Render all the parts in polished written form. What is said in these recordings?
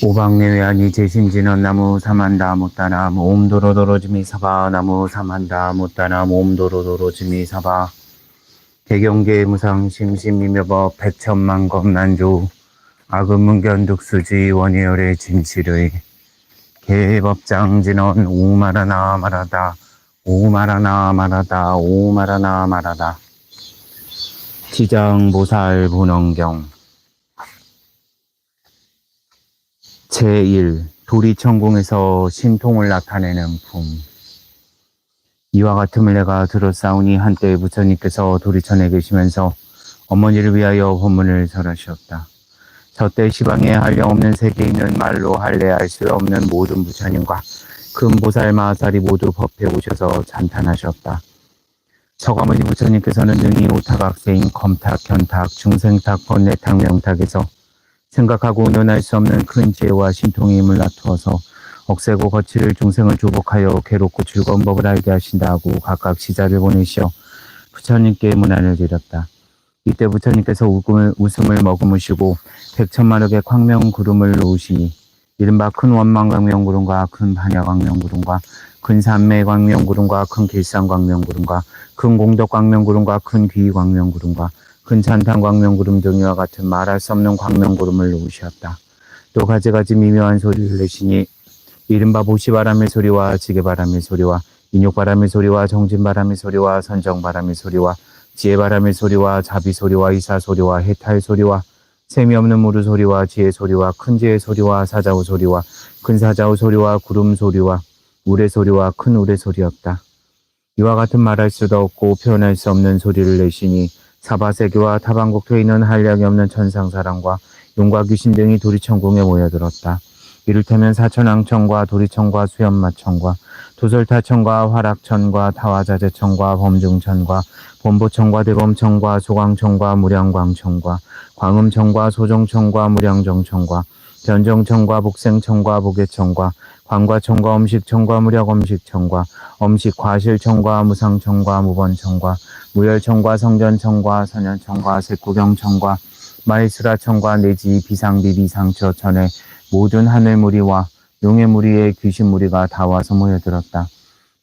오박내외아니 제신진언 나무 사만다 못다나무 옴도로도로지미 사바 나무 사만다 못다나무 옴도로도로지미 사바 개경계 무상 심심미묘법 백천만검 난조 악음문견득수지 원예열의 진실의 개법장진언 오마라나 마라다 오마라나 마라다 오마라나 마라다 지장보살 본원경 제1. 도리천공에서 신통을 나타내는 품. 이와 같음을 내가 들었사오니 한때 부처님께서 도리천에 계시면서 어머니를 위하여 법문을 설하셨다. 저때 시방에 한량없는 세계에 있는 말로 할례할 수 없는 모든 부처님과 큰 보살 마하살이 모두 법에 오셔서 찬탄하셨다. 서가모니 부처님께서는 능히 오타각세인 검탁, 견탁, 중생탁, 번뇌탁, 명탁에서 생각하고 논할 수 없는 큰 지혜와 신통의 힘을 나투어서 억세고 거칠을 중생을 주복하여 괴롭고 즐거운 법을 알게 하신다 하고 각각 시자를 보내시어 부처님께 문안을 드렸다. 이때 부처님께서 웃음을 머금으시고 백천만억의 광명 구름을 놓으시니 이른바 큰 원망 광명 구름과 큰 반야 광명 구름과 큰 산매 광명 구름과 큰 길상 광명 구름과 큰 공덕 광명 구름과 큰 귀 광명 구름과 큰 찬탄 광명구름 등이와 같은 말할 수 없는 광명구름을 놓으셨다. 또 가지가지 미묘한 소리를 내시니 이른바 보시바람의 소리와 지게바람의 소리와 인욕바람의 소리와 정진바람의 소리와 선정바람의 소리와 지혜바람의 소리와 자비소리와 이사소리와 해탈소리와 셈이 없는 무르 소리와 지혜 소리와 큰 지혜 소리와 사자우 소리와 큰 사자우 소리와 구름 소리와 우레 소리와 큰 우레 소리였다. 이와 같은 말할 수도 없고 표현할 수 없는 소리를 내시니 사바세계와 타방국토에 있는 한량이 없는 천상사람과 용과 귀신 등이 도리천궁에 모여들었다. 이를테면 사천왕천과 도리천과 수연마천과 도솔타천과 화락천과 타화자재천과 범중천과 범보천과 대검천과 소광천과 무량광천과 광음천과 소정천과 무량정천과 변정천과 복생천과 복예천과 관과천과 엄식천과 무력엄식천과 엄식과실천과 무상천과 무번천과 무열천과 성전천과 선현천과 색구경천과 마이스라천과 내지 비상비비상처천의 모든 하늘무리와 용해무리의 귀신무리가 다 와서 모여들었다.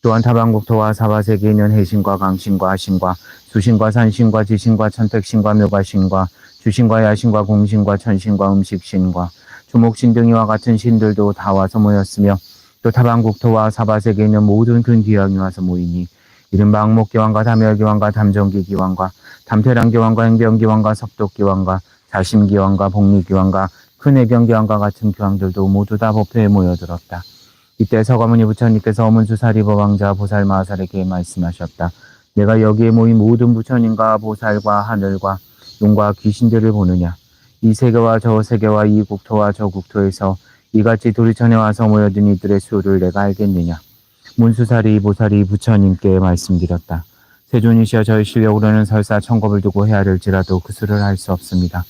또한 타방국토와 사바세계에 있는 해신과 강신과 하신과 수신과 산신과 지신과 천택신과 묘가신과 주신과 야신과 공신과 천신과 음식신과 주목신 등이와 같은 신들도 다 와서 모였으며 또 타방국토와 사바세계에 있는 모든 근귀왕이 와서 모이니 이른바 악목기왕과 담열기왕과 담정기기왕과 담태랑기왕과 행병기왕과 석독기왕과 자심기왕과 복리기왕과 큰해경기왕과 같은 기왕들도 모두 다 법회에 모여들었다. 이때 서가모니 부처님께서 어문수사리법왕자 보살마하살에게 말씀하셨다. 내가 여기에 모인 모든 부처님과 보살과 하늘과 용과 귀신들을 보느냐. 이 세계와 저 세계와 이 국토와 저 국토에서 이같이 도리천에 와서 모여든 이들의 수를 내가 알겠느냐. 문수사리 보살이 부처님께 말씀드렸다. 세존이시여 저희 실력으로는 설사 천겁을 두고 헤아릴지라도 그 수를 알 수 없습니다.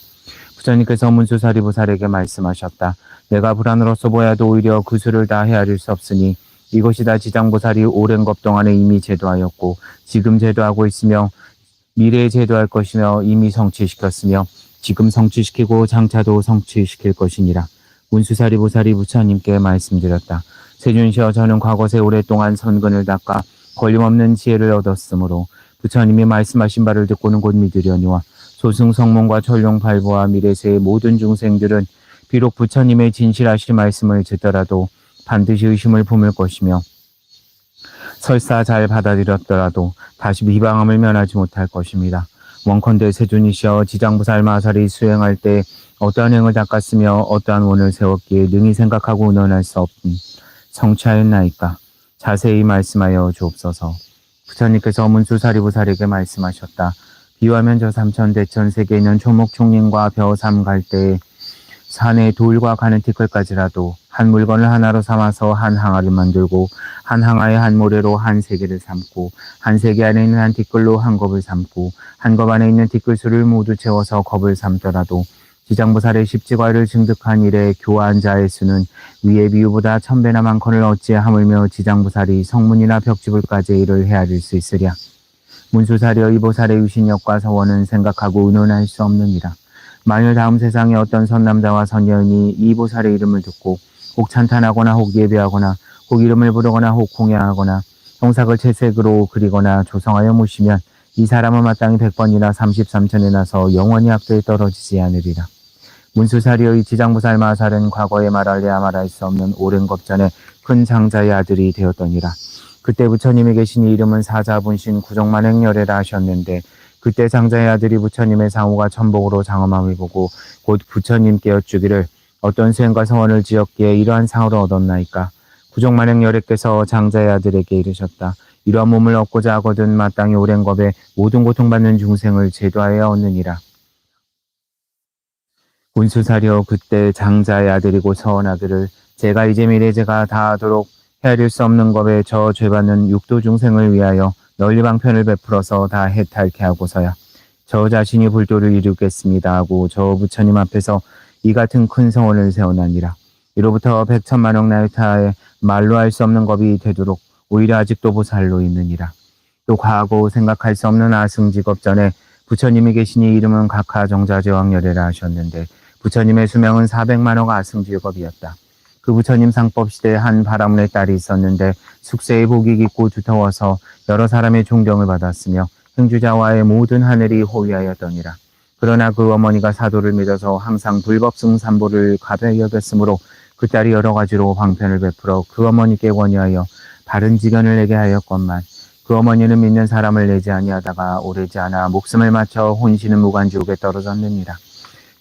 부처님께서 문수사리 보살에게 말씀하셨다. 내가 불안으로서 보아도 오히려 그 수를 다 헤아릴 수 없으니 이것이 다 지장보살이 오랜 것 동안에 이미 제도하였고 지금 제도하고 있으며 미래에 제도할 것이며 이미 성취시켰으며 지금 성취시키고 장차도 성취시킬 것이니라. 문수사리 보살이 부처님께 말씀드렸다. 세존이시여 저는 과거세 오랫동안 선근을 닦아 걸림없는 지혜를 얻었으므로 부처님이 말씀하신 바를 듣고는 곧 믿으려니와 소승성몽과 천룡팔보와 미래세의 모든 중생들은 비록 부처님의 진실하신 말씀을 듣더라도 반드시 의심을 품을 것이며 설사 잘 받아들였더라도 다시 비방함을 면하지 못할 것입니다. 원컨대 세존이시여 지장보살 마하살이 수행할 때 어떠한 행을 닦았으며 어떠한 원을 세웠기에 능히 생각하고 의논할 수 없는 성취하였나이까. 자세히 말씀하여 주옵소서. 부처님께서 문수사리보살에게 말씀하셨다. 비유하면 저 삼천대천 세계에 있는 초목총림과 벼삼 갈 때에 산에 돌과 가는 티끌까지라도 한 물건을 하나로 삼아서 한 항아를 만들고 한 항아에 한 모래로 한 세계를 삼고 한 세계 안에 있는 한 티끌로 한 겁을 삼고 한 겁 안에 있는 티끌수를 모두 채워서 겁을 삼더라도 지장보살의 십지과를 증득한 이래 교화한 자의 수는 위의 비유보다 1000배나 많거늘 어찌 하물며 지장보살이 성문이나 벽지불까지 이를 헤아릴 수 있으랴. 문수사려 이 보살의 유신력과 서원은 생각하고 의논할 수 없느니라. 만일 다음 세상에 어떤 선남자와 선여인이 이 보살의 이름을 듣고 혹 찬탄하거나 혹 예배하거나 혹 이름을 부르거나 혹 공양하거나 형삭을 채색으로 그리거나 조성하여 모시면 이 사람은 마땅히 100번이나 33천에 나서 영원히 악도에 떨어지지 않으리라. 문수사리의 지장보살 마살은 과거에 말할래야 말할 수 없는 오랜 겁전에 큰 장자의 아들이 되었더니라. 그때 부처님이 계신 이름은 사자분신 구정만행열애라 하셨는데 그때 장자의 아들이 부처님의 상호가 천복으로 장엄함을 보고 곧 부처님께 여쭈기를 어떤 수행과 서원을 지었기에 이러한 상을 얻었나이까. 구정만행열애께서 장자의 아들에게 이르셨다. 이러한 몸을 얻고자 하거든 마땅히 오랜 겁에 모든 고통받는 중생을 제도하여 얻느니라. 문수사려 그때 장자의 아들이고 서원하기를 제가 이제 미래 제가 다하도록 헤아릴 수 없는 겁에 저 죄받는 육도 중생을 위하여 널리 방편을 베풀어서 다 해탈케 하고서야 저 자신이 불도를 이루겠습니다 하고 저 부처님 앞에서 이 같은 큰 성원을 세워나니라. 이로부터 100천만억 나이타에 말로 할 수 없는 겁이 되도록 오히려 아직도 보살로 있느니라. 또 과하고 생각할 수 없는 아승직업 전에 부처님이 계시니 이름은 각하정자제왕열애라 하셨는데 부처님의 수명은 400만억 아승직업이었다. 그 부처님 상법 시대에 한 바라문의 딸이 있었는데 숙세의 복이 깊고 두터워서 여러 사람의 존경을 받았으며 행주자와의 모든 하늘이 호위하였더니라. 그러나 그 어머니가 사도를 믿어서 항상 불법승산보를 가벼이 여겼으므로 그 딸이 여러 가지로 방편을 베풀어 그 어머니께 권유하여 바른 지견을 내게 하였건만 그 어머니는 믿는 사람을 내지 아니하다가 오래지 않아 목숨을 맞춰 혼신은 무간지옥에 떨어졌느니라.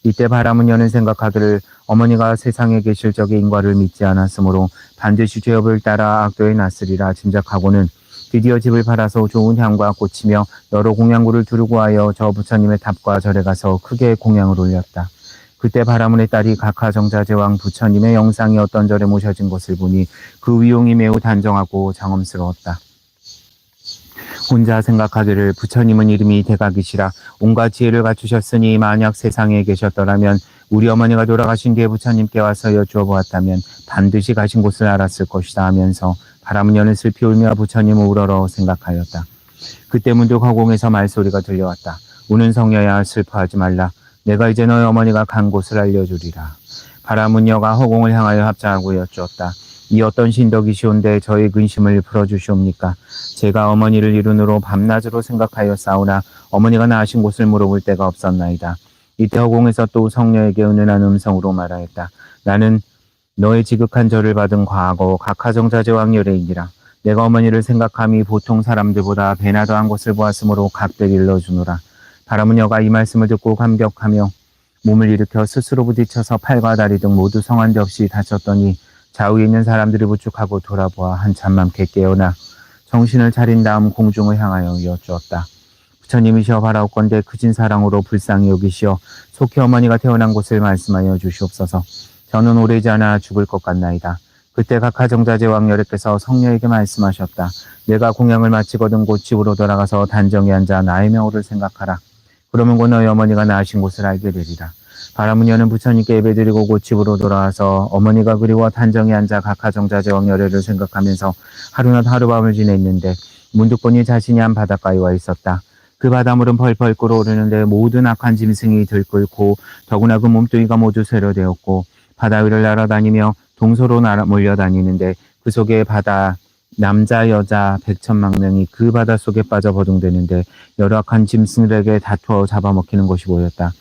이때 바라문여는 생각하기를 어머니가 세상에 계실 적의 인과를 믿지 않았으므로 반드시 죄업을 따라 악도에 났으리라 짐작하고는 드디어 집을 팔아서 좋은 향과 꽃이며 여러 공양구를 두르고 하여 저 부처님의 탑과 절에 가서 크게 공양을 올렸다. 그때 바라문의 딸이 각하정자제왕 부처님의 영상이 어떤 절에 모셔진 것을 보니 그 위용이 매우 단정하고 장엄스러웠다. 혼자 생각하기를 부처님은 이름이 대각이시라 온갖 지혜를 갖추셨으니 만약 세상에 계셨더라면 우리 어머니가 돌아가신 뒤에 부처님께 와서 여쭈어 보았다면 반드시 가신 곳을 알았을 것이다 하면서 바라문여는 슬피 울며 부처님을 우러러 생각하였다. 그때 문득 허공에서 말소리가 들려왔다. 우는 성녀야 슬퍼하지 말라. 내가 이제 너의 어머니가 간 곳을 알려주리라. 바라문여가 허공을 향하여 합장하고 여쭈었다. 이 어떤 신덕이시온데 저의 근심을 풀어주시옵니까? 제가 어머니를 이룬으로 밤낮으로 생각하여 싸우나 어머니가 나으신 곳을 물어볼 데가 없었나이다. 이때 허공에서 또 성녀에게 은은한 음성으로 말하였다. 나는 너의 지극한 절을 받은 과거 각하정자제왕열애이니라. 내가 어머니를 생각함이 보통 사람들보다 배나 더한 것을 보았으므로 각별히 일러주노라. 바라문여가 이 말씀을 듣고 감격하며 몸을 일으켜 스스로 부딪혀서 팔과 다리 등 모두 성한 데 없이 다쳤더니 좌우에 있는 사람들이 부축하고 돌아보아 한참만게 깨어나 정신을 차린 다음 공중을 향하여 여쭈었다. 부처님이시여 바라옵건대 크진 사랑으로 불쌍히 여기시어 속히 어머니가 태어난 곳을 말씀하여 주시옵소서. 저는 오래지 않아 죽을 것 같나이다. 그때 각하정자제왕열애께서 성녀에게 말씀하셨다. 내가 공양을 마치거든 곧 집으로 돌아가서 단정히 앉아 나의 명호를 생각하라. 그러면 곧 너희 어머니가 나으신 곳을 알게 되리라. 바라문여는 부처님께 예배드리고 곧 집으로 돌아와서 어머니가 그리워 단정히 앉아 각하정자제왕열애를 생각하면서 하루낮 하루밤을 지냈는데 문득 보니 자신이 한 바닷가에 와 있었다. 그 바닷물은 펄펄 끓어오르는데 모든 악한 짐승이 들끓고 더구나 그 몸뚱이가 모두 쇠려되었고 바다 위를 날아다니며 동서로 몰려다니는데 그 속에 바다 남자 여자 100천만 명이 그 바다 속에 빠져 버둥대는데 여러 악한 짐승들에게 다투어 잡아먹히는 것이 보였다.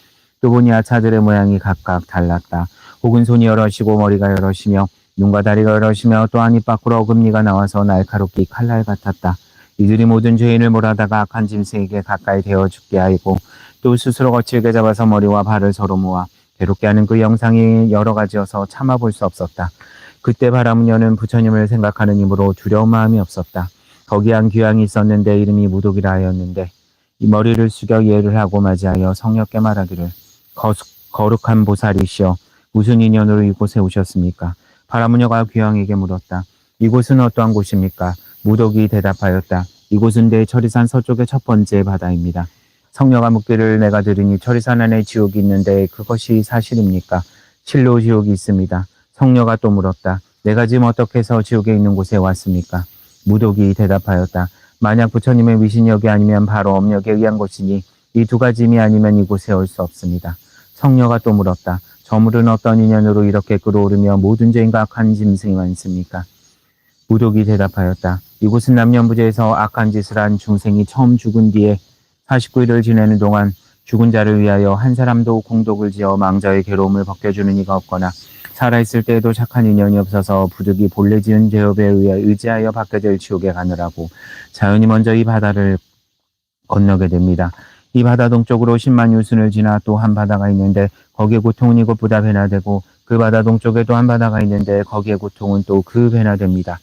또 보니 아차들의 모양이 각각 달랐다. 혹은 손이 여럿이고 머리가 여럿이며 눈과 다리가 여럿이며 또한 입 밖으로 어금니가 나와서 날카롭게 칼날 같았다. 이들이 모든 죄인을 몰아다가 악한 짐승에게 가까이 대어 죽게 하고 또 스스로 거칠게 잡아서 머리와 발을 서로 모아 괴롭게 하는 그 영상이 여러 가지여서 참아볼 수 없었다. 그때 바라문여는 부처님을 생각하는 힘으로 두려운 마음이 없었다. 거기 한 귀양이 있었는데 이름이 무독이라 하였는데 이 머리를 숙여 예를 하고 맞이하여 성녀께 말하기를 거룩한 보살이시여 무슨 인연으로 이곳에 오셨습니까? 바라문여가 귀양에게 물었다. 이곳은 어떠한 곳입니까? 무독이 대답하였다. 이곳은 내 철이산 서쪽의 첫 번째 바다입니다. 성녀가 묻기를 내가 들으니 철이산 안에 지옥이 있는데 그것이 사실입니까? 실로 지옥이 있습니다. 성녀가 또 물었다. 내가 지금 어떻게 해서 지옥에 있는 곳에 왔습니까? 무독이 대답하였다. 만약 부처님의 위신력이 아니면 바로 업력에 의한 것이니 이 두 가지 힘이 아니면 이곳에 올 수 없습니다. 성녀가 또 물었다. 저물은 어떤 인연으로 이렇게 끌어오르며 모든 죄인과 악한 짐승이 많습니까? 무독이 대답하였다. 이곳은 남년부재에서 악한 짓을 한 중생이 처음 죽은 뒤에 49일을 지내는 동안 죽은 자를 위하여 한 사람도 공독을 지어 망자의 괴로움을 벗겨주는 이가 없거나 살아있을 때에도 착한 인연이 없어서 부득이 본래 지은 죄업에 의지하여 받게 될 지옥에 가느라고 자연히 먼저 이 바다를 건너게 됩니다. 이 바다 동쪽으로 10만 유순을 지나 또 한 바다가 있는데 거기에 고통은 이곳보다 배나 되고 그 바다 동쪽에 또 한 바다가 있는데 거기에 고통은 또 그 배나 됩니다.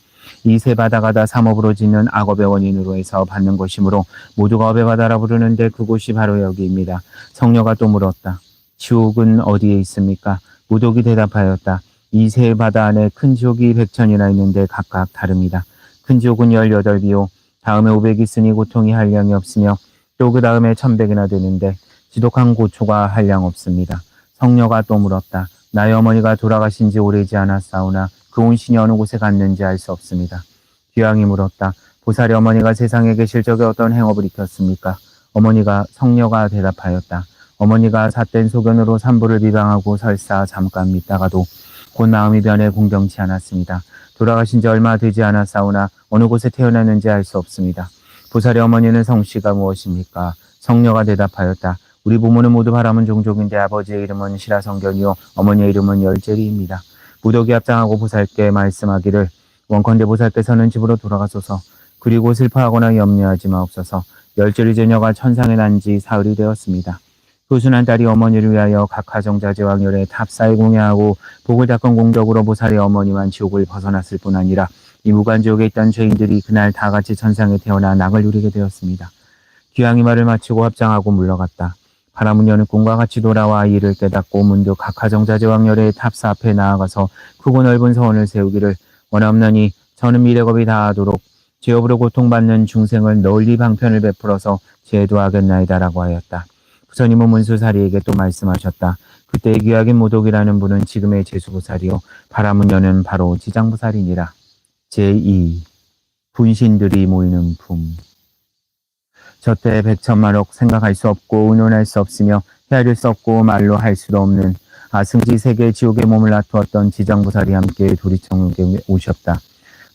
이 세 바다가 다 삼업으로 짓는 악업의 원인으로 해서 받는 것이므로 모두가 업의 바다라 부르는데 그곳이 바로 여기입니다. 성녀가 또 물었다. 지옥은 어디에 있습니까? 무독이 대답하였다. 이 세 바다 안에 큰 지옥이 100천이나 있는데 각각 다릅니다. 큰 지옥은 18비요. 다음에 500이 있으니 고통이 한량이 없으며 또 그 다음에 1100이나 되는데 지독한 고초가 한량 없습니다. 성녀가 또 물었다. 나의 어머니가 돌아가신 지 오래지 않았사오나 그 온신이 어느 곳에 갔는지 알 수 없습니다. 귀왕이 물었다. 보살의 어머니가 세상에 계실 적에 어떤 행업을 익혔습니까? 어머니가 성녀가 대답하였다. 어머니가 삿된 소견으로 산부를 비방하고 설사 잠깐 믿다가도 곧 마음이 변해 공경치 않았습니다. 돌아가신 지 얼마 되지 않았사오나 어느 곳에 태어났는지 알 수 없습니다. 보살의 어머니는 성씨가 무엇입니까? 성녀가 대답하였다. 우리 부모는 모두 바람은 종족인데 아버지의 이름은 시라성견이요 어머니의 이름은 열제리입니다. 무독이 합장하고 보살께 말씀하기를 원컨대 보살께서는 집으로 돌아가소서. 그리고 슬퍼하거나 염려하지 마옵소서. 열제리 제녀가 천상에 난 지 사흘이 되었습니다. 효순한 딸이 어머니를 위하여 각하정자제왕열에 탑사에 공양하고 복을 닦은 공덕으로 보살의 어머니만 지옥을 벗어났을 뿐 아니라 이 무간지옥에 있던 죄인들이 그날 다 같이 천상에 태어나 낙을 누리게 되었습니다. 귀양이 말을 마치고 합장하고 물러갔다. 바라문녀는 꿈과 같이 돌아와 이를 깨닫고 문득 각하정자제왕열의 탑사 앞에 나아가서 크고 넓은 서원을 세우기를 원하옵나니 저는 미래겁이 다하도록 죄업으로 고통받는 중생을 널리 방편을 베풀어서 제도하겠나이다라고 하였다. 부처님은 문수사리에게 또 말씀하셨다. 그때 귀하긴 모독이라는 분은 지금의 제수보살이요 바라문녀는 바로 지장보살이니라. 제2. 분신들이 모이는 품. 저때 백천만억 생각할 수 없고 의논할 수 없으며 헤아릴 수 없고 말로 할 수도 없는 아승지 세계 지옥에 몸을 놔두었던 지장보살이 함께 도리천국에 오셨다.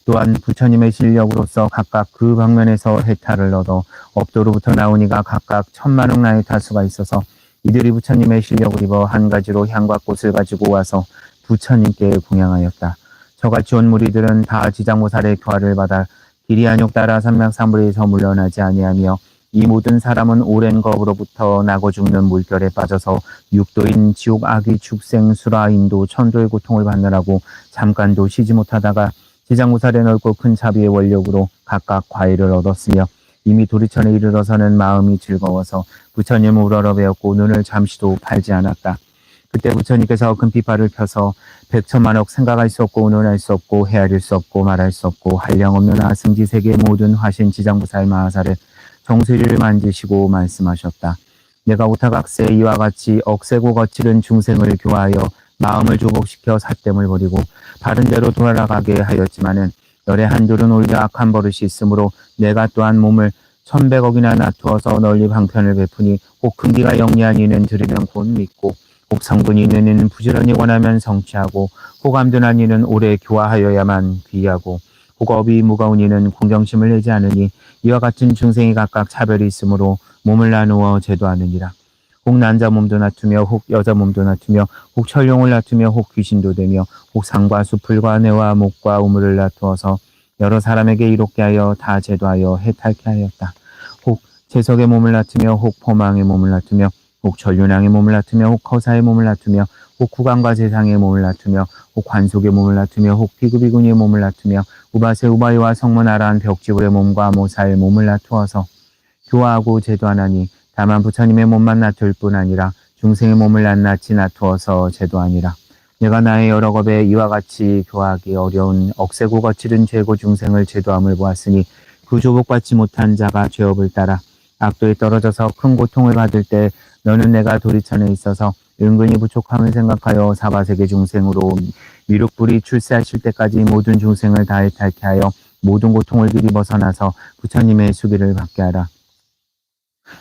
또한 부처님의 실력으로서 각각 그 방면에서 해탈을 얻어 업도로부터 나온 이가 각각 1000만억 나의 타수가 있어서 이들이 부처님의 실력을 입어 한 가지로 향과 꽃을 가지고 와서 부처님께 공양하였다. 저같이 온 무리들은 다 지장보살의 교화를 받아 기리안욕 따라 삼명삼불에서 물러나지 아니하며 이 모든 사람은 오랜 겁으로부터 나고 죽는 물결에 빠져서 육도인 지옥 악의 축생 수라 인도 천도의 고통을 받느라고 잠깐도 쉬지 못하다가 지장보살의 넓고 큰 자비의 원력으로 각각 과일을 얻었으며 이미 도리천에 이르러서는 마음이 즐거워서 부처님을 우러러 배웠고 눈을 잠시도 팔지 않았다. 그때 부처님께서 큰 비파를 펴서 백천만억 생각할 수 없고 의논할 수 없고 헤아릴 수 없고 말할 수 없고 한량없는 아승지 세계 모든 화신 지장보살 마하살을 정수리를 만지시고 말씀하셨다. 내가 오타각세 이와 같이 억세고 거칠은 중생을 교화하여 마음을 조복시켜 삿됨을 버리고 바른 대로 돌아가게 하였지만은 열의 한둘은 오히려 악한 버릇이 있으므로 내가 또한 몸을 1100억이나 놔두어서 널리 방편을 베푸니 혹 근기가 영리한 이는 들으면 곧 믿고 혹 성분이 있는 이는 부지런히 원하면 성취하고 혹 암둔한 이는 오래 교화하여야만 귀하고 혹 업이 무거운 이는 공경심을 내지 않으니 이와 같은 중생이 각각 차별이 있으므로 몸을 나누어 제도하느니라. 혹 남자 몸도 놔두며 혹 여자 몸도 놔두며 혹 철룡을 놔두며 혹 귀신도 되며 혹 상과 수풀과 뇌와 목과 우물을 놔두어서 여러 사람에게 이롭게 하여 다 제도하여 해탈케 하였다. 혹 재석의 몸을 놔두며 혹 포망의 몸을 놔두며 혹 전륜왕의 몸을 놔두며 혹 허사의 몸을 놔두며 혹 구강과 재상의 몸을 놔두며 혹 관속의 몸을 놔두며 혹 비구비구니의 몸을 놔두며 우바세 우바이와 성문아란 벽지불의 몸과 모사의 몸을 놔두어서 교화하고 제도하나니 다만 부처님의 몸만 놔둘 뿐 아니라 중생의 몸을 낱낱이 놔두어서 제도하니라. 내가 나의 여러 겁에 이와 같이 교화하기 어려운 억세고 거칠은 죄고 중생을 제도함을 보았으니 그 조복받지 못한 자가 죄업을 따라 악도에 떨어져서 큰 고통을 받을 때 너는 내가 도리천에 있어서 은근히 부족함을 생각하여 사바세계 중생으로 미륵불이 출세하실 때까지 모든 중생을 다 해탈케 하여 모든 고통을 길이 벗어나서 부처님의 수기를 받게 하라.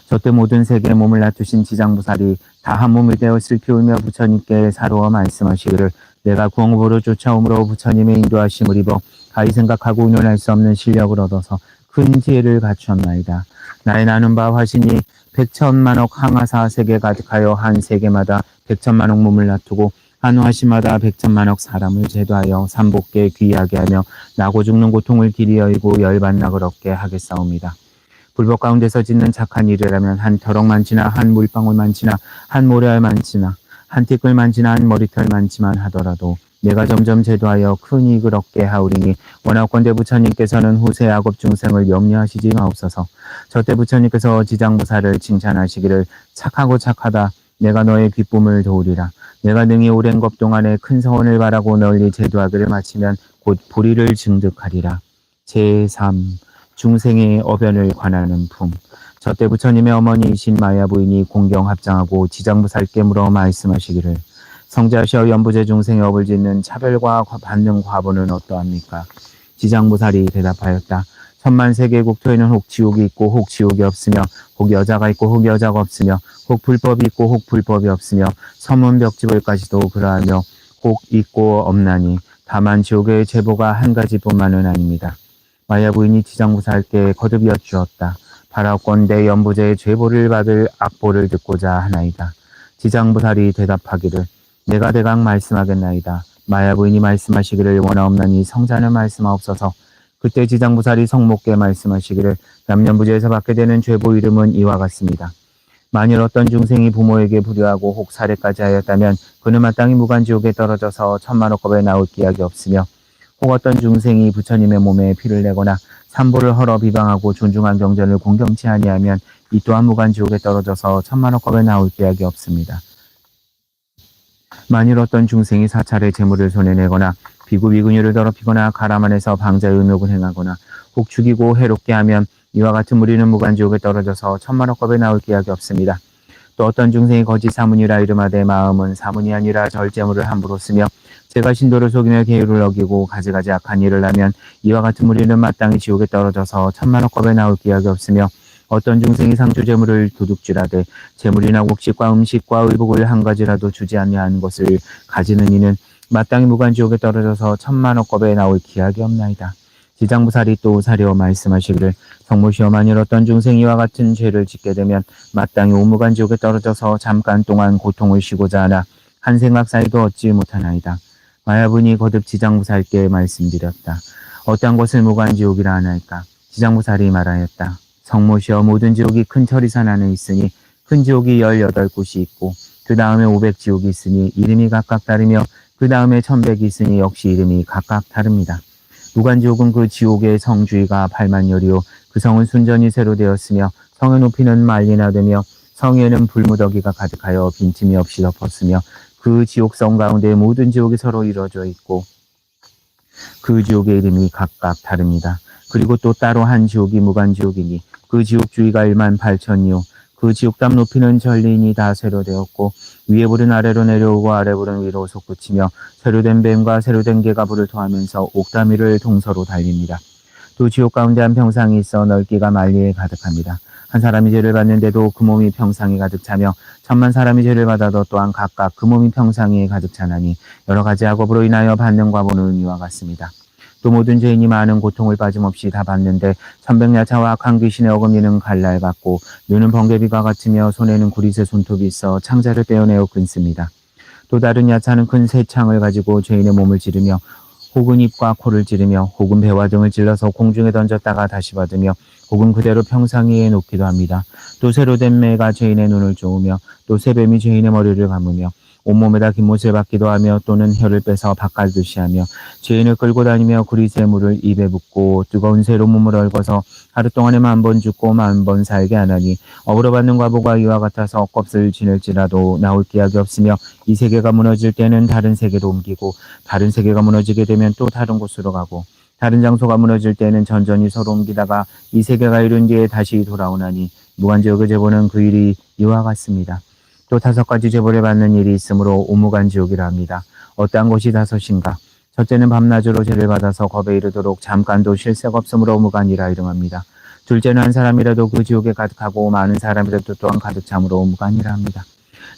저때 모든 세계에 몸을 놔두신 지장보살이 다 한 몸이 되어 슬피 울며 부처님께 사로워 말씀하시기를 내가 구원보로 쫓아옴으로 부처님의 인도하심을 입어 가히 생각하고 운용할 수 없는 실력을 얻어서 큰 지혜를 갖추었나이다. 나의 나눈 바 화신이 백천만억 항하사 세계 가득하여 한 세계마다 백천만억 몸을 놔두고 한 화신마다 백천만억 사람을 제도하여 삼복계 귀하게 하며 나고 죽는 고통을 길이 여의고 열반락을 얻게 하겠사옵니다. 불법 가운데서 짓는 착한 일이라면 한 벼럭만 지나 한 물방울만 지나 한 모래알만 지나 한 티끌만 지나 한 머리털만 지만 하더라도 내가 점점 제도하여 큰 이익을 얻게 하오리니 원하건대 부처님께서는 후세 악업 중생을 염려하시지 마옵소서. 저때 부처님께서 지장보살을 칭찬하시기를 착하고 착하다. 내가 너의 기쁨을 도우리라. 내가 능히 오랜 것 동안에 큰 서원을 바라고 널리 제도하기를 마치면 곧 불의를 증득하리라. 제3 중생의 어변을 관하는 품. 저때 부처님의 어머니이신 마야 부인이 공경 합장하고 지장보살께 물어 말씀하시기를 성자시여 연부제 중생의 업을 짓는 차별과 받는 과보는 어떠합니까? 지장보살이 대답하였다. 천만세계 국토에는 혹 지옥이 있고 혹 지옥이 없으며 혹 여자가 있고 혹 여자가 없으며 혹 불법이 있고 혹 불법이 없으며 서문벽지벌까지도 그러하며 혹 있고 없나니 다만 지옥의 제보가 한 가지뿐만은 아닙니다. 마야 부인이 지장보살께 거듭 여쭈었다. 바라건대 연부제의 제보를 받을 악보를 듣고자 하나이다. 지장보살이 대답하기를 내가 대강 말씀하겠나이다. 마야 부인이 말씀하시기를 원하옵나니 성자는 말씀하옵소서. 그때 지장보살이 성목께 말씀하시기를 남년부제에서 받게 되는 죄보 이름은 이와 같습니다. 만일 어떤 중생이 부모에게 불효하고 혹 살해까지 하였다면 그는 마땅히 무간지옥에 떨어져서 천만억겁에 나올 기약이 없으며 혹 어떤 중생이 부처님의 몸에 피를 내거나 삼보를 헐어 비방하고 존중한 경전을 공경치 아니하면 이 또한 무간지옥에 떨어져서 천만억겁에 나올 기약이 없습니다. 만일 어떤 중생이 사찰의 재물을 손해내거나 비구비구녀를 더럽히거나 가라만에서 방자의 음욕을 행하거나 혹 죽이고 해롭게 하면 이와 같은 무리는 무간지옥에 떨어져서 천만억겁에 나올 기약이 없습니다. 또 어떤 중생이 거짓 사문이라 이름하되 마음은 사문이 아니라 절제물을 함부로 쓰며 제가 신도를 속이며 계율을 어기고 가지가지 악한 일을 하면 이와 같은 무리는 마땅히 지옥에 떨어져서 천만억겁에 나올 기약이 없으며 어떤 중생이 상주재물을 도둑질하되 재물이나 곡식과 음식과 의복을 한 가지라도 주지 아니한 것을 가지는 이는 마땅히 무간지옥에 떨어져서 천만억겁에 나올 기약이 없나이다. 지장보살이 또 사려 말씀하시기를 성모시여 만일 어떤 중생이 이와 같은 죄를 짓게 되면 마땅히 오무간지옥에 떨어져서 잠깐 동안 고통을 쉬고자 하나 한 생각 사이도 얻지 못하나이다. 마야분이 거듭 지장보살께 말씀드렸다. 어떠한 것을 무간지옥이라 하나이까? 지장보살이 말하였다. 성모시여 모든 지옥이 큰 천리산 안에 있으니 큰 지옥이 18곳이 있고 그 다음에 500지옥이 있으니 이름이 각각 다르며 그 다음에 1100이 있으니 역시 이름이 각각 다릅니다. 무간지옥은 그 지옥의 성주의가 8만열이요 그 성은 순전히 새로 되었으며 성의 높이는 만리나 되며 성에는 불무더기가 가득하여 빈틈이 없이 덮었으며 그 지옥성 가운데 모든 지옥이 서로 이루어져 있고 그 지옥의 이름이 각각 다릅니다. 그리고 또 따로 한 지옥이 무간지옥이니 그 지옥 주위가 18,000이요 그 지옥담 높이는 전리인이 다 새로 되었고 위에 불은 아래로 내려오고 아래 불은 위로 솟구치며 새로 된 뱀과 새로 된 개가 불을 토하면서 옥담 위를 동서로 달립니다. 또 지옥 가운데 한 평상이 있어 넓기가 만리에 가득합니다. 한 사람이 죄를 받는데도 그 몸이 평상이 가득 차며 천만 사람이 죄를 받아도 또한 각각 그 몸이 평상이 가득 차나니 여러 가지 악업으로 인하여 받는 과보는 이와 같습니다. 또 모든 죄인이 많은 고통을 빠짐없이 다 받는데 천백야차와 악한 귀신의 어금니는 갈날 같고 눈은 번개비가 같으며 손에는 구릿의 손톱이 있어 창자를 떼어내어 끊습니다. 또 다른 야차는 큰 새 창을 가지고 죄인의 몸을 찌르며 혹은 입과 코를 찌르며 혹은 배와 등을 찔러서 공중에 던졌다가 다시 받으며 혹은 그대로 평상 위에 놓기도 합니다. 또 새로 된 매가 죄인의 눈을 쪼으며 또 새뱀이 죄인의 머리를 감으며 온몸에다 긴못을 받기도 하며 또는 혀를 빼서 밭갈듯이 하며 죄인을 끌고 다니며 구릿의 물을 입에 붓고 뜨거운 새로 몸을 얽어서 하루 동안에 10,000번 죽고 10,000번 살게 하나니 업으로 받는 과보가 이와 같아서 껍을 지낼지라도 나올 기약이 없으며 이 세계가 무너질 때는 다른 세계로 옮기고 다른 세계가 무너지게 되면 또 다른 곳으로 가고 다른 장소가 무너질 때는 전전히 서로 옮기다가 이 세계가 이룬 뒤에 다시 돌아오나니 무간지옥의 제보는 그 일이 이와 같습니다. 또 5가지 제보를 받는 일이 있으므로 오무간지옥이라 합니다. 어떠한 것이 5인가? 첫째는 밤낮으로 죄를 받아서 겁에 이르도록 잠깐도 쉴 새가 없으므로 무간이라 이름합니다. 둘째는 한 사람이라도 그 지옥에 가득하고 많은 사람이라도 또한 가득 참으로 무관이라 합니다.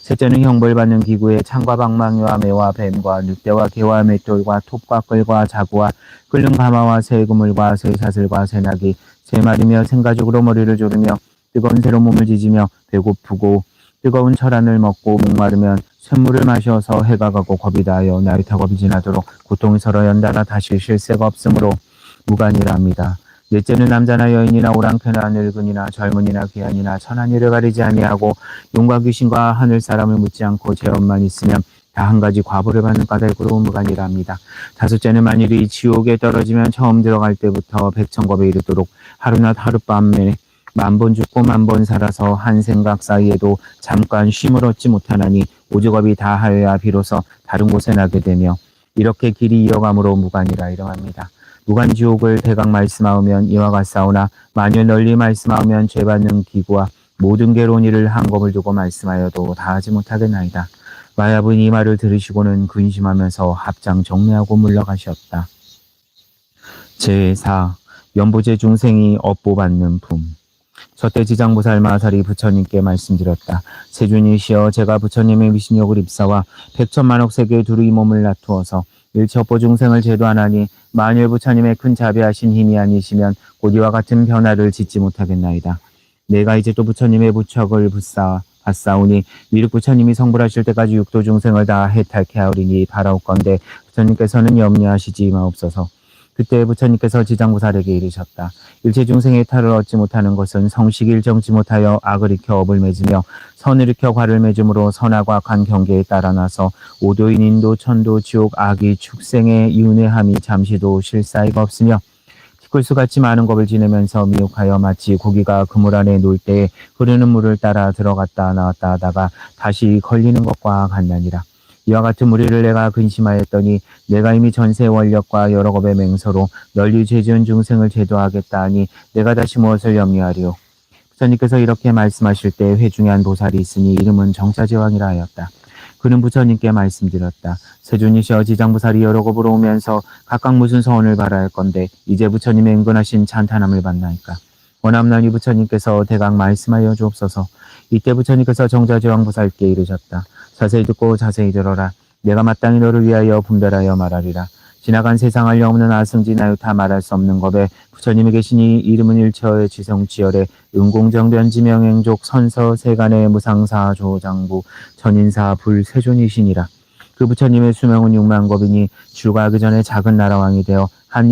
셋째는 형벌받는 기구에 창과 방망이와 매와 뱀과 늑대와 개와 맷돌과 톱과 끌과 자구와 끓는 가마와 새 그물과 새 사슬과 새 낙이 새 마리며 생가죽으로 머리를 조르며 뜨거운 새로 몸을 지지며 배고프고 뜨거운 철안을 먹고 목마르면 쇳물을 마셔서 해가 가고 겁이 다하여 날이 타 겁이 지나도록 고통이 서로 연달아 다시 쉴 새가 없으므로 무관이라 합니다. 넷째는 남자나 여인이나 오랑캐나 늙은이나 젊은이나 귀한이나 천한 이를 가리지 아니하고 용과 귀신과 하늘 사람을 묻지 않고 죄업만 있으면 다 한 가지 과보를 받는 까닭으로 무관이라 합니다. 다섯째는 만일이 지옥에 떨어지면 처음 들어갈 때부터 백천겁에 이르도록 하루낮 하룻밤에 10,000번 죽고 10,000번 살아서 한 생각 사이에도 잠깐 쉼을 얻지 못하나니 오죽업이 다하여야 비로소 다른 곳에 나게 되며 이렇게 길이 이어감으로 무관이라 이름합니다. 무관지옥을 대강 말씀하오면 이와 같사오나 만일 널리 말씀하오면 죄받는 기구와 모든 괴로운 일을 한검을 두고 말씀하여도 다하지 못하겠나이다. 마야분 이 말을 들으시고는 근심하면서 합장 정리하고 물러가셨다. 제4. 연보제 중생이 업보받는 품. 저때 지장보살 마살이 부처님께 말씀드렸다. 세준이시여, 제가 부처님의 미신욕을 입사와 백천만억 세계에 두루 몸을 놔두어서 일체업보 중생을 제도하나니 만일 부처님의 큰 자비하신 힘이 아니시면 곧 이와 같은 변화를 짓지 못하겠나이다. 내가 이제 또 부처님의 부척을 받사오니 미륵 부처님이 성불하실 때까지 육도 중생을 다 해탈케 하오리니 바라옵건대 부처님께서는 염려하시지 마옵소서. 그때 부처님께서 지장보살에게 이르셨다. 일체 중생의 탈을 얻지 못하는 것은 성식을 정지 못하여 악을 익혀 업을 맺으며 선을 익혀 과를 맺음으로 선악과 악한 경계에 따라나서 오도인 인도 천도 지옥 악이 축생의 윤회함이 잠시도 쉴 사이가 없으며 티끌수같이 많은 겁을 지내면서 미혹하여 마치 고기가 그물 안에 놀 때에 흐르는 물을 따라 들어갔다 나왔다 하다가 다시 걸리는 것과 같나니라. 이와 같은 무리를 내가 근심하였더니 내가 이미 전세 원력과 여러 겁의 맹서로 널리 죄지은 중생을 제도하겠다 하니 내가 다시 무엇을 염려하리요. 부처님께서 이렇게 말씀하실 때 회중에 한 보살이 있으니 이름은 정자제왕이라 하였다. 그는 부처님께 말씀드렸다. 세존이시여, 지장보살이 여러 겁으로 오면서 각각 무슨 서원을 바라할 건데 이제 부처님의 은근하신 찬탄함을 받나이까. 원함나니 부처님께서 대강 말씀하여 주옵소서. 이때 부처님께서 정자제왕보살께 이르셨다. 자세히 듣고 자세히 들어라. 내가 마땅히 너를 위하여 분별하여 말하리라. 지나간 세상 알려없는 아승지 나유타 말할 수 없는 겁에 부처님이 계시니 이름은 일처의 지성지열의 은공정변지명행족 선서 세간의 무상사 조장부 천인사 불세존이시니라. 그 부처님의 수명은 6만 겁이니 줄과 그 전에 작은 나라왕이 되어 한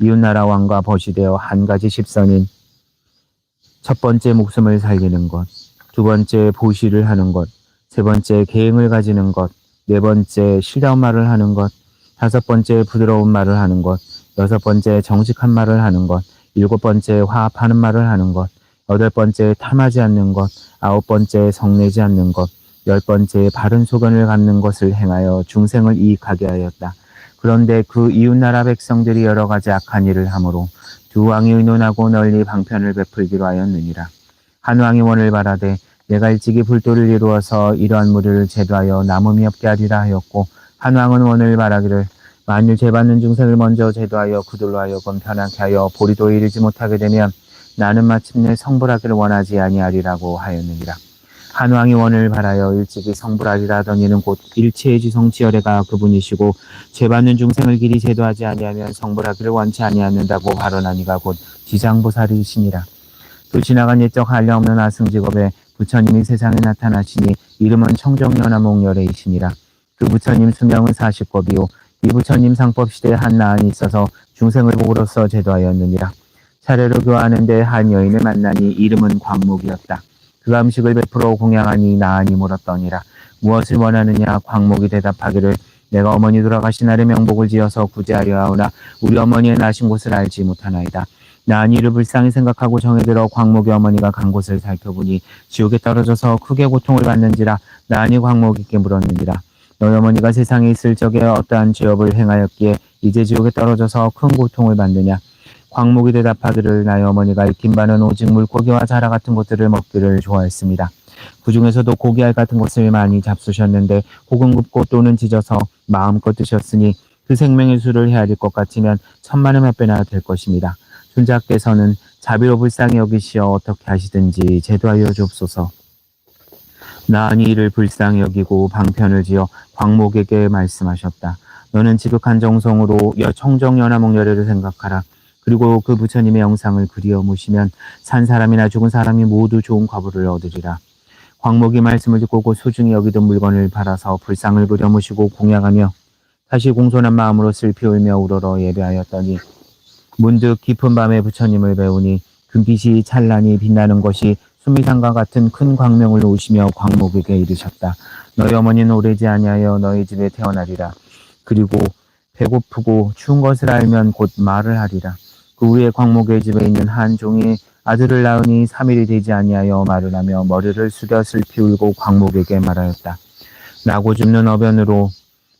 이웃나라왕과 벗이 되어 한 가지 십선인 첫 번째 목숨을 살리는 것, 두 번째 보시를 하는 것, 세 번째 계행을 가지는 것, 네 번째 실다운 말을 하는 것, 다섯 번째 부드러운 말을 하는 것, 여섯 번째 정직한 말을 하는 것, 일곱 번째 화합하는 말을 하는 것, 여덟 번째 탐하지 않는 것, 아홉 번째 성내지 않는 것, 열 번째 바른 소견을 갖는 것을 행하여 중생을 이익하게 하였다. 그런데 그 이웃나라 백성들이 여러 가지 악한 일을 하므로 두 왕이 의논하고 널리 방편을 베풀기로 하였느니라. 한 왕이 원을 바라되 내가 일찍이 불도를 이루어서 이러한 무리를 제도하여 남음이 없게 하리라 하였고, 한 왕은 원을 바라기를 만일 죄받는 중생을 먼저 제도하여 그들로 하여금 편하게 하여 보리도 이르지 못하게 되면 나는 마침내 성불하기를 원하지 아니하리라고 하였느니라. 한 왕이 원을 바라여 일찍이 성불하리라 하더니는 곧 일체의 지성지열애가 그분이시고 죄받는 중생을 길이 제도하지 아니하면 성불하기를 원치 아니하는다고 발언하니가 곧 지장보살이시니라. 또 지나간 옛적 한량없는 아승직업에 부처님이 세상에 나타나시니 이름은 청정연화몽열애이시니라. 그 부처님 수명은 40겁이요 이 부처님 상법 시대에 한 나안이 있어서 중생을 복으로써 제도하였느니라. 차례로 교화하는데 한 여인을 만나니 이름은 광목이었다. 그가 음식을 베풀어 공양하니 나안이 물었더니라. 무엇을 원하느냐? 광목이 대답하기를 내가 어머니 돌아가신 날에 명복을 지어서 구제하려 하오나 우리 어머니의 나신 곳을 알지 못하나이다. 나안이 이를 불쌍히 생각하고 정해들어 광목의 어머니가 간 곳을 살펴보니 지옥에 떨어져서 크게 고통을 받는지라. 나안이 광목에게 물었느니라. 너희 어머니가 세상에 있을 적에 어떠한 죄업을 행하였기에 이제 지옥에 떨어져서 큰 고통을 받느냐. 광목이 대답하기를 나의 어머니가 익힌 바는 오직 물고기와 자라 같은 것들을 먹기를 좋아했습니다. 그 중에서도 고기알 같은 것을 많이 잡수셨는데 혹은 굽고 또는 찢어서 마음껏 드셨으니 그 생명의 수를 헤아릴 것 같으면 10,000의 몇 배나 될 것입니다. 순자께서는 자비로 불쌍히 여기시어 어떻게 하시든지 제도하여 주옵소서. 나은이 이를 불쌍히 여기고 방편을 지어 광목에게 말씀하셨다. 너는 지극한 정성으로 청정연화목열애를 생각하라. 그리고 그 부처님의 영상을 그리어 모시면 산 사람이나 죽은 사람이 모두 좋은 과보를 얻으리라. 광목이 말씀을 듣고 곧 소중히 여기던 물건을 팔아서 불상을 그려 모시고 공양하며 다시 공손한 마음으로 슬피 울며 우러러 예배하였더니 문득 깊은 밤에 부처님을 배우니 금빛이 찬란히 빛나는 것이 수미산과 같은 큰 광명을 놓으시며 광목에게 이르셨다. 너희 어머니는 오래지 아니하여 너희 집에 태어나리라. 그리고 배고프고 추운 것을 알면 곧 말을 하리라. 그 후에 광목의 집에 있는 한 종이 아들을 낳으니 3일이 되지 아니하여 말을 하며 머리를 숙여 슬피 울고 광목에게 말하였다. 나고 죽는 어변으로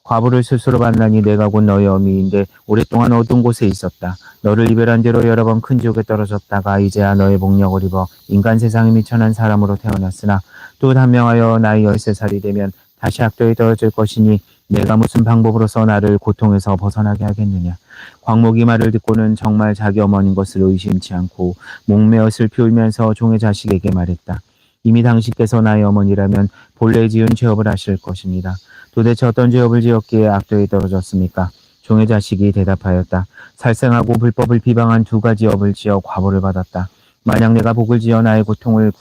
과부를 스스로 만나니 내가 곧 너희 어미인데 오랫동안 어두운 곳에 있었다. 너를 이별한 뒤로 여러 번 큰 지옥에 떨어졌다가 이제야 너의 복력을 입어 인간 세상에 미천한 사람으로 태어났으나 또 단명하여 나이 13살이 되면 다시 악도에 떨어질 것이니 내가 무슨 방법으로서 나를 고통에서 벗어나게 하겠느냐. 광목이 말을 듣고는 정말 자기 어머니인 것을 의심치 않고 목매어 슬피 울면서 종의 자식에게 말했다. 이미 당신께서 나의 어머니라면 본래 지은 죄업을 하실 것입니다. 도대체 어떤 죄업을 지었기에 악도에 떨어졌습니까? 종의 자식이 대답하였다. 살생하고 불법을 비방한 2가지 업을 지어 과보를 받았다. 만약 내가 복을 지어 나의 고통을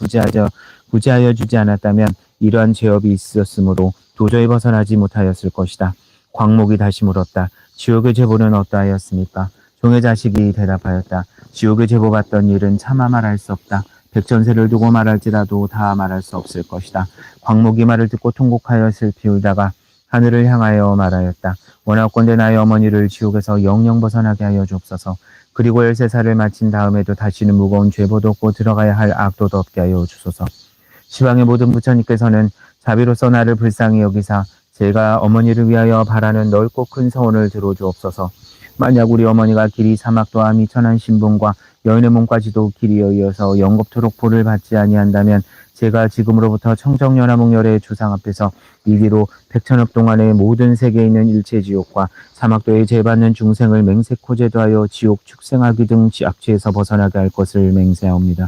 구제하여 주지 않았다면 이러한 죄업이 있었으므로 도저히 벗어나지 못하였을 것이다. 광목이 다시 물었다. 지옥의 제보는 어떠하였습니까? 종의 자식이 대답하였다. 지옥의 제보 받던 일은 차마 말할 수 없다. 백전세를 두고 말할지라도 다 말할 수 없을 것이다. 광목이 말을 듣고 통곡하여 슬피 울다가 하늘을 향하여 말하였다. 원하건대 나의 어머니를 지옥에서 영영 벗어나게 하여 주옵소서. 그리고 13살을 마친 다음에도 다시는 무거운 죄보도 없고 들어가야 할 악도도 없게 하여 주소서. 시방의 모든 부처님께서는 자비로서 나를 불쌍히 여기사 제가 어머니를 위하여 바라는 넓고 큰 서원을 들어주옵소서. 만약 우리 어머니가 길이 사막도와 미천한 신분과 여인의 몸까지도 길이에 이어서 영겁토록 보를 받지 아니한다면 제가 지금으로부터 청정연화목열의 주상 앞에서 이리로 100천억 동안의 모든 세계에 있는 일체지옥과 사막도에 죄받는 중생을 맹세코 제도하여 지옥 축생하기 등 악취에서 벗어나게 할 것을 맹세하옵니다.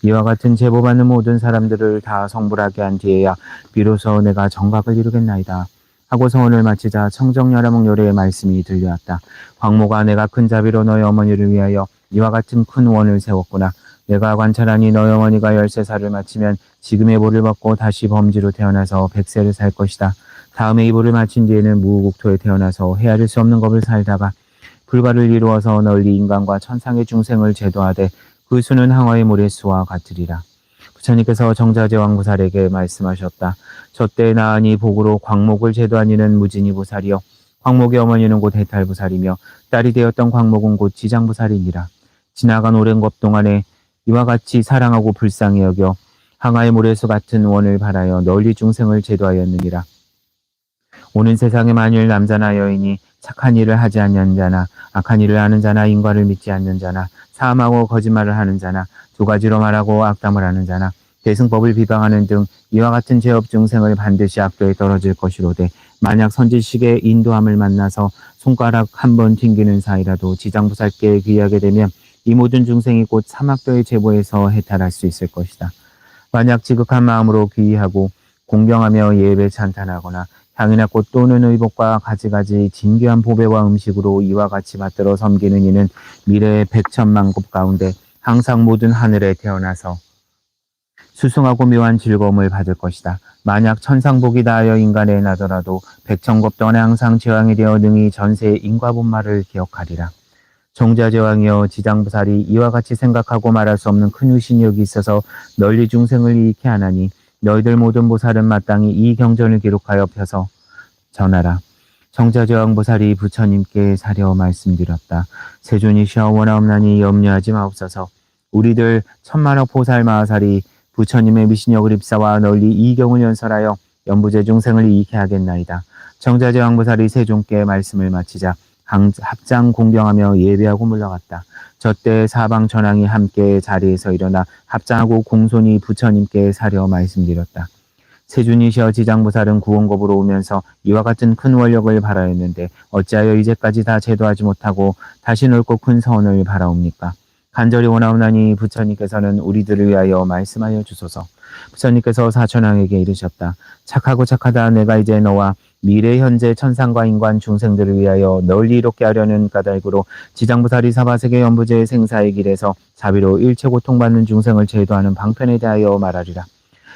이와 같은 제보받는 모든 사람들을 다 성불하게 한 뒤에야 비로소 내가 정각을 이루겠나이다. 하고 서원을 마치자 청정연화목열의 말씀이 들려왔다. 광모가 내가 큰 자비로 너희 어머니를 위하여 이와 같은 큰 원을 세웠구나. 내가 관찰하니 너희 어머니가 13살을 마치면 지금의 보를 벗고 다시 범지로 태어나서 100세를 살 것이다. 다음에 이 보를 마친 뒤에는 무국토에 태어나서 헤아릴 수 없는 법을 살다가 불가를 이루어서 널리 인간과 천상의 중생을 제도하되 그 수는 항아의 모래수와 같으리라. 부처님께서 정자제왕보살에게 말씀하셨다. 저때 나으니 복으로 광목을 제도한 이는 무진이보살이요 광목의 어머니는 곧 해탈보살이며 딸이 되었던 광목은 곧 지장보살이니라. 지나간 오랜 것 동안에 이와 같이 사랑하고 불쌍히 여겨 항아의 모래수 같은 원을 바라여 널리 중생을 제도하였느니라. 오는 세상에 만일 남자나 여인이 착한 일을 하지 않는 자나 악한 일을 하는 자나 인과를 믿지 않는 자나 사함하고 거짓말을 하는 자나 2가지로 말하고 악담을 하는 자나 대승법을 비방하는 등 이와 같은 죄업 중생을 반드시 악도에 떨어질 것이로되 만약 선지식의 인도함을 만나서 손가락 한 번 튕기는 사이라도 지장보살께 귀하게 되면 이 모든 중생이 곧 사막도의 제보에서 해탈할 수 있을 것이다. 만약 지극한 마음으로 귀의하고 공경하며 예배 찬탄하거나 향이나 꽃 또는 의복과 가지가지 진귀한 보배와 음식으로 이와 같이 받들어 섬기는 이는 미래의 100천만급 가운데 항상 모든 하늘에 태어나서 수승하고 묘한 즐거움을 받을 것이다. 만약 천상복이 다하여 인간에 나더라도 100천급 동안에 항상 제왕이 되어 능히 전세의 인과본말을 기억하리라. 정자제왕이여 지장보살이 이와 같이 생각하고 말할 수 없는 큰 의신력이 있어서 널리 중생을 이익해 하나니 너희들 모든 보살은 마땅히 이 경전을 기록하여 펴서 전하라. 정자제왕보살이 부처님께 사려 말씀드렸다. 세존이시여 원하옵나니 염려하지 마옵소서. 우리들 천만억 보살 마하살이 부처님의 미신력을 입사와 널리 이 경을 연설하여 연부제 중생을 이익해 하겠나이다. 정자제왕보살이 세존께 말씀을 마치자 합장 공경하며 예배하고 물러갔다. 저때 사방 전왕이 함께 자리에서 일어나 합장하고 공손히 부처님께 사려 말씀드렸다. 세준이시여 지장보살은 구원겁으로 오면서 이와 같은 큰 원력을 바라였는데 어찌하여 이제까지 다 제도하지 못하고 다시 넓고 큰 서원을 바라옵니까? 간절히 원하오나니 부처님께서는 우리들을 위하여 말씀하여 주소서. 부처님께서 사천왕에게 이르셨다. 착하고 착하다. 내가 이제 너와 미래 현재 천상과 인간 중생들을 위하여 널리 이롭게 하려는 까닭으로 지장부사리 사바세계 연부제의 생사의 길에서 자비로 일체 고통받는 중생을 제도하는 방편에 대하여 말하리라.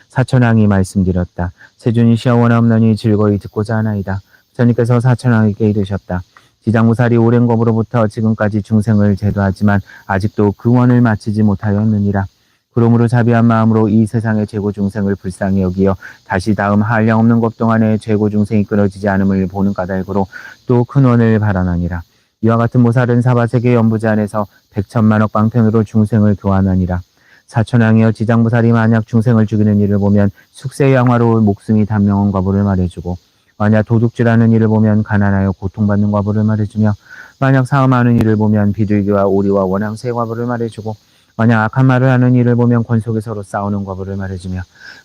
사천왕이 말씀드렸다. 세존이시여 원하옵나니 즐거이 듣고자 하나이다. 부처님께서 사천왕에게 이르셨다. 지장무사리 오랜 법으로부터 지금까지 중생을 제도하지만 아직도 그 원을 마치지 못하였느니라. 그러므로 자비한 마음으로 이 세상의 죄고 중생을 불쌍히 여기어 다시 다음 한량없는 것 동안에 죄고 중생이 끊어지지 않음을 보는 까닭으로 또 큰 원을 바라나니라. 이와 같은 모살은 사바세계 연부제 안에서 백천만억 방편으로 중생을 교환하니라. 사천왕이여 지장무살이 만약 중생을 죽이는 일을 보면 숙세의 양화로 목숨이 단명한 과보를 말해주고 만약 도둑질하는 일을 보면 가난하여 고통받는 과보를 말해주며 만약 사음하는 일을 보면 비둘기와 오리와 원앙새의 과보를 말해주고 만약 악한 말을 하는 일을 보면 권속에 서로 싸우는 과보를 말해주며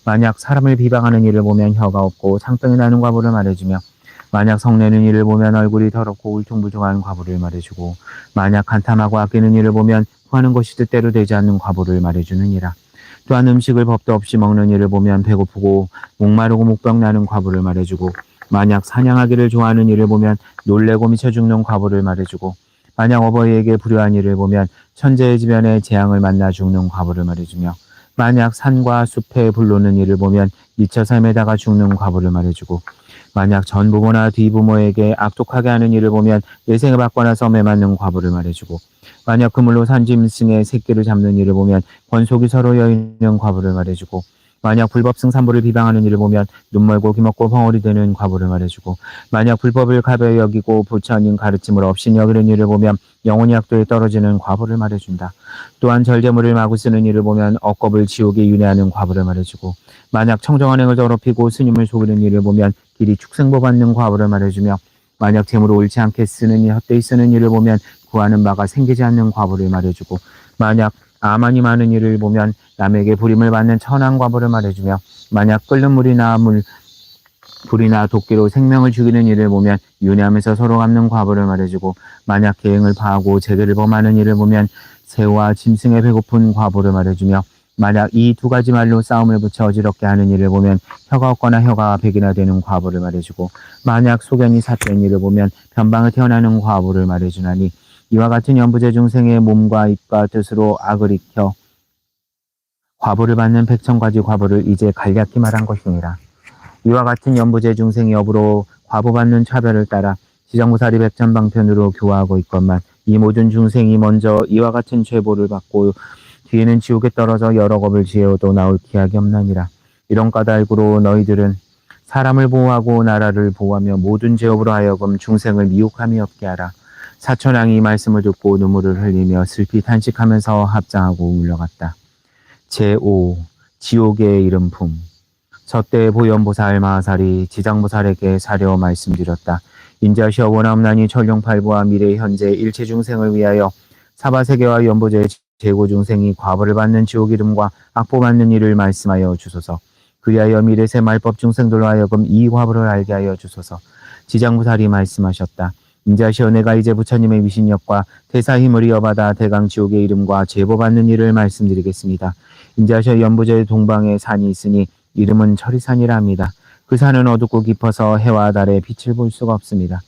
만약 사람을 비방하는 일을 보면 혀가 없고 상병이 나는 과보를 말해주며 만약 성내는 일을 보면 얼굴이 더럽고 울퉁불퉁한 과보를 말해주고 만약 간탐하고 아끼는 일을 보면 구하는 것이 뜻대로 되지 않는 과보를 말해주느니라. 또한 음식을 법도 없이 먹는 일을 보면 배고프고 목마르고 목병 나는 과보를 말해주고 만약 사냥하기를 좋아하는 일을 보면 놀래고 미쳐 죽는 과보를 말해주고 만약 어버이에게 불효한 일을 보면 천재의 지변에 재앙을 만나 죽는 과보를 말해주며 만약 산과 숲에 불노는 일을 보면 미쳐서 헤매다가 죽는 과보를 말해주고 만약 전부모나 뒤부모에게 악독하게 하는 일을 보면 내생을 받고 나서 매맞는 과보를 말해주고 만약 그물로 산짐승의 새끼를 잡는 일을 보면 권속이 서로 여있는 과보를 말해주고 만약 불법 승산부를 비방하는 일을 보면 눈멀고 귀먹고 벙어리 되는 과보를 말해주고 만약 불법을 가벼이 여기고 부처님 가르침을 없인 여기는 일을 보면 영혼이 악도에 떨어지는 과보를 말해준다. 또한 절제물을 마구 쓰는 일을 보면 억겁을 지옥에 윤회하는 과보를 말해주고 만약 청정언행을 더럽히고 스님을 속이는 일을 보면 길이 축생보 받는 과보를 말해주며 만약 재물을 옳지 않게 쓰는 일, 헛되이 쓰는 일을 보면 구하는 바가 생기지 않는 과보를 말해주고 만약 아만이 많은 일을 보면 남에게 부림을 받는 천한 과보를 말해주며 만약 끓는 물이나 불이나 도끼로 생명을 죽이는 일을 보면 윤회하면서 서로 갚는 과보를 말해주고 만약 계행을 파하고 제도를 범하는 일을 보면 새와 짐승의 배고픈 과보를 말해주며 만약 이 두 가지 말로 싸움을 붙여 어지럽게 하는 일을 보면 혀가 없거나 혀가 백이나 되는 과보를 말해주고 만약 소견이 삿된 일을 보면 변방을 태어나는 과보를 말해주나니 이와 같은 연부제 중생의 몸과 입과 뜻으로 악을 익혀 과보를 받는 백천가지 과보를 이제 간략히 말한 것이니라. 이와 같은 연부제 중생의 업으로 과보받는 차별을 따라 지장무사리 백천방편으로 교화하고 있건만 이 모든 중생이 먼저 이와 같은 죄보를 받고 뒤에는 지옥에 떨어져 여러 겁을 지어도 나올 기약이 없나니라. 이런 까닭으로 너희들은 사람을 보호하고 나라를 보호하며 모든 죄업으로 하여금 중생을 미혹함이 없게 하라. 사천왕이 이 말씀을 듣고 눈물을 흘리며 슬피 탄식하면서 합장하고 울려갔다. 제5. 지옥의 이름품. 저때 보현보살 마하살이 지장보살에게 사려 말씀드렸다. 인자시여 원함나니 천룡팔부와 미래 현재 일체 중생을 위하여 사바세계와 연보제 재고 중생이 과보를 받는 지옥 이름과 악보받는 일을 말씀하여 주소서. 그리하여 미래세 말법 중생들로 하여금 이 과보를 알게 하여 주소서. 지장보살이 말씀하셨다. 인자시여 내가 이제 부처님의 위신력과 대사 힘을 이어받아 대강 지옥의 이름과 제보받는 일을 말씀드리겠습니다. 인자시여 연부제 동방에 산이 있으니 이름은 철이산이라 합니다. 그 산은 어둡고 깊어서 해와 달의 빛을 볼 수가 없습니다.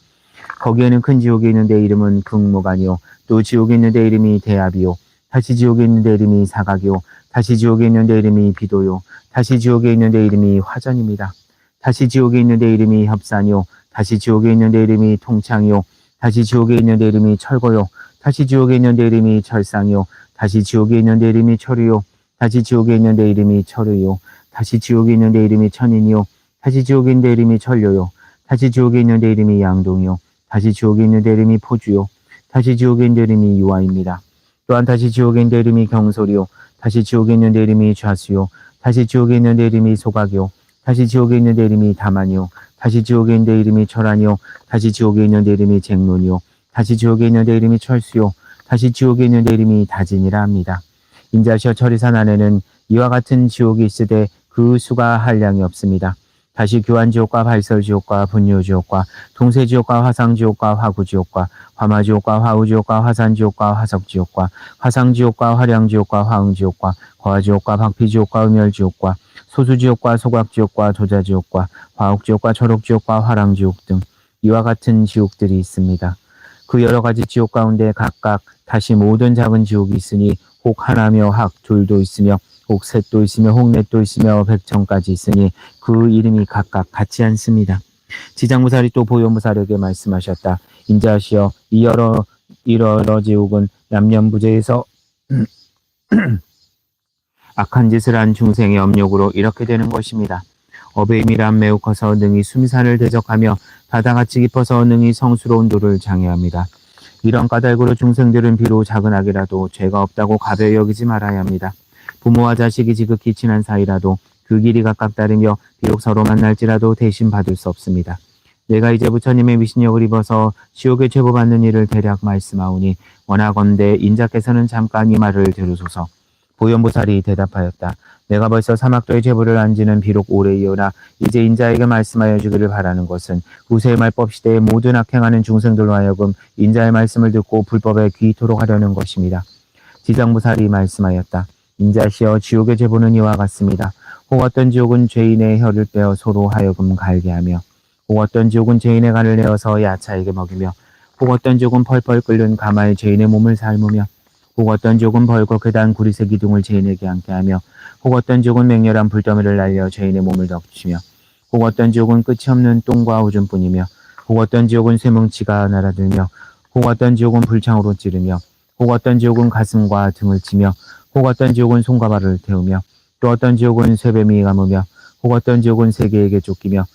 거기에는 큰 지옥이 있는데 이름은 극무간이요. 또 지옥이 있는데 이름이 대압이요. 다시 지옥에 있는데 이름이 사각이요. 다시 지옥에 있는데 이름이 비도요. 다시 지옥에 있는데 이름이 화전입니다. 다시 지옥에 있는데 이름이 협산이요. 다시 지옥에 있는데 이름이 통창이요. 다시 지옥에 있는데 이름이 철거요. 다시 지옥에 있는데 이름이 철상이요. 다시 지옥에 있는데 이름이 철이요. 다시 지옥에 있는데 이름이 철의요. 다시 지옥에 있는데 이름이 천인이요. 다시 지옥에 있는데 이름이 천료요. 다시 지옥에 있는데 이름이 양동이요. 다시 지옥에 있는데 이름이 포주요. 다시 지옥에 있는데 이름이 유아입니다. 또한 다시 지옥에 있는데 이름이 경솔이요. 다시 지옥에 있는데 이름이 좌수요. 다시 지옥에 있는데 이름이 소각이요. 다시 지옥에 있는데 이름이 다만이요. 다시 지옥에 있는데 이름이 철안이요. 다시 지옥에 있는데 이름이 쟁론이요. 다시 지옥에 있는데 이름이 철수요. 다시 지옥에 있는데 이름이 다진이라 합니다. 인자시여 철이산 안에는 이와 같은 지옥이 있으되 그 수가 한량이 없습니다. 다시 교환지옥과 발설지옥과 분유지옥과 동세지옥과 화상지옥과 화구지옥과 화마지옥과 화우지옥과 화산지옥과 화석지옥과 화상지옥과 화량지옥과 화응지옥과 거화지옥과 박피지옥과 음열지옥과 소수지옥과 소각지옥과 도자지옥과 화옥지옥과 초록지옥과 화랑지옥 등 이와 같은 지옥들이 있습니다. 그 여러 가지 지옥 가운데 각각 다시 모든 작은 지옥이 있으니 혹 하나며 학 둘도 있으며 혹 셋도 있으며 혹 넷도 있으며 백천까지 있으니 그 이름이 각각 같지 않습니다. 지장무살이 또 보현무살에게 말씀하셨다. 인자하시어 이 여러 지옥은 남념부재에서 악한 짓을 한 중생의 업력으로 이렇게 되는 것입니다. 업의 힘이란 매우 커서 능히 숨산을 대적하며 바다같이 깊어서 능히 성스러운 도를 장애합니다. 이런 까닭으로 중생들은 비록 작은 악이라도 죄가 없다고 가벼이 여기지 말아야 합니다. 부모와 자식이 지극히 친한 사이라도 그 길이 각각 다르며 비록 서로 만날지라도 대신 받을 수 없습니다. 내가 이제 부처님의 미신역을 입어서 지옥에 제보받는 일을 대략 말씀하오니 원하건대 인자께서는 잠깐 이 말을 들으소서. 보현보살이 대답하였다. 내가 벌써 사막도의 제보를 안 지는 비록 오래이오나 이제 인자에게 말씀하여 주기를 바라는 것은 후세의 말법 시대에 모든 악행하는 중생들로 하여금 인자의 말씀을 듣고 불법에 귀토록 하려는 것입니다. 지장보살이 말씀하였다. 인자시여 지옥의 제보는 이와 같습니다. 혹 어떤 지옥은 죄인의 혀를 빼어 소로 하여금 갈게 하며 혹 어떤 지옥은 죄인의 간을 내어서 야차에게 먹이며 혹 어떤 지옥은 펄펄 끓는 가마에 죄인의 몸을 삶으며 혹 어떤 지옥은 벌겋게 단 구리새 기둥을 죄인에게 앉게 하며 혹 어떤 지옥은 맹렬한 불더미를 날려 죄인의 몸을 덮치며 혹 어떤 지옥은 끝이 없는 똥과 오줌뿐이며 혹 어떤 지옥은 쇠뭉치가 날아들며 혹 어떤 지옥은 불창으로 찌르며 혹 어떤 지옥은 가슴과 등을 치며 혹 어떤 지옥은 손과 발을 태우며 또 어떤 지옥은 쇠뱀이 감으며 혹 어떤 지옥은 세계에게 쫓기며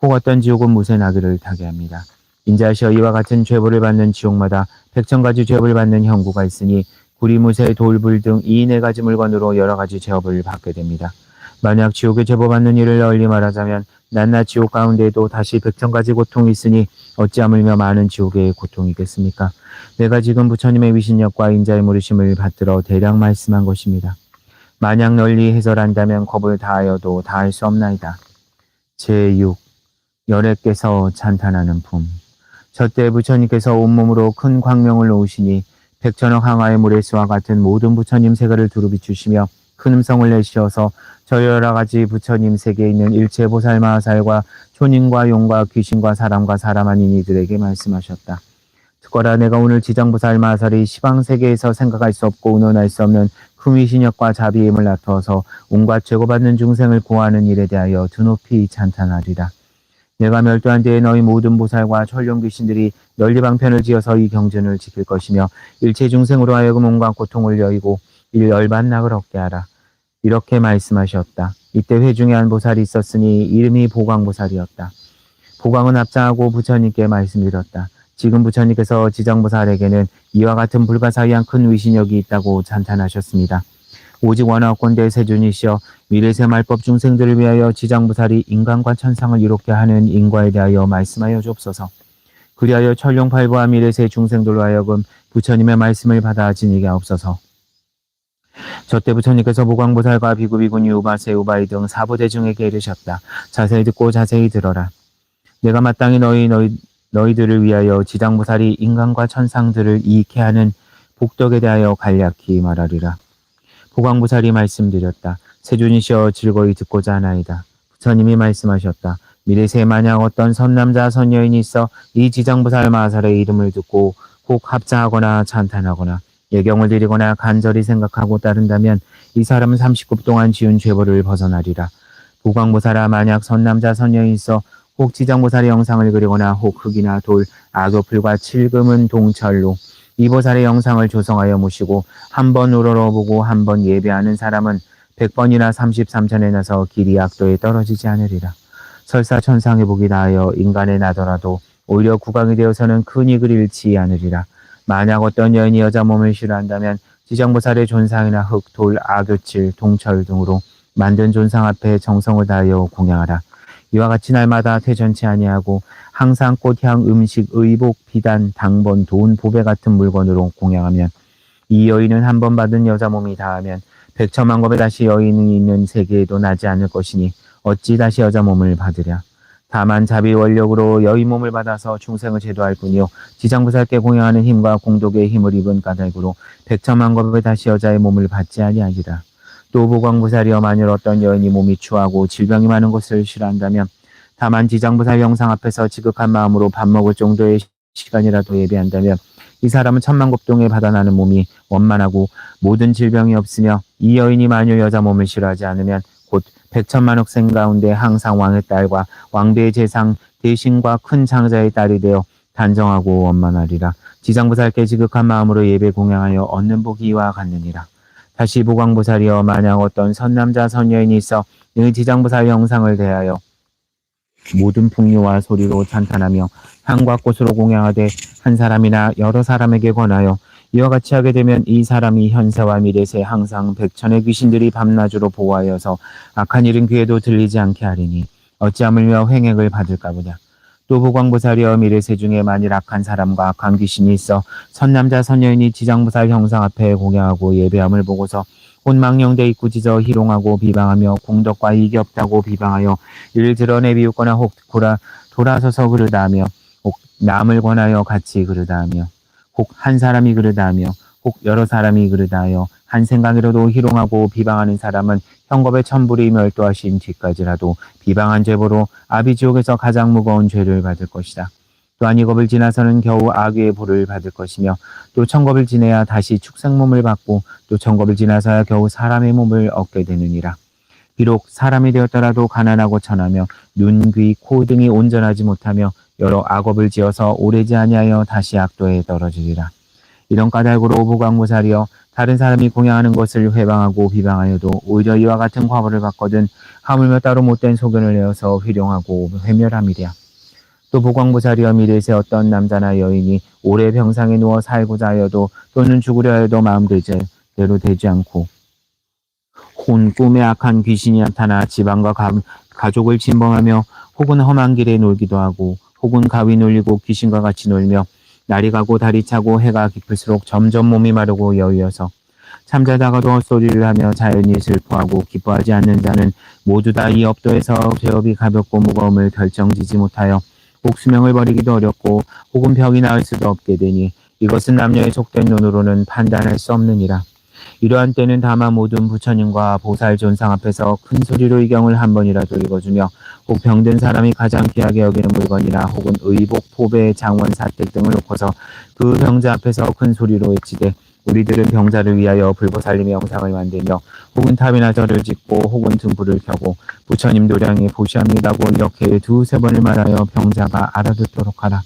혹 어떤 지옥은 무쇠 나귀를 타게 합니다. 인자하시어 이와 같은 죄벌을 받는 지옥마다 백천가지 죄업을 받는 형구가 있으니 구리무새, 돌불 등 이 네 가지 물건으로 여러 가지 죄업을 받게 됩니다. 만약 지옥에 제보받는 일을 널리 말하자면 낱낱 지옥 가운데에도 다시 백천가지 고통이 있으니 어찌 하물며 많은 지옥의 고통이겠습니까? 내가 지금 부처님의 위신력과 인자의 물으심을 받들어 대략 말씀한 것입니다. 만약 널리 해설한다면 겁을 다하여도 다할 수 없나이다. 제6. 열애께서 찬탄하는 품. 저때 부처님께서 온몸으로 큰 광명을 놓으시니 백천억 항아의 모래수와 같은 모든 부처님 세계를 두루 비추시며 큰 음성을 내시어서 저 여러 가지 부처님 세계에 있는 일체 보살 마하살과 초님과 용과 귀신과 사람 아닌 이들에게 말씀하셨다. 듣거라. 내가 오늘 지장보살 마하살이 시방세계에서 생각할 수 없고 의논할 수 없는 흠위신력과 자비의 힘을 나타어서 온갖 죄고받는 중생을 구하는 일에 대하여 드높이 찬탄하리라. 내가 멸도한 뒤에 너희 모든 보살과 천룡 귀신들이 널리 방편을 지어서 이 경전을 지킬 것이며 일체 중생으로 하여금 온갖 고통을 여의고 열반낙을 얻게 하라. 이렇게 말씀하셨다. 이때 회중에 한 보살이 있었으니 이름이 보광보살이었다. 보광은 합장하고 부처님께 말씀드렸다. 지금 부처님께서 지장보살에게는 이와 같은 불가사의한 큰 위신력이 있다고 찬탄하셨습니다. 오직 원하건대 세존이시여 미래세 말법 중생들을 위하여 지장보살이 인간과 천상을 이롭게 하는 인과에 대하여 말씀하여 주옵소서. 그리하여 천룡팔부와 미래세 중생들로 하여금 부처님의 말씀을 받아 지니게 하옵소서. 저때 부처님께서 보광보살과 비구비구니 우바세 우바이 등 사부대중에게 이르셨다. 자세히 듣고 자세히 들어라. 내가 마땅히 너희들을 위하여 지장보살이 인간과 천상들을 이익해 하는 복덕에 대하여 간략히 말하리라. 보광보살이 말씀드렸다. 세존이시여 즐거이 듣고자 하나이다. 부처님이 말씀하셨다. 미래세 만약 어떤 선남자 선여인이 있어 이 지장보살 마하살의 이름을 듣고 혹 합자하거나 찬탄하거나 예경을 드리거나 간절히 생각하고 따른다면 이 사람은 30급 동안 지은 죄벌을 벗어나리라. 보광보살아 만약 선남자 선여인이 있어 혹 지장보살의 영상을 그리거나 혹 흙이나 돌, 악어풀과 칠금은 동철로 이 보살의 영상을 조성하여 모시고 한 번 우러러보고 한 번 예배하는 사람은 100번이나 33천에 나서 길이 악도에 떨어지지 않으리라. 설사 천상의 복이 다하여 인간에 나더라도 오히려 국왕이 되어서는 큰 이익을 잃지 않으리라. 만약 어떤 여인이 여자 몸을 싫어한다면 지장보살의 존상이나 흙, 돌, 악교칠, 동철 등으로 만든 존상 앞에 정성을 다하여 공양하라. 이와 같이 날마다 퇴전치 아니하고 항상 꽃향, 음식, 의복, 비단, 당번, 돈, 보배 같은 물건으로 공양하면 이 여인은 한 번 받은 여자 몸이 다하면 100천만 겁에 다시 여인이 있는 세계에도 나지 않을 것이니 어찌 다시 여자 몸을 받으랴. 다만 자비 원력으로 여의 몸을 받아서 중생을 제도할 뿐이요 지장부살께 공양하는 힘과 공덕의 힘을 입은 까닭으로 백천만겁에 다시 여자의 몸을 받지 아니하리라. 또 보광부살이여 만일 어떤 여인이 몸이 추하고 질병이 많은 것을 싫어한다면 다만 지장부살 영상 앞에서 지극한 마음으로 밥 먹을 정도의 시간이라도 예배한다면 이 사람은 천만겁동에 받아나는 몸이 원만하고 모든 질병이 없으며 이 여인이 만일 여자 몸을 싫어하지 않으면 곧 백천만億생 가운데 항상 왕의 딸과 왕비의 재상 대신과 큰 장자의 딸이 되어 단정하고 원만하리라. 지장부살께 지극한 마음으로 예배 공양하여 얻는 복이 이와 같느니라. 다시 보광부살이여 만약 어떤 선남자 선여인이 있어 이 지장부살 영상을 대하여 모든 풍류와 소리로 찬탄하며 향과 꽃으로 공양하되 한 사람이나 여러 사람에게 권하여 이와 같이 하게 되면 이 사람이 현세와 미래세 항상 백천의 귀신들이 밤낮으로 보호하여서 악한 일은 귀에도 들리지 않게 하리니 어찌하물며 횡액을 받을까 보냐. 또 보광부살이여 미래세 중에 만일 악한 사람과 악한 귀신이 있어 선남자 선여인이 지장부살 형상 앞에 공양하고 예배함을 보고서 혼망령대 입구 짖어 희롱하고 비방하며 공덕과 이익이 없다고 비방하여 이를 드러내 비웃거나 혹 돌아서서 그르다 하며 혹 남을 권하여 같이 그르다 하며 혹 한 사람이 그르다 하며 혹 여러 사람이 그르다 하여 한 생각이라도 희롱하고 비방하는 사람은 형겁의 천불이 멸도하신 뒤까지라도 비방한 죄보로 아비지옥에서 가장 무거운 죄를 받을 것이다. 또한 이 겁을 지나서는 겨우 악의 보를 받을 것이며 또 천겁을 지내야 다시 축생 몸을 받고 또 천겁을 지나서야 겨우 사람의 몸을 얻게 되느니라. 비록 사람이 되었더라도 가난하고 천하며 눈, 귀, 코 등이 온전하지 못하며 여러 악업을 지어서 오래지 아니하여 다시 악도에 떨어지리라. 이런 까닭으로 보광부살이여 다른 사람이 공양하는 것을 회방하고 비방하여도 오히려 이와 같은 과보를 받거든 하물며 따로 못된 소견을 내어서 희롱하고 회멸함이랴. 또 보광부살이여 미래세 어떤 남자나 여인이 오래 병상에 누워 살고자 하여도 또는 죽으려 하여도 마음대로 되지 않고 혼 꿈에 악한 귀신이 나타나 집안과 가족을 침범하며 혹은 험한 길에 놀기도 하고 혹은 가위 놀리고 귀신과 같이 놀며 날이 가고 달이 차고 해가 깊을수록 점점 몸이 마르고 여위어서 잠자다가도 헛소리를 하며 자연히 슬퍼하고 기뻐하지 않는 자는 모두 다 이 업도에서 죄업이 가볍고 무거움을 결정지지 못하여 혹 수명을 버리기도 어렵고 혹은 병이 나을 수도 없게 되니 이것은 남녀의 속된 눈으로는 판단할 수 없느니라. 이러한 때는 다만 모든 부처님과 보살 존상 앞에서 큰 소리로 이 경을 한 번이라도 읽어주며 혹 병든 사람이 가장 귀하게 여기는 물건이나 혹은 의복, 포배, 장원, 사택 등을 놓고서 그 병자 앞에서 큰 소리로 외치되 우리들은 병자를 위하여 불보살림의 영상을 만들며 혹은 탑이나 절을 짓고 혹은 등불을 켜고 부처님 도량에 보시합니다고 이렇게 두세 번을 말하여 병자가 알아듣도록 하라.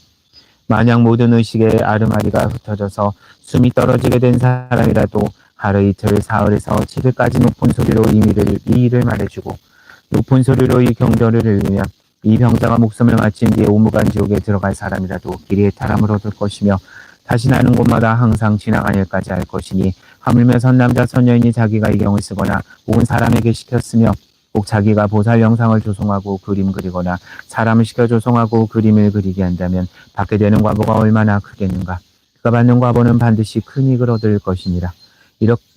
만약 모든 의식에 아르마리가 흩어져서 숨이 떨어지게 된 사람이라도 하루 이틀 사흘에서 7일까지 높은 소리로 이 일을 말해주고 높은 소리로 이 경전을 읽으면 이 병자가 목숨을 마친 뒤에 우무간 지옥에 들어갈 사람이라도 길이 해탈함을 얻을 것이며 다시 나는 곳마다 항상 지나간 일까지 할 것이니 하물며 선남자 선여인이 자기가 이 경을 쓰거나 혹은 사람에게 시켰으며 혹 자기가 보살 영상을 조성하고 그림 그리거나 사람을 시켜 조성하고 그림을 그리게 한다면 받게 되는 과보가 얼마나 크겠는가. 그가 받는 과보는 반드시 큰 이익을 얻을 것이니라.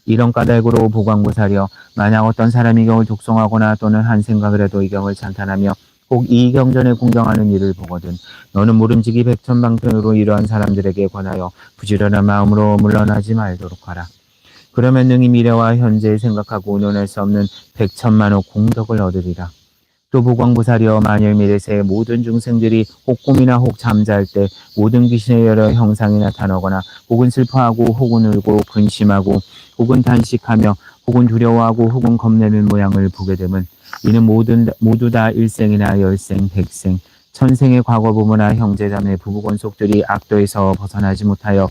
이런 까닭으로 보광부살이여 만약 어떤 사람이 이 경을 독송하거나 또는 한 생각을 해도 이 경을 찬탄하며 혹 이 경전에 공경하는 일을 보거든 너는 모름지기 백천방편으로 이러한 사람들에게 권하여 부지런한 마음으로 물러나지 말도록 하라. 그러면 능히 미래와 현재를 생각하고 논할 수 없는 백천만억 공덕을 얻으리라. 또 보광부살이여 만일 미래세의 모든 중생들이 혹 꿈이나 혹 잠잘 때 모든 귀신의 여러 형상이 나타나거나 혹은 슬퍼하고 혹은 울고 근심하고 혹은 단식하며 혹은 두려워하고 혹은 겁내는 모양을 보게 되면 이는 모두 다 일생이나 열생, 백생, 천생의 과거 부모나 형제자매 부부권속들이 악도에서 벗어나지 못하여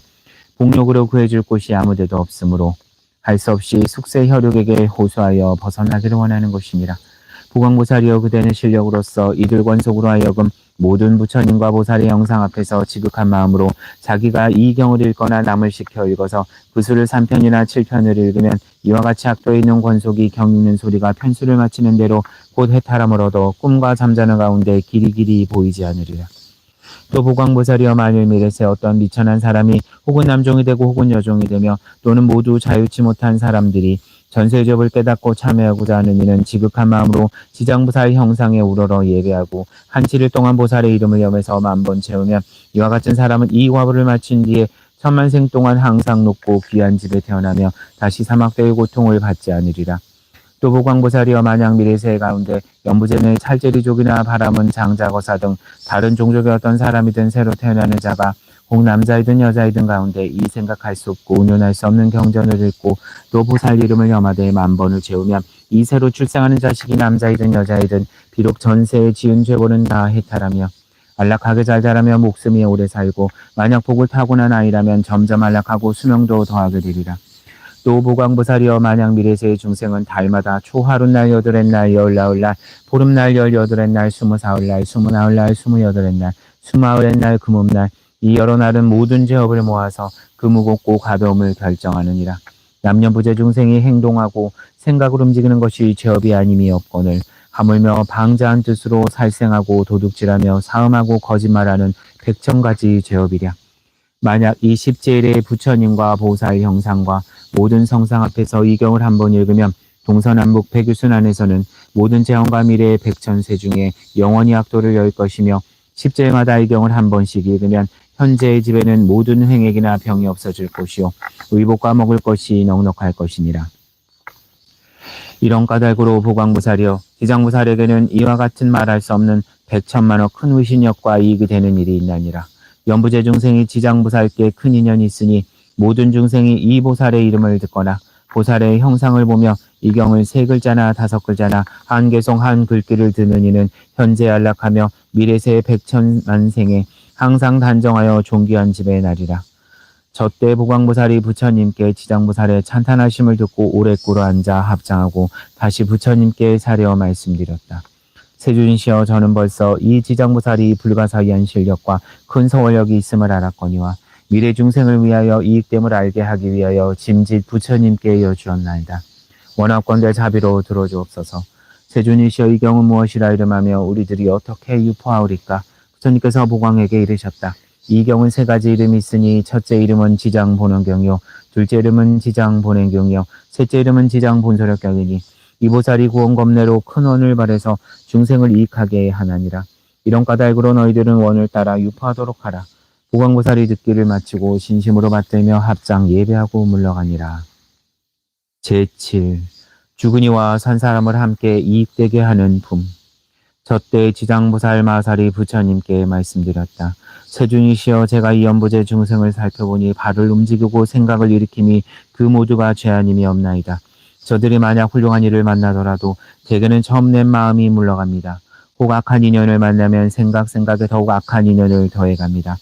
복력으로 구해줄 곳이 아무데도 없으므로 할 수 없이 숙세 혈육에게 호소하여 벗어나기를 원하는 것이니라. 보광부살이여 그대는 실력으로서 이들 권속으로 하여금 모든 부처님과 보살의 영상 앞에서 지극한 마음으로 자기가 이 경을 읽거나 남을 시켜 읽어서 그 수를 3편이나 7편을 읽으면 이와 같이 악도에 있는 권속이 경 읽는 소리가 편수를 마치는 대로 곧 해탈함을 얻어 꿈과 잠자는 가운데 길이길이 보이지 않으리라. 또 보광부살이여 만일 미래세 어떤 미천한 사람이 혹은 남종이 되고 혹은 여종이 되며 또는 모두 자유치 못한 사람들이 전세접을 깨닫고 참여하고자 하는 이는 지극한 마음으로 지장보살 형상에 우러러 예배하고 한치를 동안 보살의 이름을 염해서 만번 채우면 이와 같은 사람은 이 과보를 마친 뒤에 천만생 동안 항상 높고 귀한 집에 태어나며 다시 사막대의 고통을 받지 않으리라. 또 보광보살이여 만약 미래세 가운데 연부제는 찰제리족이나 바람은 장자거사 등 다른 종족의 어떤 사람이든 새로 태어나는 자가 혹 남자이든 여자이든 가운데 이 생각할 수 없고 운운할 수 없는 경전을 읽고 또 보살 이름을 염하되 만번을 채우면 이 새로 출생하는 자식이 남자이든 여자이든 비록 전세에 지은 죄고는 다 해탈하며 안락하게 잘 자라며 목숨이 오래 살고 만약 복을 타고난 아이라면 점점 안락하고 수명도 더하게 되리라. 또 보광보살이여 만약 미래세의 중생은 달마다 초하룻날 여덟날 열나흘날 보름날 열여덟날 스무사흘날 스무나흘날 스무여덟날 스무아흔날 금음날 이 여러 날은 모든 죄업을 모아서 그 무겁고 가벼움을 결정하느니라. 남녀부재 중생이 행동하고 생각을 움직이는 것이 죄업이 아님이 없거늘 하물며 방자한 뜻으로 살생하고 도둑질하며 사음하고 거짓말하는 100,000가지 죄업이랴. 만약 이 십제일의 부처님과 보살 형상과 모든 성상 앞에서 이 경을 한번 읽으면 동서남북 백유순 안에서는 모든 재원과 미래의 100,000세 중에 영원히 악도를 열 것이며 십제일마다 이 경을 한 번씩 읽으면 현재의 집에는 모든 횡액이나 병이 없어질 것이요 의복과 먹을 것이 넉넉할 것이니라. 이런 까닭으로 보광보살이여 지장보살에게는 이와 같은 말할 수 없는 100,000만억 큰 의신력과 이익이 되는 일이 있나니라. 연부제 중생이 지장보살께 큰 인연이 있으니 모든 중생이 이 보살의 이름을 듣거나 보살의 형상을 보며 이 경을 3글자나 5글자나 한 개송 한 글귀를 듣는 이는 현재 안락하며 미래세 100,000만생에 항상 단정하여 존귀한 집에 나리라. 저때 보광보살이 부처님께 지장보살의 찬탄하심을 듣고 오래 꿇어 앉아 합장하고 다시 부처님께 사려 말씀드렸다. 세존이시여 저는 벌써 이 지장보살이 불가사의한 실력과 큰 서원력이 있음을 알았거니와 미래 중생을 위하여 이익됨을 알게 하기 위하여 짐짓 부처님께 여주었나이다. 원합건대 자비로 들어주옵소서. 세존이시여 이 경은 무엇이라 이름하며 우리들이 어떻게 유포하오리까? 부처님께서 보광에게 이르셨다. 이 경은 3가지 이름이 있으니 첫째 이름은 지장본원경이요 둘째 이름은 지장본행경이요 셋째 이름은 지장본소력경이니 이 보살이 구원검내로 큰 원을 발해서 중생을 이익하게 하나니라. 이런 까닭으로 너희들은 원을 따라 유포하도록 하라. 보광보살이 듣기를 마치고 진심으로 받들며 합장 예배하고 물러가니라. 제7. 죽은 이와 산 사람을 함께 이익되게 하는 품. 저때 지장보살 마살이 부처님께 말씀드렸다. 세준이시여 제가 이 연부제 중생을 살펴보니 발을 움직이고 생각을 일으킴이 그 모두가 죄 아님이 없나이다. 저들이 만약 훌륭한 일을 만나더라도 대개는 처음 낸 마음이 물러갑니다. 혹 악한 인연을 만나면 생각에 더욱 악한 인연을 더해갑니다.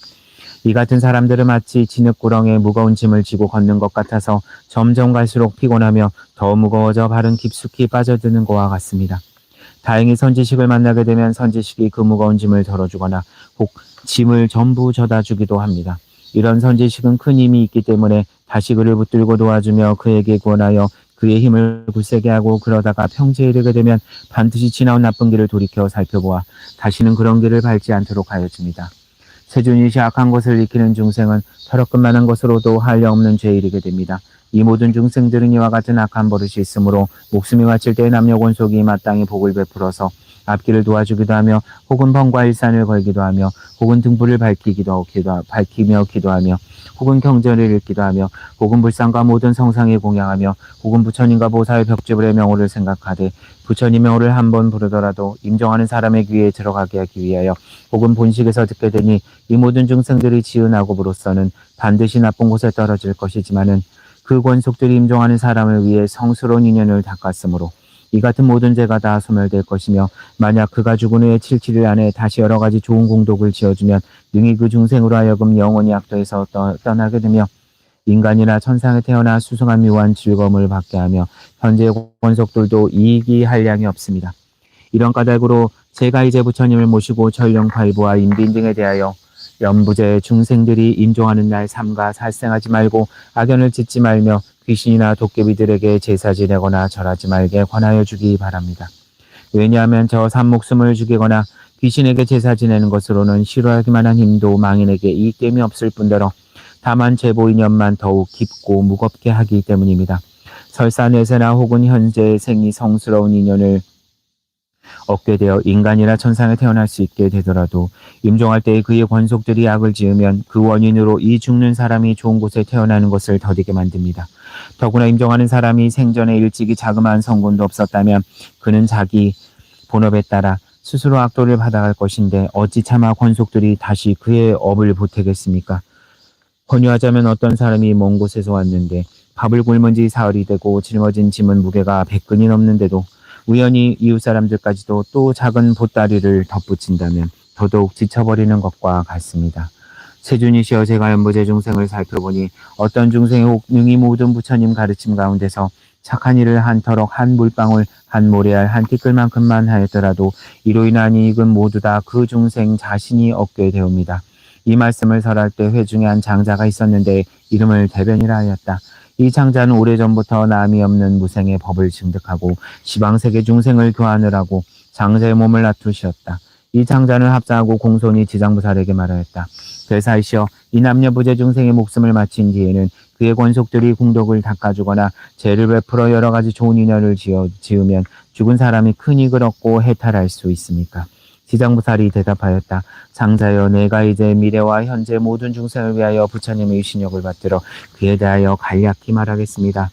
이 같은 사람들은 마치 진흙구렁에 무거운 짐을 지고 걷는 것 같아서 점점 갈수록 피곤하며 더 무거워져 발은 깊숙이 빠져드는 것과 같습니다. 다행히 선지식을 만나게 되면 선지식이 그 무거운 짐을 덜어주거나 혹 짐을 전부 져다 주기도 합니다. 이런 선지식은 큰 힘이 있기 때문에 다시 그를 붙들고 도와주며 그에게 구원하여 그의 힘을 굳세게 하고 그러다가 평지에 이르게 되면 반드시 지나온 나쁜 길을 돌이켜 살펴보아 다시는 그런 길을 밟지 않도록 하여 줍니다. 세준이시 악한 것을 익히는 중생은 털어끝만한 것으로도 한량없는 죄에 이르게 됩니다. 이 모든 중생들은 이와 같은 악한 버릇이 있으므로 목숨이 마칠 때 남녀 권속이 마땅히 복을 베풀어서 앞길을 도와주기도 하며 혹은 번과 일산을 걸기도 하며 혹은 등불을 밝히며 기도하며 혹은 경전을 읽기도 하며 혹은 불상과 모든 성상에 공양하며 혹은 부처님과 보살 벽지불의 명호를 생각하되 부처님 명호를 한번 부르더라도 임종하는 사람의 귀에 들어가게 하기 위하여 혹은 본식에서 듣게 되니 이 모든 중생들이 지은 악업으로서는 반드시 나쁜 곳에 떨어질 것이지만은 그 권속들이 임종하는 사람을 위해 성스러운 인연을 닦았으므로 이 같은 모든 죄가 다 소멸될 것이며 만약 그가 죽은 후에 7,7일 안에 다시 여러 가지 좋은 공덕을 지어주면 능히 그 중생으로 하여금 영원히 악도에서 떠나게 되며 인간이나 천상에 태어나 수승한 묘한 즐거움을 받게 하며 현재의 권속들도 이익이 한량이 없습니다. 이런 까닭으로 제가 이제 부처님을 모시고 전령팔부와 인빈 등에 대하여 연부제 중생들이 임종하는 날 삼가 살생하지 말고 악연을 짓지 말며 귀신이나 도깨비들에게 제사 지내거나 절하지 말게 권하여 주기 바랍니다. 왜냐하면 저 산목숨을 죽이거나 귀신에게 제사 지내는 것으로는 싫어하기만 한 힘도 망인에게 이익됨이 없을 뿐더러 다만 죄보 인연만 더욱 깊고 무겁게 하기 때문입니다. 설사 내세나 혹은 현재 생이 성스러운 인연을 얻게 되어 인간이나 천상에 태어날 수 있게 되더라도 임종할 때에 그의 권속들이 악을 지으면 그 원인으로 이 죽는 사람이 좋은 곳에 태어나는 것을 더디게 만듭니다. 더구나 임종하는 사람이 생전에 일찍이 자그마한 성군도 없었다면 그는 자기 본업에 따라 스스로 악도를 받아갈 것인데 어찌 차마 권속들이 다시 그의 업을 보태겠습니까? 권유하자면 어떤 사람이 먼 곳에서 왔는데 밥을 굶은 지 사흘이 되고 짊어진 짐은 무게가 100근이 넘는데도 우연히 이웃 사람들까지도 또 작은 보따리를 덧붙인다면 더더욱 지쳐버리는 것과 같습니다. 세준이시여, 제가 연부제 중생을 살펴보니 어떤 중생이 혹 능히 모든 부처님 가르침 가운데서 착한 일을 한 터럭, 한 물방울, 한 모래알, 한 티끌만큼만 하였더라도 이로 인한 이익은 모두 다 그 중생 자신이 얻게 되옵니다. 이 말씀을 설할 때 회중에 한 장자가 있었는데 이름을 대변이라 하였다. 이 장자는 오래전부터 남이 없는 무생의 법을 증득하고 시방세계 중생을 교환을 장자의 몸을 놔두시었다. 이 장자는 합사하고 공손히 지장부살에게 말하였다. 대사이시여, 이 남녀부재 중생의 목숨을 마친 뒤에는 그의 권속들이 궁덕을 닦아주거나 죄를 베풀어 여러 가지 좋은 인연을 지으면 죽은 사람이 큰 이익을 얻고 해탈할 수 있습니까? 지장부살이 대답하였다. 장자여, 내가 이제 미래와 현재 모든 중생을 위하여 부처님의 신욕을 받들어 그에 대하여 간략히 말하겠습니다.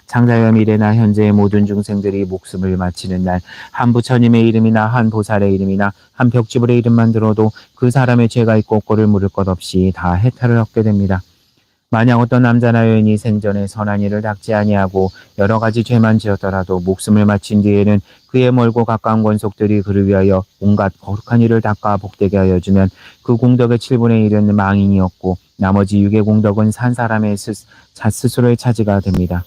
장자여, 미래나 현재의 모든 중생들이 목숨을 마치는 날 한 부처님의 이름이나 한 보살의 이름이나 한 벽지불의 이름만 들어도 그 사람의 죄가 있고 꼴을 물을 것 없이 다 해탈을 얻게 됩니다. 만약 어떤 남자나 여인이 생전에 선한 일을 닦지 아니하고 여러 가지 죄만 지었더라도 목숨을 마친 뒤에는 그의 멀고 가까운 권속들이 그를 위하여 온갖 거룩한 일을 닦아 복되게 하여 주면 그 공덕의 7분의 1은 망인이었고 나머지 6의 공덕은 산 사람의 스스로의 차지가 됩니다.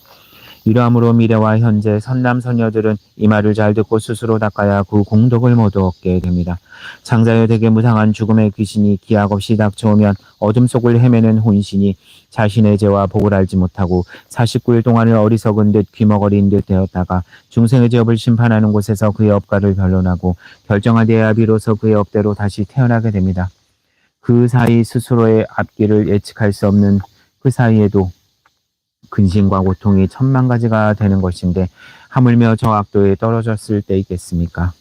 이러함으로 미래와 현재 선남선녀들은 이 말을 잘 듣고 스스로 닦아야 그 공덕을 모두 얻게 됩니다. 장자여, 대개 무상한 죽음의 귀신이 기약 없이 닥쳐오면 어둠 속을 헤매는 혼신이 자신의 죄와 복을 알지 못하고 49일 동안을 어리석은 듯 귀머거리인 듯 되었다가 중생의 죄업을 심판하는 곳에서 그의 업가를 변론하고 결정하되어야 비로소 그의 업대로 다시 태어나게 됩니다. 그 사이 스스로의 앞길을 예측할 수 없는 그 사이에도 근심과 고통이 천만 가지가 되는 것인데 하물며 저 악도에 떨어졌을 때이겠습니까?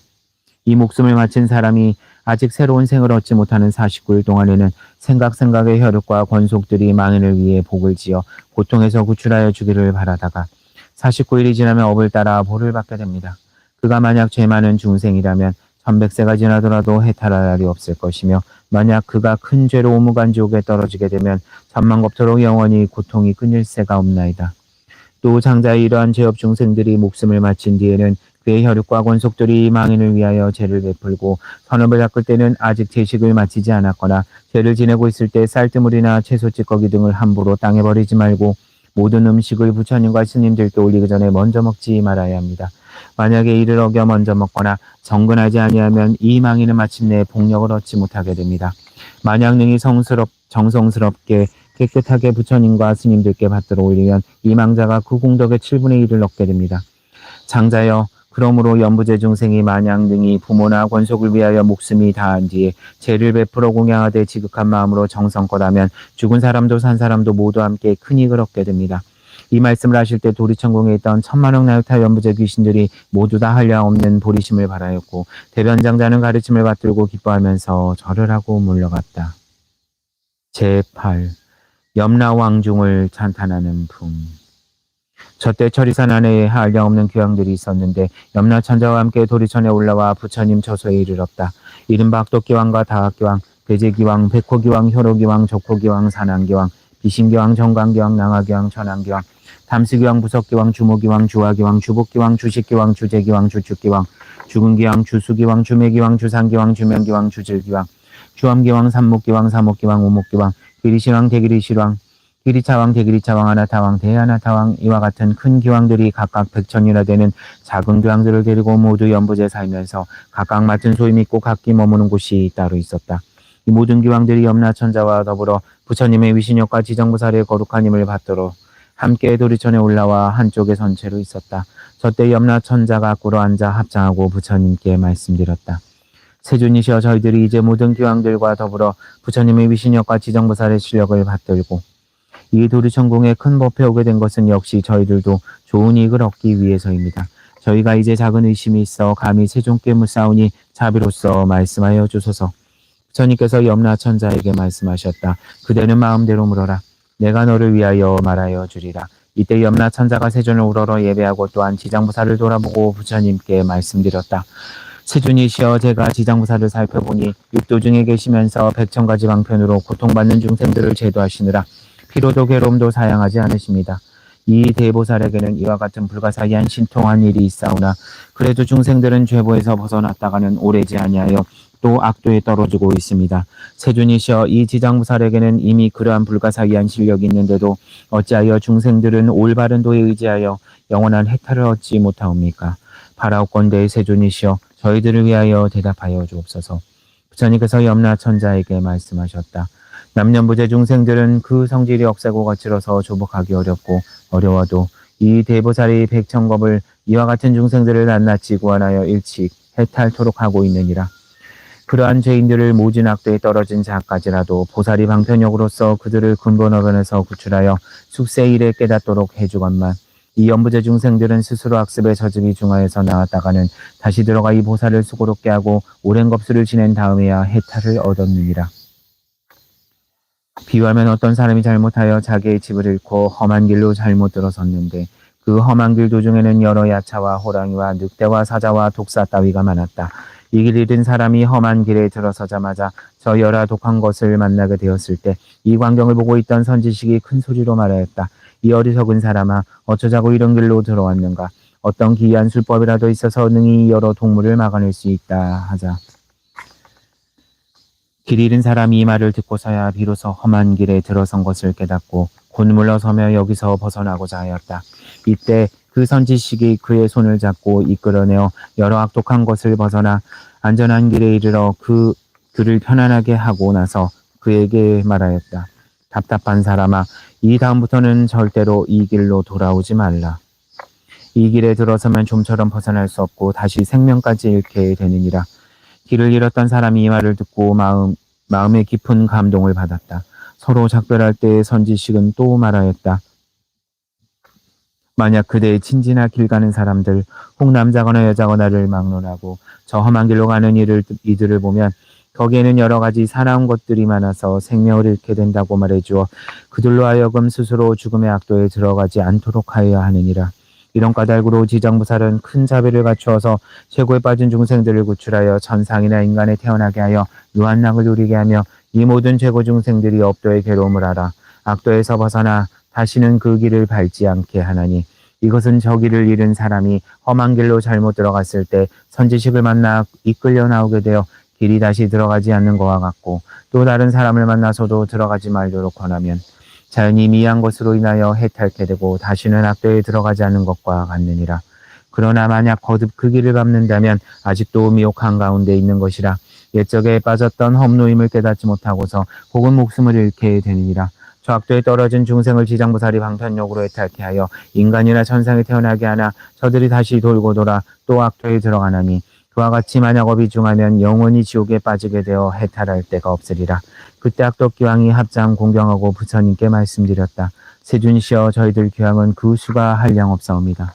이 목숨을 마친 사람이 아직 새로운 생을 얻지 못하는 49일 동안에는 생각의 혈육과 권속들이 망인을 위해 복을 지어 고통에서 구출하여 주기를 바라다가 49일이 지나면 업을 따라 벌을 받게 됩니다. 그가 만약 죄 많은 중생이라면 1100세가 지나더라도 해탈할 날이 없을 것이며 만약 그가 큰 죄로 오무간지옥에 떨어지게 되면 천만겁토록 영원히 고통이 끊일 새가 없나이다. 또 장자의 이러한 죄업 중생들이 목숨을 마친 뒤에는 그의 혈육과 권속들이 망인을 위하여 죄를 베풀고 선업을 닦을 때는 아직 제식을 마치지 않았거나 죄를 지내고 있을 때 쌀뜨물이나 채소 찌꺼기 등을 함부로 땅에 버리지 말고 모든 음식을 부처님과 스님들께 올리기 전에 먼저 먹지 말아야 합니다. 만약에 이를 어겨 먼저 먹거나 정근하지 아니하면 이 망인은 마침내 복력을 얻지 못하게 됩니다. 만약 능히 정성스럽게 깨끗하게 부처님과 스님들께 받들어 올리면 이 망자가 그 공덕의 7분의 1을 얻게 됩니다. 장자여, 그러므로 연부제 중생이 만약 능히 부모나 권속을 위하여 목숨이 다한 뒤에 죄를 베풀어 공양하되 지극한 마음으로 정성껏 하면 죽은 사람도 산 사람도 모두 함께 큰 이익을 얻게 됩니다. 이 말씀을 하실 때 도리천궁에 있던 천만억 나유타 연부제 귀신들이 모두 다 한량없는 보리심을 바라였고 대변장자는 가르침을 받들고 기뻐하면서 절을 하고 물러갔다. 제8. 염라왕중을 찬탄하는 품. 저때 철이산 안에 한량없는 귀왕들이 있었는데 염라천자와 함께 도리천에 올라와 부처님 처소에 이르렀다. 이른바 악도기왕과 다학기왕, 대제기왕, 백호기왕, 혈호기왕, 적호기왕, 산왕기왕, 비신기왕, 정광기왕, 낭하기왕, 천왕기왕, 담수기왕, 부석기왕, 주모기왕, 주화기왕, 주복기왕, 주식기왕, 주제기왕, 주축기왕, 주근기왕, 주수기왕, 주매기왕, 주상기왕, 주명기왕, 주질기왕, 주암기왕, 삼목기왕, 사목기왕, 오목기왕, 기리시왕, 대기리시왕, 기리차왕, 대기리차왕, 아나타왕, 대아나타왕, 이와 같은 큰 기왕들이 각각 100천이나 되는 작은 기왕들을 데리고 모두 연부제 살면서 각각 맡은 소임 있고 각기 머무는 곳이 따로 있었다. 이 모든 기왕들이 염라천자와 더불어 부처님의 위신욕과 지정부살의 거룩한 힘을 받들어 함께 도리천에 올라와 한쪽에 선체로 있었다. 저때 염라천자가 꿇어앉아 합장하고 부처님께 말씀드렸다. 세존이시여, 저희들이 이제 모든 기왕들과 더불어 부처님의 위신욕과 지정부살의 실력을 받들고 이 도리천궁에 큰 법회 오게 된 것은 역시 저희들도 좋은 이익을 얻기 위해서입니다. 저희가 이제 작은 의심이 있어 감히 세종께 묻사오니 자비로써 말씀하여 주소서. 부처님께서 염라천자에게 말씀하셨다. 그대는 마음대로 물어라. 내가 너를 위하여 말하여 주리라. 이때 염라천자가 세존을 우러러 예배하고 또한 지장부사를 돌아보고 부처님께 말씀드렸다. 세존이시여, 제가 지장부사를 살펴보니 육도 중에 계시면서 백천가지 방편으로 고통받는 중생들을 제도하시느라 피로도 괴로움도 사양하지 않으십니다. 이 대보살에게는 이와 같은 불가사의한 신통한 일이 있사오나 그래도 중생들은 죄보에서 벗어났다가는 오래지 아니하여 또 악도에 떨어지고 있습니다. 세존이시여, 이 지장부살에게는 이미 그러한 불가사의한 실력이 있는데도 어찌하여 중생들은 올바른 도에 의지하여 영원한 해탈을 얻지 못하옵니까? 바라옵건대 세존이시여, 저희들을 위하여 대답하여 주옵소서. 부처님께서 염라천자에게 말씀하셨다. 남년부재 중생들은 그 성질이 억세고 거칠어서 조복하기 어려워도 이 대보살이 백천겁을 이와 같은 중생들을 낱낱이 구원하여 일찍 해탈토록 하고 있느니라. 그러한 죄인들을 모진 악도에 떨어진 자까지라도 보살이 방편역으로서 그들을 근본어변에서 구출하여 숙세일에 깨닫도록 해주건만 이 연부제 중생들은 스스로 악습에 저집이 중하여서 나왔다가는 다시 들어가 이 보살을 수고롭게 하고 오랜 겁수를 지낸 다음에야 해탈을 얻었느니라. 비유하면 어떤 사람이 잘못하여 자기의 집을 잃고 험한 길로 잘못 들어섰는데 그 험한 길 도중에는 여러 야차와 호랑이와 늑대와 사자와 독사 따위가 많았다. 이 길 잃은 사람이 험한 길에 들어서자마자 저 여러 독한 것을 만나게 되었을 때 이 광경을 보고 있던 선지식이 큰 소리로 말하였다. 이 어리석은 사람아, 어쩌자고 이런 길로 들어왔는가? 어떤 기이한 술법이라도 있어서 능히 여러 동물을 막아낼 수 있다 하자. 길 잃은 사람이 이 말을 듣고서야 비로소 험한 길에 들어선 것을 깨닫고 곧 물러서며 여기서 벗어나고자 하였다. 이때 그 선지식이 그의 손을 잡고 이끌어내어 여러 악독한 것을 벗어나 안전한 길에 이르러 그를 편안하게 하고 나서 그에게 말하였다. 답답한 사람아, 이 다음부터는 절대로 이 길로 돌아오지 말라. 이 길에 들어서면 좀처럼 벗어날 수 없고 다시 생명까지 잃게 되느니라. 길을 잃었던 사람이 이 말을 듣고 마음에 깊은 감동을 받았다. 서로 작별할 때 선지식은 또 말하였다. 만약 그대의 친지나 길 가는 사람들, 혹 남자거나 여자거나를 막론하고 저 험한 길로 가는 이들을 보면 거기에는 여러 가지 사나운 것들이 많아서 생명을 잃게 된다고 말해주어 그들로 하여금 스스로 죽음의 악도에 들어가지 않도록 하여야 하느니라. 이런 까닭으로 지장부살은 큰 자비를 갖추어서 최고에 빠진 중생들을 구출하여 천상이나 인간에 태어나게 하여 유한락을 누리게 하며 이 모든 최고 중생들이 업도의 괴로움을 알아 악도에서 벗어나 다시는 그 길을 밟지 않게 하나니 이것은 저 길을 잃은 사람이 험한 길로 잘못 들어갔을 때 선지식을 만나 이끌려 나오게 되어 길이 다시 들어가지 않는 것과 같고 또 다른 사람을 만나서도 들어가지 말도록 권하면 자연히 미한 것으로 인하여 해탈케 되고 다시는 악도에 들어가지 않는 것과 같느니라. 그러나 만약 거듭 그 길을 밟는다면 아직도 미혹 한가운데 있는 것이라 옛적에 빠졌던 험노임을 깨닫지 못하고서 혹은 목숨을 잃게 되느니라. 저 악도에 떨어진 중생을 지장부살이 방편욕으로 해탈케 하여 인간이나 천상에 태어나게 하나 저들이 다시 돌고 돌아 또 악도에 들어가나니 그와 같이 만약 업이 중하면 영원히 지옥에 빠지게 되어 해탈할 데가 없으리라. 그때 악도기왕이 합장 공경하고 부처님께 말씀드렸다. 세존이시여, 저희들 귀왕은 그 수가 한량없사옵니다.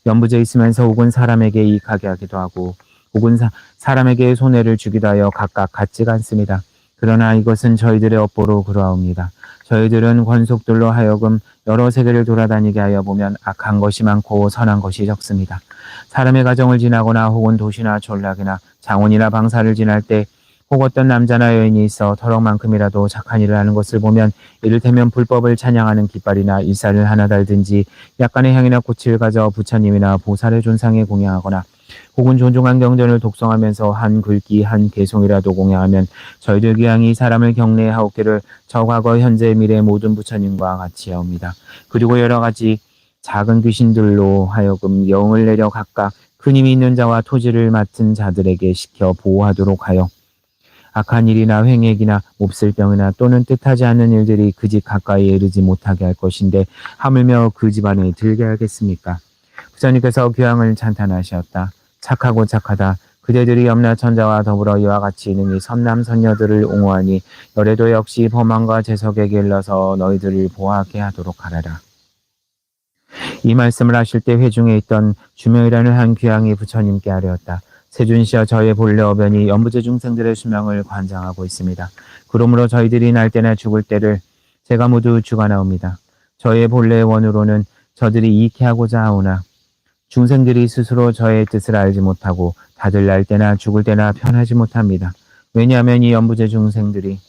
연부제 있으면서 혹은 사람에게 이익하게 하기도 하고 혹은 사람에게 손해를 주기도 하여 각각 같지가 않습니다. 그러나 이것은 저희들의 업보로 그러하옵니다. 저희들은 권속들로 하여금 여러 세계를 돌아다니게 하여 보면 악한 것이 많고 선한 것이 적습니다. 사람의 가정을 지나거나 혹은 도시나 전락이나 장원이나 방사를 지날 때 혹 어떤 남자나 여인이 있어 터럭만큼이라도 착한 일을 하는 것을 보면 이를테면 불법을 찬양하는 깃발이나 일살을 하나 달든지 약간의 향이나 꽃을 가져 부처님이나 보살의 존상에 공양하거나 혹은 존중한 경전을 독송하면서 한 글귀 한 개송이라도 공양하면 저희들 귀향이 사람을 경례하옵기를 저 과거 현재 미래 모든 부처님과 같이 하옵니다. 그리고 여러 가지 작은 귀신들로 하여금 영을 내려 각각 큰 힘이 있는 자와 토지를 맡은 자들에게 시켜 보호하도록 하여 악한 일이나 횡액이나 몹쓸병이나 또는 뜻하지 않는 일들이 그 집 가까이에 이르지 못하게 할 것인데 하물며 그 집안에 들게 하겠습니까? 부처님께서 귀향을 찬탄하셨다. 착하고 착하다. 그대들이 염라천자와 더불어 이와 같이 능히 선남선녀들을 옹호하니 너래도 역시 범왕과 재석에게 일러서 너희들을 보호하게 하도록 하라라. 이 말씀을 하실 때 회중에 있던 주명이라는 한 귀양이 부처님께 아뢰었다. 세준시여, 저의 본래 어변이 연부제 중생들의 수명을 관장하고 있습니다. 그러므로 저희들이 날 때나 죽을 때를 제가 모두 주관하옵니다. 저의 본래의 원으로는 저들이 이익해 하고자 하오나 중생들이 스스로 저의 뜻을 알지 못하고 다들 날 때나 죽을 때나 편하지 못합니다. 왜냐하면 이 연부제 중생들이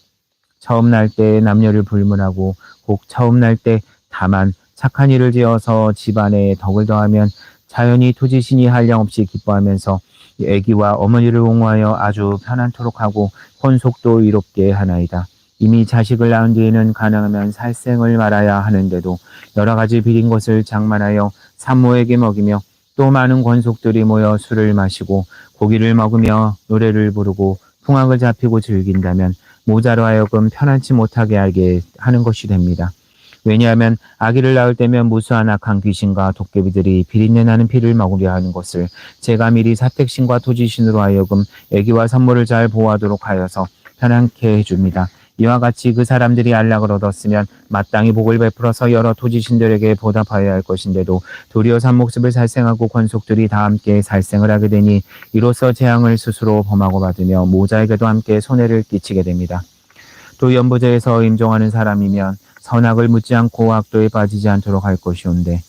처음 날 때 남녀를 불문하고 곧 처음 날 때 다만 착한 일을 지어서 집안에 덕을 더하면 자연히 토지신이 한량없이 기뻐하면서 애기와 어머니를 옹호하여 아주 편안토록 하고 혼속도 이롭게 하나이다. 이미 자식을 낳은 뒤에는 가능하면 살생을 말아야 하는데도 여러 가지 비린 것을 장만하여 산모에게 먹이며 또 많은 권속들이 모여 술을 마시고 고기를 먹으며 노래를 부르고 풍악을 잡히고 즐긴다면 모자로 하여금 편안치 못하게 알게 하는 것이 됩니다. 왜냐하면 아기를 낳을 때면 무수한 악한 귀신과 도깨비들이 비린내 나는 피를 먹으려 하는 것을 제가 미리 사택신과 토지신으로 하여금 아기와 산모를 잘 보호하도록 하여서 편안케 해줍니다. 이와 같이 그 사람들이 안락을 얻었으면 마땅히 복을 베풀어서 여러 토지신들에게 보답하여야 할 것인데도 도리어 산목습을 살생하고 권속들이 다 함께 살생을 하게 되니 이로써 재앙을 스스로 범하고 받으며 모자에게도 함께 손해를 끼치게 됩니다. 또 연부제에서 임종하는 사람이면 선악을 묻지 않고 악도에 빠지지 않도록 할 것이온데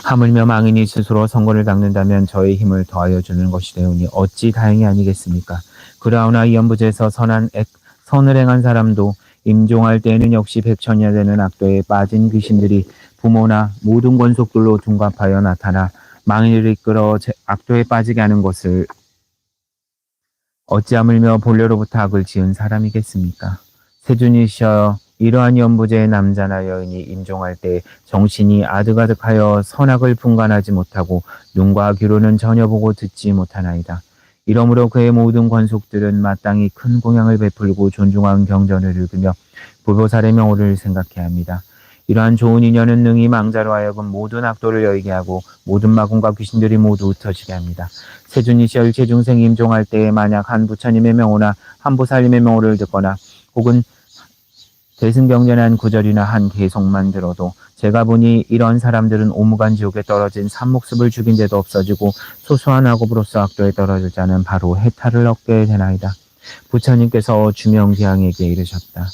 하물며 망인이 스스로 선고를 닦는다면 저의 힘을 더하여 주는 것이 되오니 어찌 다행이 아니겠습니까? 그러나 이 연부제에서 선을 행한 사람도 임종할 때에는 역시 백천이나 되는 악도에 빠진 귀신들이 부모나 모든 권속들로 둔갑하여 나타나 망인을 이끌어 악도에 빠지게 하는 것을 어찌 하물며 본래로부터 악을 지은 사람이겠습니까? 세준이시여, 이러한 연부제의 남자나 여인이 임종할 때 정신이 아득아득하여 선악을 분간하지 못하고 눈과 귀로는 전혀 보고 듣지 못하나이다. 이러므로 그의 모든 권속들은 마땅히 큰 공양을 베풀고 존중한 경전을 읽으며 불보살의 명호를 생각해야 합니다. 이러한 좋은 인연은 능히 망자로 하여금 모든 악도를 여의게 하고 모든 마군과 귀신들이 모두 흩어지게 합니다. 세준이시여, 일체 중생이 임종할 때에 만약 한 부처님의 명호나 한 보살님의 명호를 듣거나 혹은 대승경전한 구절이나 한 개송만 들어도 제가 보니 이런 사람들은 오무간 지옥에 떨어진 산목습을 죽인 데도 없어지고 소소한 악업으로서 악도에 떨어질 자는 바로 해탈을 얻게 되나이다. 부처님께서 주명귀양에게 이르셨다.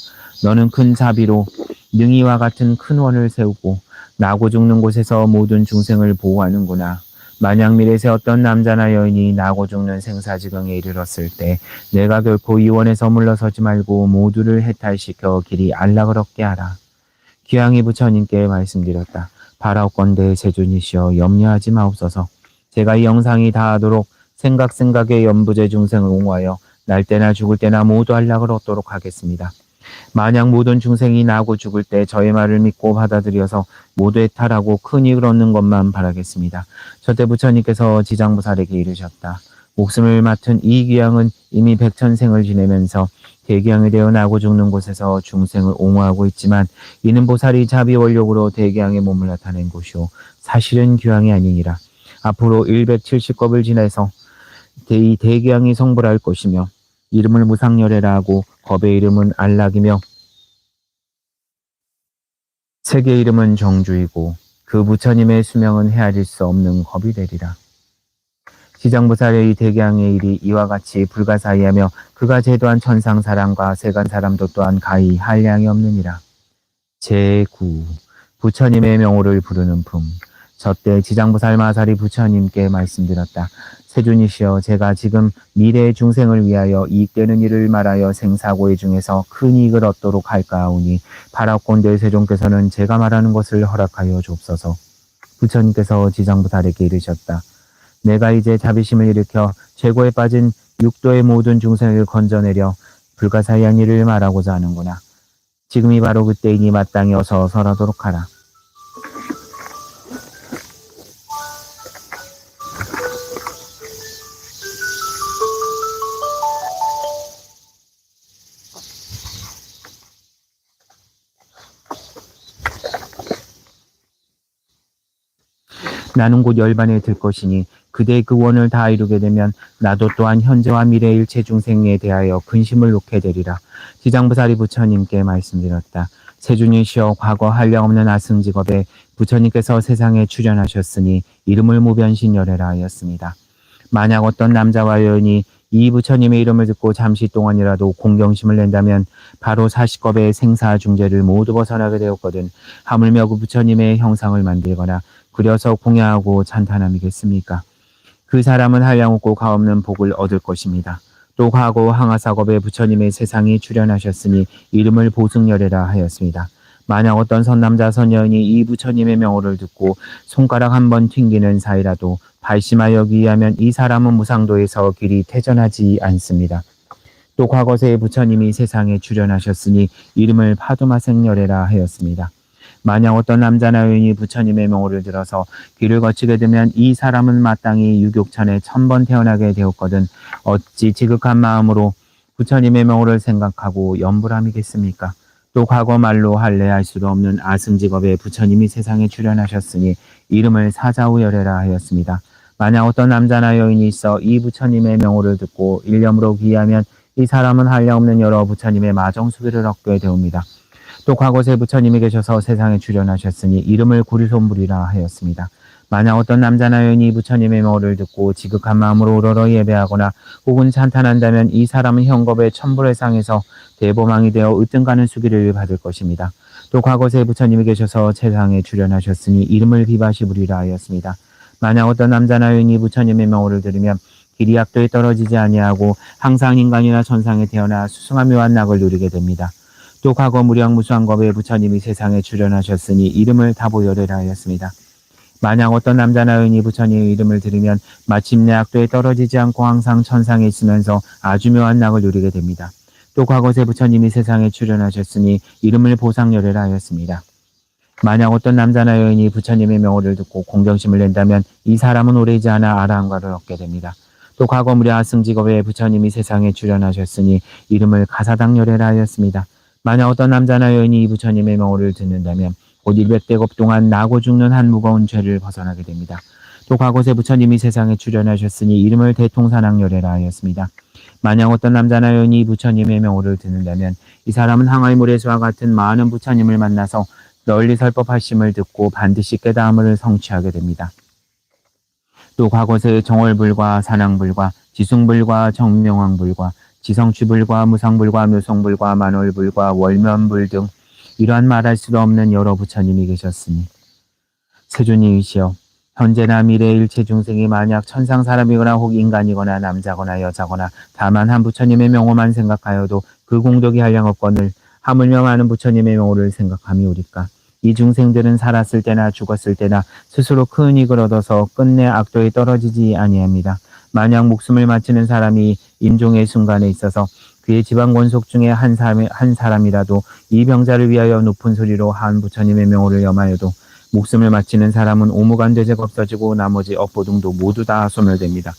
너는 큰 자비로 능이와 같은 큰 원을 세우고 나고 죽는 곳에서 모든 중생을 보호하는구나. 만약 미래세 어떤 남자나 여인이 나고 죽는 생사지경에 이르렀을 때 내가 결코 이 원에서 물러서지 말고 모두를 해탈시켜 길이 안락을 얻게 하라. 귀양이 부처님께 말씀드렸다. 바라옵건대 세준이시여, 염려하지 마옵소서. 제가 이 영상이 다하도록 생각의 연부제 중생을 옹호하여 날 때나 죽을 때나 모두 안락을 얻도록 하겠습니다. 만약 모든 중생이 나고 죽을 때 저의 말을 믿고 받아들여서 모두 해탈하고 큰 이익을 얻는 것만 바라겠습니다. 저때 부처님께서 지장보살에게 이르셨다. 목숨을 맡은 이 귀양은 이미 백천생을 지내면서 대귀양이 되어 나고 죽는 곳에서 중생을 옹호하고 있지만 이는 보살이 자비원력으로 대귀양의 몸을 나타낸 곳이오. 사실은 귀양이 아니니라. 앞으로 170겁을 지내서 이 대귀양이 성불할 것이며 이름을 무상열애라 하고 겁의 이름은 안락이며 색의 이름은 정주이고 그 부처님의 수명은 헤아릴 수 없는 겁이 되리라. 지장보살의 이 대귀양의 일이 이와 같이 불가사의하며 그가 제도한 천상사람과 세간사람도 또한 가히 한량이 없느니라. 제9. 부처님의 명호를 부르는 품. 저때 지장보살 마살이 부처님께 말씀드렸다. 세준이시여, 제가 지금 미래의 중생을 위하여 이익되는 일을 말하여 생사고의 중에서 큰 이익을 얻도록 할까 하오니 바라옵건대 세존께서는 제가 말하는 것을 허락하여 주옵소서. 부처님께서 지장보살에게 이르셨다. 내가 이제 자비심을 일으켜 죄고에 빠진 육도의 모든 중생을 건져내려 불가사의한 일을 말하고자 하는구나. 지금이 바로 그때이니 마땅히 어서 설하도록 하라. 나는 곧 열반에 들 것이니 그대 그 원을 다 이루게 되면 나도 또한 현재와 미래 일체 중생에 대하여 근심을 놓게 되리라. 지장보살이 부처님께 말씀드렸다. 세준이시여 과거 한량없는 아승직업에 부처님께서 세상에 출현하셨으니 이름을 무변신열애라 하였습니다. 만약 어떤 남자와 여인이 이 부처님의 이름을 듣고 잠시 동안이라도 공경심을 낸다면 바로 40겁의 생사중재를 모두 벗어나게 되었거든 하물며 그 부처님의 형상을 만들거나 그려서 공양하고 찬탄함이겠습니까? 그 사람은 한량없고 가없는 복을 얻을 것입니다. 또 과거 항아사겁에 부처님의 세상이 출현하셨으니 이름을 보승열애라 하였습니다. 만약 어떤 선남자 선여인이 이 부처님의 명호를 듣고 손가락 한 번 튕기는 사이라도 발심하여 귀하면 이 사람은 무상도에서 길이 퇴전하지 않습니다. 또 과거세에 부처님이 세상에 출현하셨으니 이름을 파두마생열애라 하였습니다. 만약 어떤 남자나 여인이 부처님의 명호를 들어서 길을 거치게 되면 이 사람은 마땅히 유격천에 1000번 태어나게 되었거든 어찌 지극한 마음으로 부처님의 명호를 생각하고 염불함이겠습니까? 또 과거 말로 할례할 수도 없는 아승직업에 부처님이 세상에 출현하셨으니 이름을 사자우열애라 하였습니다. 만약 어떤 남자나 여인이 있어 이 부처님의 명호를 듣고 일념으로 귀하면 이 사람은 한량없는 여러 부처님의 마정수기를 얻게 되옵니다. 또 과거세 부처님이 계셔서 세상에 출현하셨으니 이름을 구리손불이라 하였습니다. 만약 어떤 남자나 여인이 부처님의 명호를 듣고 지극한 마음으로 우러러 예배하거나 혹은 찬탄한다면 이 사람은 현겁의 천불회상에서 대보망이 되어 으뜸가는 수기를 받을 것입니다. 또 과거세 부처님이 계셔서 세상에 출현하셨으니 이름을 비바시불이라 하였습니다. 만약 어떤 남자나 여인이 부처님의 명호를 들으면 길이 악도에 떨어지지 아니하고 항상 인간이나 천상에 태어나 수승한 묘한 낙을 누리게 됩니다. 또 과거 무량무수한겁에 부처님이 세상에 출현하셨으니 이름을 다보열애라 하였습니다. 만약 어떤 남자나 여인이 부처님의 이름을 들으면 마침내 악도에 떨어지지 않고 항상 천상에 있으면서 아주 묘한 낙을 누리게 됩니다. 또 과거세 부처님이 세상에 출현하셨으니 이름을 보상열애라 하였습니다. 만약 어떤 남자나 여인이 부처님의 명호를 듣고 공경심을 낸다면 이 사람은 오래지 않아 아라함과를 얻게 됩니다. 또 과거 무량 승직업에 부처님이 세상에 출현하셨으니 이름을 가사당열애라 하였습니다. 만약 어떤 남자나 여인이 이 부처님의 명호를 듣는다면 곧 100대겁 동안 나고 죽는 한 무거운 죄를 벗어나게 됩니다. 또 과거세 부처님이 세상에 출현하셨으니 이름을 대통산악열애라 하였습니다. 만약 어떤 남자나 여인이 부처님의 명호를 듣는다면 이 사람은 항아의 모래수와 같은 많은 부처님을 만나서 널리 설법하심을 듣고 반드시 깨달음을 성취하게 됩니다. 또 과거세 정월불과 산왕불과 지숭불과 정명왕불과 지성취불과 무상불과 묘성불과 만월불과 월면불 등 이러한 말할 수도 없는 여러 부처님이 계셨으니 세존이시여 현재나 미래 일체 중생이 만약 천상 사람이거나 혹 인간이거나 남자거나 여자거나 다만 한 부처님의 명호만 생각하여도 그 공덕이 한량없거늘 하물며 많은 부처님의 명호를 생각함이오리까. 이 중생들은 살았을 때나 죽었을 때나 스스로 큰 이익을 얻어서 끝내 악도에 떨어지지 아니합니다. 만약 목숨을 마치는 사람이 임종의 순간에 있어서 그의 지방 권속 중에 한 사람이라도 이 병자를 위하여 높은 소리로 한 부처님의 명호를 염하여도 목숨을 마치는 사람은 오무간 되제가 없어지고 나머지 업보등도 모두 다 소멸됩니다.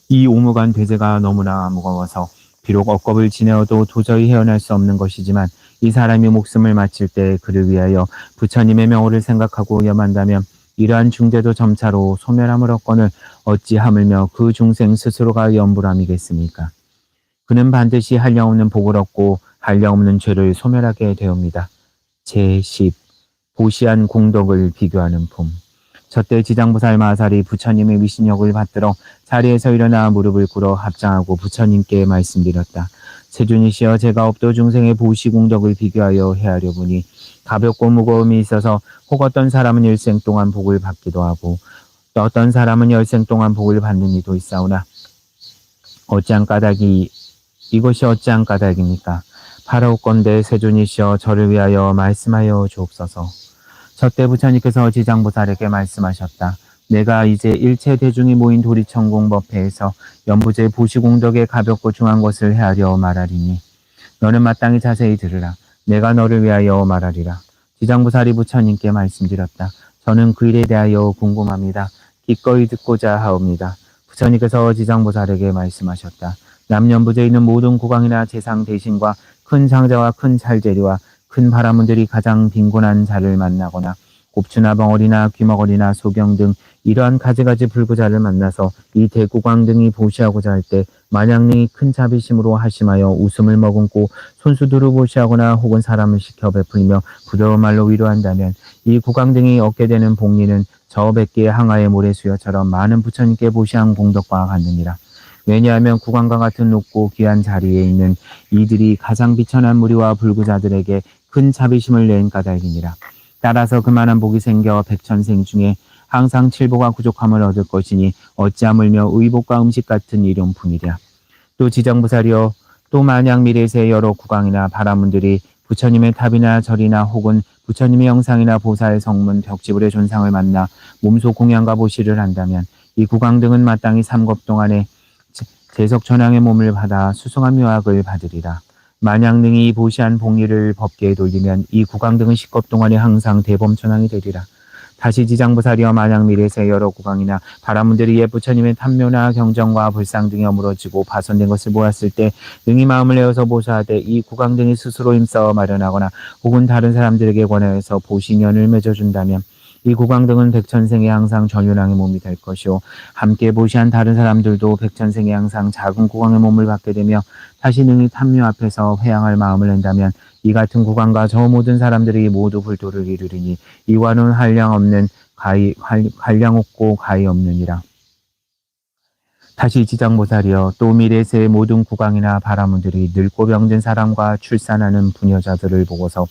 이 오무간 되제가 너무나 무거워서 비록 억겁을 지내어도 도저히 헤어날 수 없는 것이지만 이 사람이 목숨을 마칠 때 그를 위하여 부처님의 명호를 생각하고 염한다면 이러한 중대도 점차로 소멸함을 얻거늘 어찌 하물며 그 중생 스스로가 염불함이겠습니까? 그는 반드시 한량없는 복을 얻고 한량없는 죄를 소멸하게 되옵니다. 제10. 보시한 공덕을 비교하는 품. 저때 지장보살 마살이 부처님의 위신역을 받들어 자리에서 일어나 무릎을 꿇어 합장하고 부처님께 말씀드렸다. 세존이시여 제가 업도 중생의 보시 공덕을 비교하여 헤아려 보니 가볍고 무거움이 있어서 혹 어떤 사람은 일생 동안 복을 받기도 하고 또 어떤 사람은 열생 동안 복을 받는 이도 있사오나 어찌한 까닭이 이것이 어찌한 까닭입니까? 바라옵건대 세존이시여 저를 위하여 말씀하여 주옵소서. 저때 부처님께서 지장보살에게 말씀하셨다. 내가 이제 일체 대중이 모인 도리천공법회에서 연부제 보시공덕에 가볍고 중한 것을 헤아려 말하리니 너는 마땅히 자세히 들으라. 내가 너를 위하여 말하리라. 지장보살이 부처님께 말씀드렸다. 저는 그 일에 대하여 궁금합니다. 기꺼이 듣고자 하옵니다. 부처님께서 지장보살에게 말씀하셨다. 남연부제에 있는 모든 국왕이나 재상 대신과 큰 상자와 큰 찰제리와 큰 바라문들이 가장 빈곤한 자를 만나거나 곱추나 벙어리나 귀머거리나 소경 등 이러한 가지가지 불구자를 만나서 이 대구광 등이 보시하고자 할 때 만약 능히 큰 자비심으로 하심하여 웃음을 머금고 손수두루 보시하거나 혹은 사람을 시켜 베풀며 부드러운 말로 위로한다면 이 구광 등이 얻게 되는 복리는 저 백기의 항아의 모래수여처럼 많은 부처님께 보시한 공덕과 같느니라. 왜냐하면 구광과 같은 높고 귀한 자리에 있는 이들이 가장 비천한 무리와 불구자들에게 큰 자비심을 낸 까닭이니라. 따라서 그만한 복이 생겨 백천생 중에 항상 칠보가 부족함을 얻을 것이니 어찌하물며 의복과 음식 같은 일용품이랴. 또 지정부살이여 또 만약 미래세 여러 구강이나 바라문들이 부처님의 탑이나 절이나 혹은 부처님의 영상이나 보살의 성문 벽지불의 존상을 만나 몸소 공양과 보시를 한다면 이 구강 등은 마땅히 3겁 동안에 제석천왕의 몸을 받아 수승한 묘학을 받으리라. 만약 능히 보시한 복리를 법계에 돌리면 이 구강 등은 10겁 동안에 항상 대범천왕이 되리라. 다시 지장보살이여 만약 미래세 여러 구강이나 바라문들이 옛 부처님의 탐묘나 경전과 불상 등에 어무러지고 파손된 것을 보았을 때 능히 마음을 내어서 보사하되 이 구강 등이 스스로 힘써 마련하거나 혹은 다른 사람들에게 권하여서 보시년을 맺어준다면 이 구강 등은 백천생에 항상 전륜왕의 몸이 될 것이요 함께 보시한 다른 사람들도 백천생에 항상 작은 구강의 몸을 받게 되며 다시 능히 탐묘 앞에서 회양할 마음을 낸다면 이 같은 구강과 저 모든 사람들이 모두 불도를 이루리니 이와는 한량 없고 가히 없느니라. 다시 지장보살이여 또 미래세의 모든 구강이나 바라문들이 늙고 병든 사람과 출산하는 부녀자들을 보고서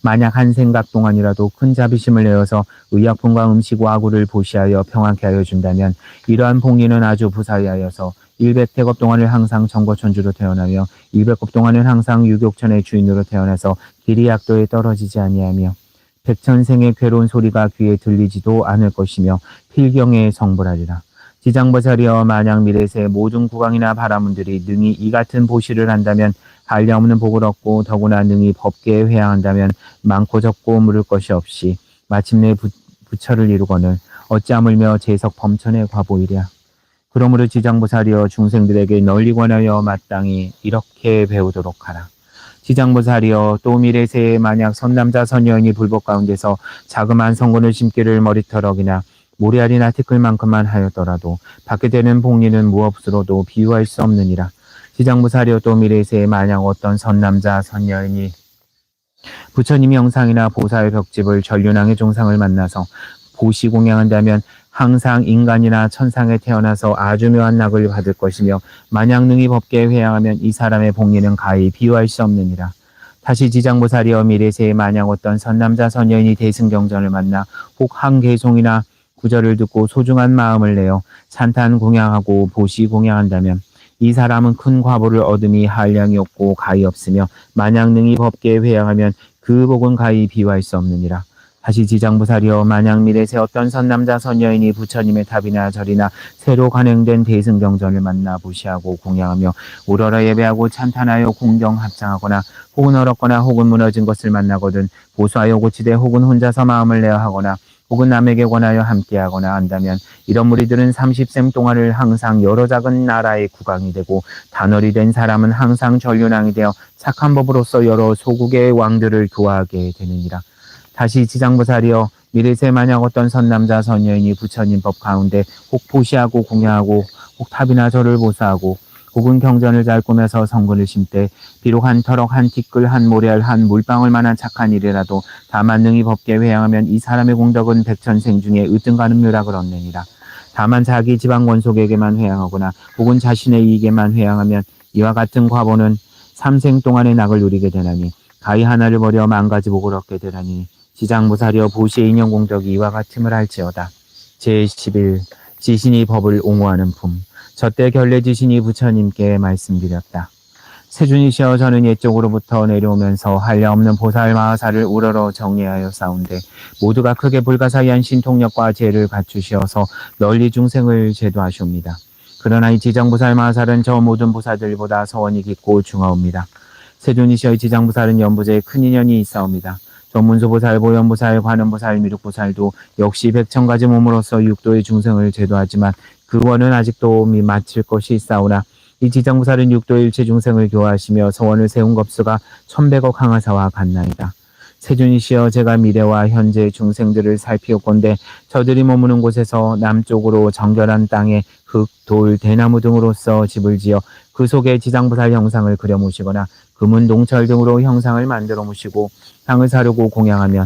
만약 한 생각 동안이라도 큰 자비심을 내어서 의약품과 음식 와구를 보시하여 평안케 하여 준다면 이러한 복리는 아주 부사하여서 100대겁 동안을 항상 정거천주로 태어나며 200겁 동안은 항상 유격천의 주인으로 태어나서 길이 약도에 떨어지지 아니하며 백천생의 괴로운 소리가 귀에 들리지도 않을 것이며 필경에 성불하리라. 지장보살이여 만약 미래세 모든 구강이나 바라문들이 능히 이 같은 보시를 한다면 한량없는 복을 얻고 더구나 능히 법계에 회양한다면 많고 적고 물을 것이 없이 마침내 부처를 이루거늘 어찌하물며 제석 범천의 과보이랴. 그러므로 지장보살이여 중생들에게 널리 권하여 마땅히 이렇게 배우도록 하라. 지장보살이여 또 미래세에 만약 선남자 선여인이 불법 가운데서 자그마한 성군을 심기를 머리털럭이나 모래알이나 티끌만큼만 하였더라도 받게 되는 복리는 무엇으로도 비유할 수 없느니라. 지장보살이여 또 미래세에 만약 어떤 선남자 선여인이 부처님의 영상이나 보살의 벽집을 전륜왕의 종상을 만나서 보시 공양한다면 항상 인간이나 천상에 태어나서 아주 묘한 낙을 받을 것이며 만약 능히 법계에 회양하면 이 사람의 복리는 가히 비유할 수 없느니라. 다시 지장보살이여 미래세에 만약 어떤 선남자 선여인이 대승경전을 만나 혹 한개송이나 구절을 듣고 소중한 마음을 내어 찬탄 공양하고 보시 공양한다면 이 사람은 큰 과보를 얻음이 한량이 없고 가히 없으며 만약 능히 법계에 회양하면 그 복은 가히 비유할 수 없느니라. 다시 지장보살이여 만약 미래세 어떤 선남자 선여인이 부처님의 탑이나 절이나 새로 간행된 대승경전을 만나 보시하고 공양하며 우러러 예배하고 찬탄하여 공경 합창하거나 혹은 얼었거나 혹은 무너진 것을 만나거든 보수하여 고치되 혹은 혼자서 마음을 내어 하거나 혹은 남에게 권하여 함께하거나 한다면 이런 무리들은 30생 동안을 항상 여러 작은 나라의 국왕이 되고 단월이 된 사람은 항상 전륜왕이 되어 착한 법으로서 여러 소국의 왕들을 교화하게 되느니라. 다시 지장보살이여 미래세 만약 어떤 선남자 선여인이 부처님 법 가운데 혹 보시하고 공양하고 혹 탑이나 절을 보사하고 혹은 경전을 잘 꾸며서 성군을 심되 비록 한 터럭 한 티끌 한 모래알 한 물방울 만한 착한 일이라도 다만 능히 법계에 회양하면 이 사람의 공덕은 백천생 중에 으뜸가는 묘락을 얻느니라. 다만 자기 지방 원속에게만 회양하거나 혹은 자신의 이익에만 회양하면 이와 같은 과보는 3생 동안의 낙을 누리게 되나니 가히 하나를 버려 만 가지 복을 얻게 되나니 지장보살이여 보시의 인연 공덕이 이와 같음을 알지어다. 제11 지신이 법을 옹호하는 품. 저때 결례지신이 부처님께 말씀드렸다. 세준이시여 저는 옛쪽으로부터 내려오면서 한량없는 보살 마하사를 우러러 정리하여 싸운데 모두가 크게 불가사의한 신통력과 재를 갖추시어서 널리 중생을 제도하시옵니다. 그러나 이 지정보살 마하살은 저 모든 보살들보다 서원이 깊고 중하옵니다. 세준이시여 지장보살은 연부제에 큰 인연이 있사옵니다. 전문소보살, 보현보살, 관음보살, 미륵보살도 역시 백천가지 몸으로서 육도의 중생을 제도하지만 그 원은 아직도 마칠 것이 있사오나 이 지정보살은 육도의 일체 중생을 교화하시며 서원을 세운 겁수가 1100억 항하사와 같나이다. 세존이시여 제가 미래와 현재 중생들을 살피옵건대 저들이 머무는 곳에서 남쪽으로 정결한 땅에 흙, 돌, 대나무 등으로써 집을 지어 그 속에 지장보살 형상을 그려 모시거나 금은, 동철 등으로 형상을 만들어 모시고 향을 사르고 공양하면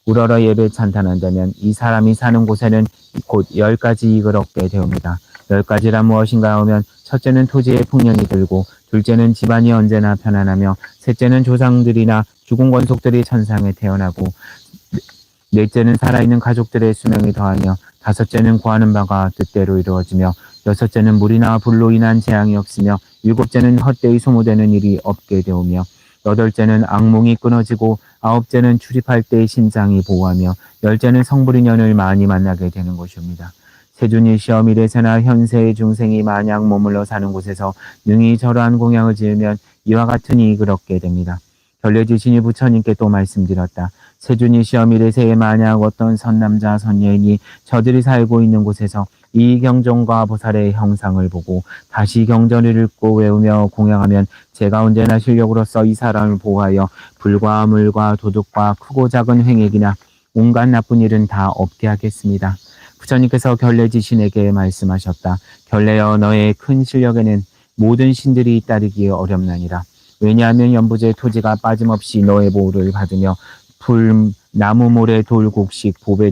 우러러 예배 찬탄한다면 이 사람이 사는 곳에는 곧 10가지 이익을 얻게 되옵니다. 10가지란 무엇인가 하면 첫째는 토지에 풍년이 들고 둘째는 집안이 언제나 편안하며 셋째는 조상들이나 죽은 권속들이 천상에 태어나고 넷째는 살아있는 가족들의 수명이 더하며 다섯째는 구하는 바가 뜻대로 이루어지며 여섯째는 물이나 불로 인한 재앙이 없으며 일곱째는 헛되이 소모되는 일이 없게 되오며 여덟째는 악몽이 끊어지고 아홉째는 출입할 때의 신장이 보호하며 열째는 성불인연을 많이 만나게 되는 것입니다. 세존이시여 미래세나 현세의 중생이 마냥 머물러 사는 곳에서 능히 저러한 공양을 지으면 이와 같은 이익을 얻게 됩니다. 결례지신이 부처님께 또 말씀드렸다. 세존이시여 미래세에 만약 어떤 선남자 선여인이 저들이 살고 있는 곳에서 이 경전과 보살의 형상을 보고 다시 경전을 읽고 외우며 공양하면 제가 언제나 실력으로서 이 사람을 보호하여 불과 물과 도둑과 크고 작은 횡액이나 온갖 나쁜 일은 다 없게 하겠습니다. 부처님께서 결례지신에게 말씀하셨다. 결례여 너의 큰 실력에는 모든 신들이 따르기 어렵나니라. 왜냐하면 연부제 토지가 빠짐없이 너의 보호를 받으며 풀, 나무, 모래, 돌, 곡식, 보배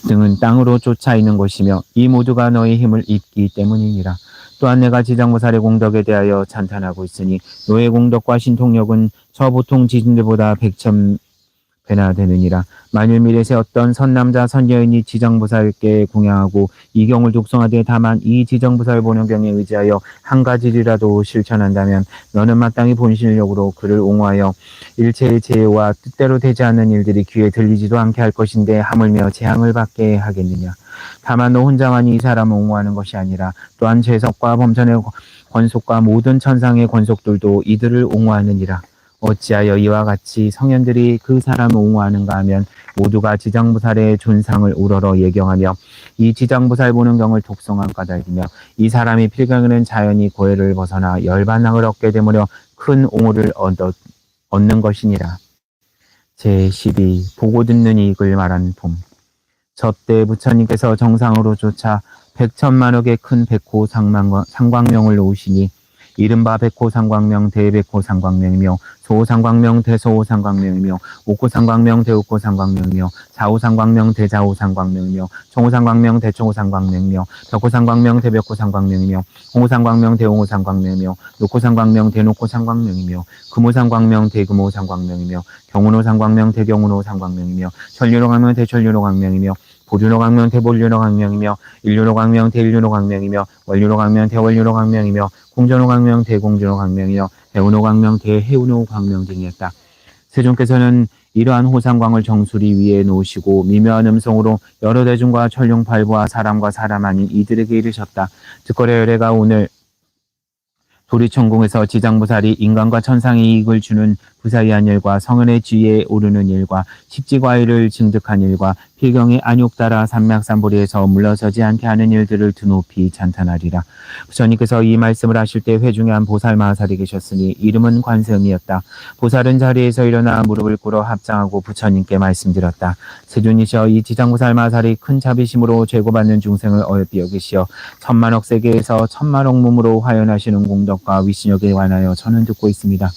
등은 땅으로 쫓아 있는 것이며 이 모두가 너의 힘을 입기 때문이니라. 또한 내가 지장보살의 공덕에 대하여 찬탄하고 있으니 너의 공덕과 신통력은 저 보통 지신들보다 100,000배나 되느니라. 만일 미래세 어떤 선남자 선여인이 지장보살께 공양하고 이 경을 독송하되 다만 이 지장보살 보는경에 의지하여 한 가지라도 실천한다면 너는 마땅히 본실력으로 그를 옹호하여 일체의 재해와 뜻대로 되지 않는 일들이 귀에 들리지도 않게 할 것인데 하물며 재앙을 받게 하겠느냐. 다만 너 혼자만이 이 사람을 옹호하는 것이 아니라 또한 죄석과 범천의 권속과 모든 천상의 권속들도 이들을 옹호하느니라. 어찌하여 이와 같이 성현들이 그 사람을 옹호하는가 하면 모두가 지장보살의 존상을 우러러 예경하며 이 지장보살 보는경을 독송한 까닭이며 이 사람이 필경에는 자연히 고해를 벗어나 열반항을 얻게 되므려 큰 옹호를 얻는 것이니라. 제12 보고 듣는 이익을 말하는 품. 접대 부처님께서 정상으로 쫓아 100,000만억의 큰 백호 상광명을 놓으시니 이른바 백호상광명 대백호상광명이며 소호상광명 대소호상광명이며 옥호상광명 대옥호상광명이며 좌호상광명 대좌호상광명이며 총호상광명 대총호상광명이며 벽호상광명 대벽호상광명이며 홍호상광명 대홍호상광명이며 녹호상광명 대녹호상광명이며 금호상광명 대금호상광명이며 경운호상광명 대경운호상광명이며 천륜호광명 대천륜호광명이며 보륜호광명 대보륜호광명이며 일륜호광명 대일륜호광명이며 원륜호광명 대원륜호광명이며 공전호광명 대공전호광명이며 해운호광명 대해운호광명 등이었다. 세존께서는 이러한 호상광을 정수리 위에 놓으시고 미묘한 음성으로 여러 대중과 천룡팔부와 사람과 사람 아닌 이들에게 이르셨다. 즉거래 열애가 오늘 도리천궁에서 지장보살이 인간과 천상의 이익을 주는 부사이한 일과 성은의 지위에 오르는 일과 십지과일을 증득한 일과 필경의 안욕 따라 산맥산보리에서 물러서지 않게 하는 일들을 드높이 찬탄하리라. 부처님께서 이 말씀을 하실 때 회중에 한 보살 마하살이 계셨으니 이름은 관세음이었다. 보살은 자리에서 일어나 무릎을 꿇어 합장하고 부처님께 말씀드렸다. 세존이시여 이 지장보살 마하살이 큰 자비심으로 죄고받는 중생을 어여삐 여기시어 천만억 세계에서 천만억 몸으로 화연하시는 공덕과 위신력에 관하여 저는 듣고 있습니다.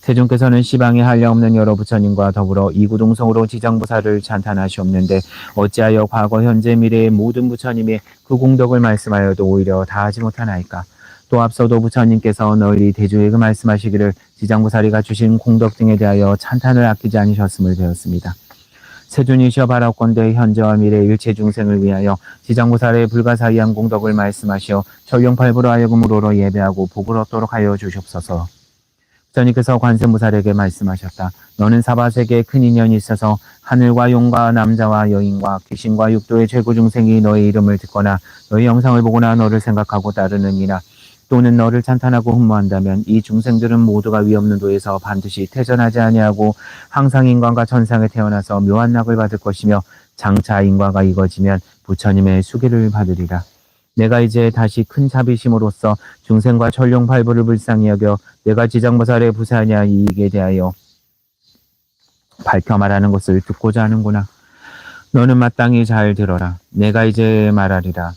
세존께서는 시방에 한량없는 여러 부처님과 더불어 이구동성으로 지장보살을 찬탄하시옵는데 어찌하여 과거 현재 미래의 모든 부처님의 그 공덕을 말씀하여도 오히려 다하지 못하나이까. 또 앞서도 부처님께서 널리 대중에게 말씀하시기를 지장보살이가 주신 공덕 등에 대하여 찬탄을 아끼지 않으셨음을 배웠습니다. 세존이시여 바라건대 현재와 미래 일체 중생을 위하여 지장보살의 불가사의한 공덕을 말씀하시어 천룡팔부로 하여금 우러러 예배하고 복을 얻도록 하여 주시옵소서. 부처님께서 관세음보살에게 말씀하셨다. 너는 사바세계에 큰 인연이 있어서 하늘과 용과 남자와 여인과 귀신과 육도의 최고 중생이 너의 이름을 듣거나 너의 영상을 보거나 너를 생각하고 따르는 이나 또는 너를 찬탄하고 흠모한다면 이 중생들은 모두가 위없는 도에서 반드시 퇴전하지 아니하고 항상 인간과 천상에 태어나서 묘한 낙을 받을 것이며 장차 인과가 이거지면 부처님의 수기를 받으리라. 내가 이제 다시 큰 자비심으로써 중생과 천룡 팔부를 불쌍히 여겨 내가 지장보살의 부사냐 이익에 대하여 밝혀 말하는 것을 듣고자 하는구나. 너는 마땅히 잘 들어라. 내가 이제 말하리라.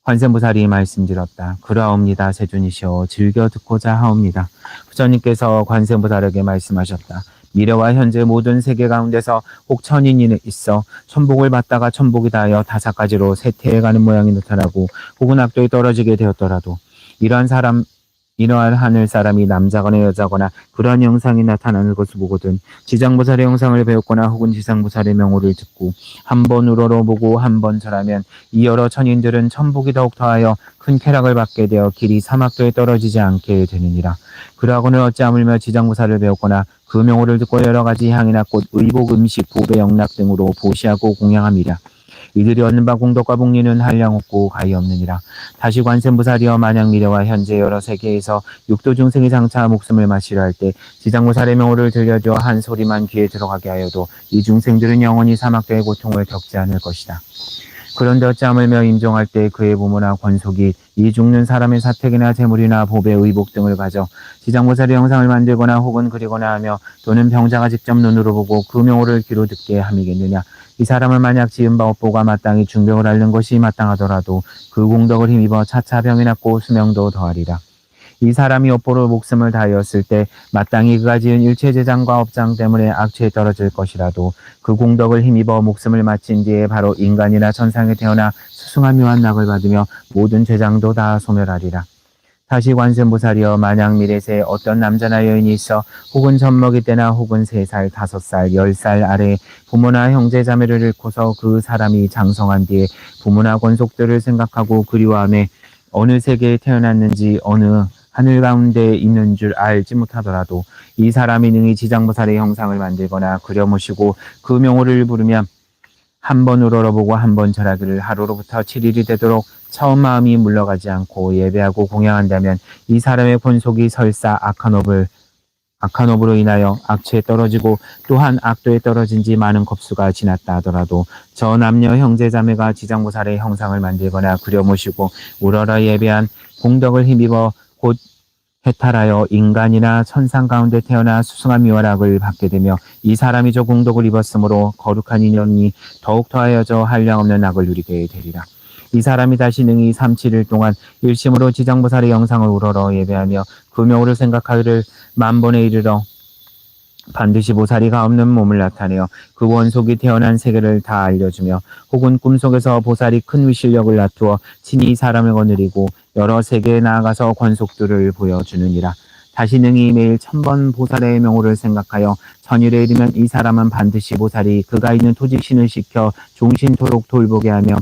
관세음보살이 말씀드렸다. 그러옵니다. 세존이시여 즐겨 듣고자 하옵니다. 부처님께서 관세음보살에게 말씀하셨다. 미래와 현재 모든 세계 가운데서 혹 천인이 있어 천복을 받다가 천복이 다하여 다섯 가지로 쇠퇴해가는 모양이 나타나고 혹은 악도에 떨어지게 되었더라도 이러한 하늘 사람이 남자거나 여자거나 그러한 영상이 나타나는 것을 보거든 지장보살의 영상을 배웠거나 혹은 지상보살의 명호를 듣고 한 번 우러러보고 한 번 절하면 이 여러 천인들은 천복이 더욱 더하여 큰 쾌락을 받게 되어 길이 사막도에 떨어지지 않게 되느니라. 그러하고는 어찌하물며 지장보살을 배웠거나 그 명호를 듣고 여러 가지 향이나 꽃, 의복, 음식, 보배, 영락 등으로 보시하고 공양함이라. 이들이 얻는 바 공덕과 복리는 한량 없고 가히 없느니라. 다시 관세음보살이여 만약 미래와 현재 여러 세계에서 육도 중생이 장차 목숨을 마시려 할 때 지장보살의 명호를 들려줘 한 소리만 귀에 들어가게 하여도 이 중생들은 영원히 사막도의 고통을 겪지 않을 것이다. 그런데 어찌하물며 임종할 때 그의 부모나 권속이 이 죽는 사람의 사택이나 재물이나 보배, 의복 등을 가져 지장보살의 영상을 만들거나 혹은 그리거나 하며 또는 병자가 직접 눈으로 보고 그 명호를 귀로 듣게 함이겠느냐. 이 사람은 만약 지은 바 업보가 마땅히 중병을 앓는 것이 마땅하더라도 그 공덕을 힘입어 차차 병이 낫고 수명도 더하리라. 이 사람이 업보로 목숨을 다하였을 때 마땅히 그가 지은 일체재장과 업장 때문에 악취에 떨어질 것이라도 그 공덕을 힘입어 목숨을 마친 뒤에 바로 인간이나 천상에 태어나 수승한 묘한 낙을 받으며 모든 죄장도 다 소멸하리라. 다시 관세음보살이여 만약 미래세 어떤 남자나 여인이 있어 혹은 젖먹이 때나 혹은 3살, 5살, 10살 아래 부모나 형제 자매를 잃고서 그 사람이 장성한 뒤에 부모나 권속들을 생각하고 그리워하며 어느 세계에 태어났는지 어느 하늘 가운데 있는 줄 알지 못하더라도 이 사람이 능히 지장보살의 형상을 만들거나 그려모시고 그 명호를 부르면 한 번 우러러보고 한 번 절하기를 하루로부터 7일이 되도록 처음 마음이 물러가지 않고 예배하고 공양한다면 이 사람의 본속이 설사 악한업으로 인하여 악취에 떨어지고 또한 악도에 떨어진 지 많은 겁수가 지났다 하더라도 저 남녀 형제자매가 지장보살의 형상을 만들거나 그려모시고 우러러 예배한 공덕을 힘입어 곧 해탈하여 인간이나 천상 가운데 태어나 수승한 묘락을 받게 되며 이 사람이 저 공덕을 입었으므로 거룩한 인연이 더욱 더하여져 한량없는 악을 누리게 되리라. 이 사람이 다시 능히 3-7일 동안 일심으로 지장보살의 영상을 우러러 예배하며 그 명호를 생각하기를 만번에 이르러 반드시 보살이가 없는 몸을 나타내어 그 원속이 태어난 세계를 다 알려주며 혹은 꿈속에서 보살이 큰 위실력을 나투어 친히 사람을 거느리고 여러 세계에 나아가서 권속들을 보여주느니라. 다시 능히 매일 1000번 보살의 명호를 생각하여 천일에 이르면 이 사람은 반드시 보살이 그가 있는 토직신을 시켜 종신토록 돌보게 하며